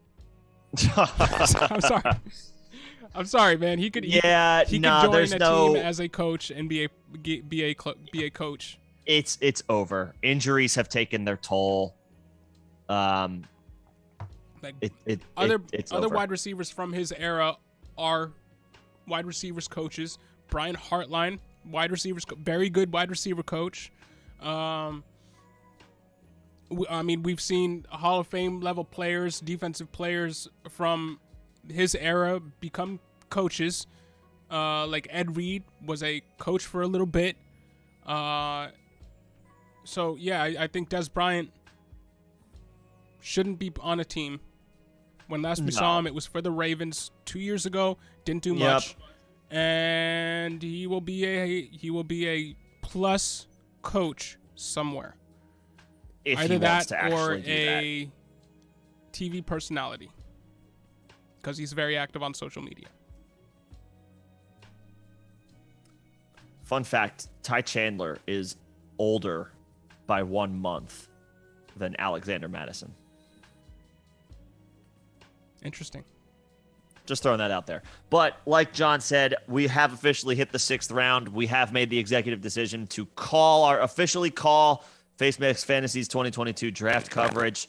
I'm sorry, man. He could. He could join a team as a coach and be a coach. It's over. Injuries have taken their toll. Like it's other over. wide receivers from his era are wide receivers coaches. Brian Hartline, very good wide receiver coach. I mean, we've seen Hall of Fame level players, defensive players from his era become coaches. Like Ed Reed was a coach for a little bit. So yeah, I think Des Bryant shouldn't be on a team. When last we saw him, it was for the Ravens 2 years ago. Didn't do much, and he will be a plus coach somewhere. If Either he wants that to or actually do a TV personality, because he's very active on social media. Fun fact: Ty Chandler is older by 1 month than Alexander Madison. Interesting. Just throwing that out there. But like John said, we have officially hit the 6th round. We have made the executive decision to officially call Face Mix Fantasies 2022 draft coverage.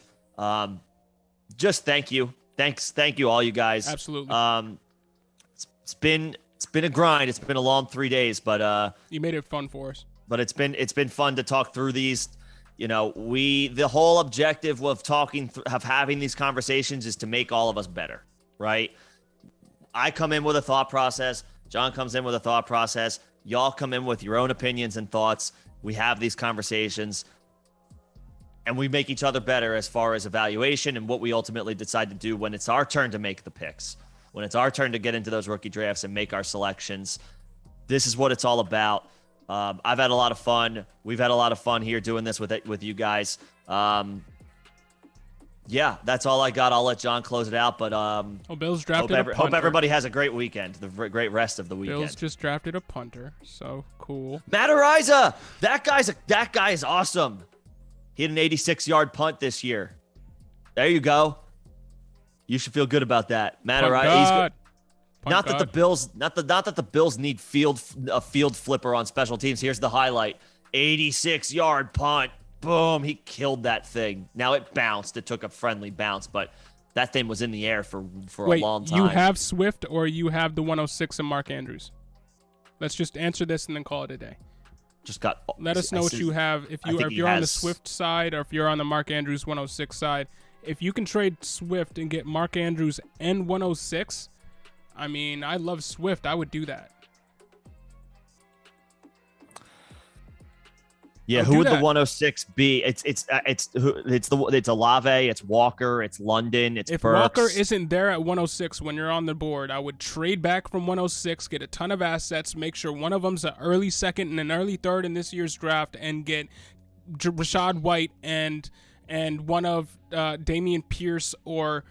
Just thank you. Thank you all you guys. Absolutely. It's been a grind. It's been a long 3 days, but you made it fun for us. But it's been fun to talk through these. You know, the whole objective of having these conversations is to make all of us better, right? I come in with a thought process. John comes in with a thought process. Y'all come in with your own opinions and thoughts. We have these conversations, and we make each other better as far as evaluation and what we ultimately decide to do when it's our turn to make the picks, when it's our turn to get into those rookie drafts and make our selections. This is what it's all about. I've had a lot of fun. We've had a lot of fun here doing this with you guys. Yeah, that's all I got. I'll let John close it out. But Bills drafted a punter. Hope everybody has a great weekend, the great rest of the weekend. Bills just drafted a punter, so cool. Matt Ariza, that guy is awesome. He had an 86-yard punt this year. There you go. You should feel good about that, Matt Ariza. Not that the Bills need a field flipper on special teams. Here's the highlight: 86-yard punt. Boom! He killed that thing. Now it bounced. It took a friendly bounce, but that thing was in the air for a long time. You have Swift or you have the 106 and Mark Andrews? Let's just answer this and then call it a day. Let us know what you have. If you're on the Swift side or if you're on the Mark Andrews 106 side, if you can trade Swift and get Mark Andrews and 106. I mean, I love Swift. I would do that. Yeah, who would the 106 be? It's Olave, it's Walker, it's London, it's If Burks. Walker isn't there at 106 when you're on the board, I would trade back from 106, get a ton of assets, make sure one of them's an early second and an early third in this year's draft, and get Rashad White and one of Damian Pierce or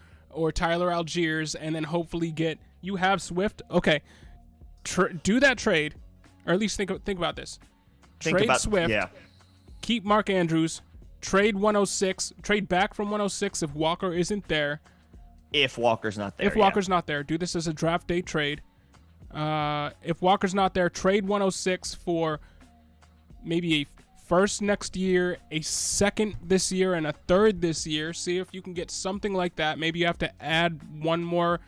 Tyler Algiers, and then hopefully get. You have Swift? Okay. Do that trade. Or at least think about this. Trade Swift. Yeah. Keep Mark Andrews. Trade 106. Trade back from 106 if Walker isn't there. If Walker's not there. If Walker's not there. Do this as a draft day trade. If Walker's not there, trade 106 for maybe a first next year, a second this year, and a third this year. See if you can get something like that. Maybe you have to add one more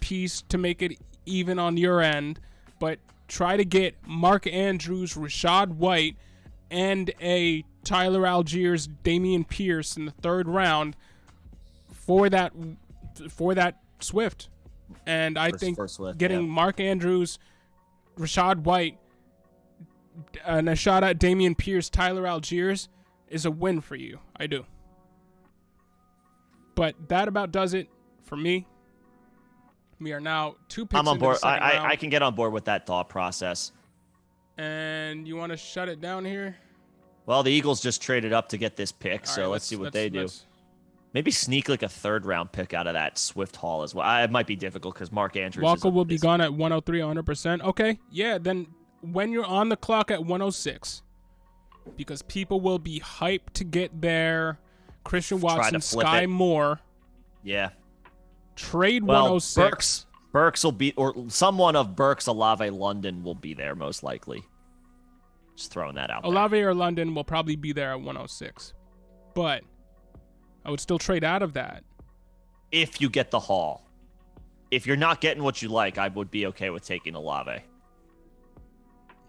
piece to make it even on your end, but try to get Mark Andrews, Rashad White, and a Tyler Algiers, Damian Pierce in the 3rd round for that Swift. And I think getting Mark Andrews, Rashad White, and a shot at Damian Pierce, Tyler Algiers is a win for you. I do. But that about does it for me. We are now 2 picks. I'm on board. I can get on board with that thought process. And you want to shut it down here? Well, the Eagles just traded up to get this pick, so let's see what they do. Maybe sneak like a 3rd round pick out of that Swift haul as well. It might be difficult because Mark Andrews. Walker will be gone at 103, 100%. Okay, yeah. Then when you're on the clock at 106, because people will be hyped to get there. Christian Watson, Sky Moore. Yeah. Trade 106. Burks will be, or someone of Burks, Olave, London will be there most likely. Just throwing that out. Olave or London will probably be there at 106. But I would still trade out of that. If you get the haul. If you're not getting what you like, I would be okay with taking Olave.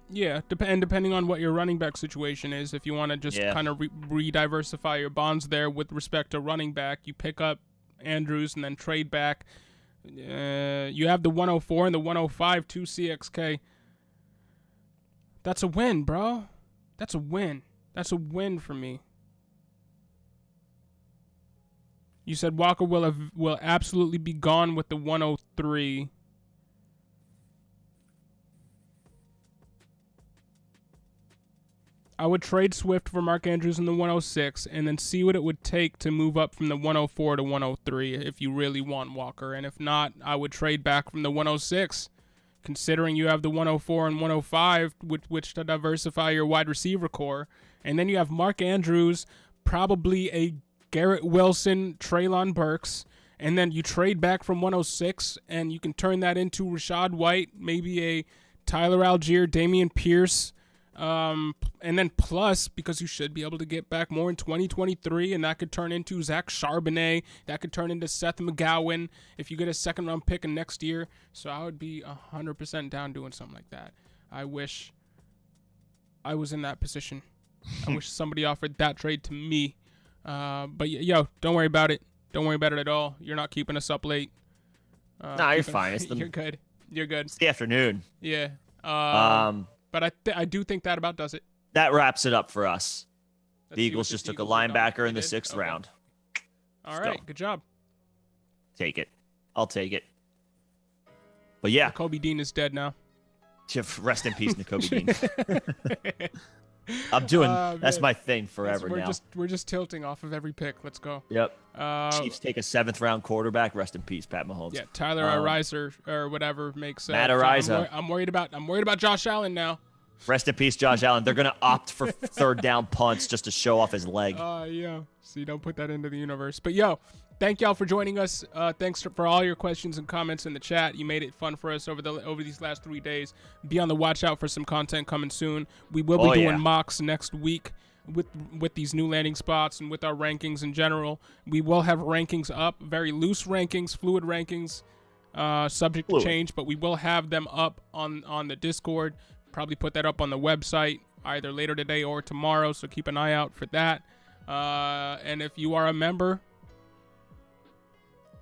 Yeah, depending on what your running back situation is. If you want to just kind of re-diversify your bonds there with respect to running back, you pick up Andrews and then trade back. You have the 104 and the 105, 2 CXK. That's a win, bro. That's a win. That's a win for me. You said Walker will absolutely be gone with the 103. I would trade Swift for Mark Andrews in the 106 and then see what it would take to move up from the 104 to 103 if you really want Walker. And if not, I would trade back from the 106, considering you have the 104 and 105, which to diversify your wide receiver core. And then you have Mark Andrews, probably a Garrett Wilson, Treylon Burks, and then you trade back from 106, and you can turn that into Rashad White, maybe a Tyler Algier, Dameon Pierce, and then plus, because you should be able to get back more in 2023, and that could turn into Zach Charbonnet, that could turn into Seth McGowan if you get a second-round pick in next year. So I would be 100% down doing something like that. I wish I was in that position. I wish somebody offered that trade to me. But yo, don't worry about it. Don't worry about it at all. You're not keeping us up late. Nah, you're fine. You're good. You're good. It's the afternoon. Yeah. But I do think that about does it. That wraps it up for us. The Eagles just took a linebacker in the 6th round. All right. Good job. Take it. I'll take it. But yeah. Kobe Dean is dead now. Rest in peace, Nakobe Dean. I'm doing that's my thing forever now. We're just tilting off of every pick. Let's go. Yep. Chiefs take a 7th round quarterback. Rest in peace, Pat Mahomes. Yeah, Tyler Ariza or whatever makes Matt Ariza. I'm worried about Josh Allen now. Rest in peace, Josh Allen. They're gonna opt for 3rd down punts just to show off his leg. Yeah. See, don't put that into the universe. But yo, thank y'all for joining us. Thanks for all your questions and comments in the chat. You made it fun for us over these last 3 days. Be on the watch out for some content coming soon. We will be doing mocks next week with these new landing spots and with our rankings in general. We will have rankings up, very loose rankings, fluid rankings, subject to change, but we will have them up on the Discord. Probably put that up on the website either later today or tomorrow, so keep an eye out for that. And if you are a member,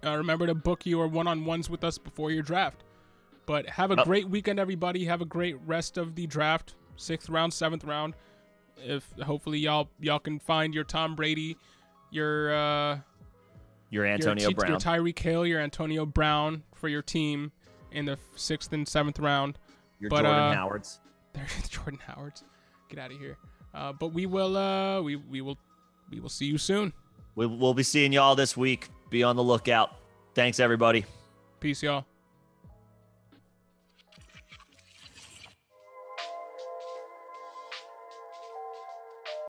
remember to book your one-on-ones with us before your draft. But have a great weekend, everybody. Have a great rest of the draft. 6th round, 7th round. If hopefully y'all can find your Tom Brady, your Antonio Brown, your Tyreek Hill, your Antonio Brown for your team in the 6th and 7th round. Jordan Howards. Jordan Howards. Get out of here. But we will we will see you soon. We'll be seeing y'all this week. Be on the lookout. Thanks, everybody. Peace, y'all.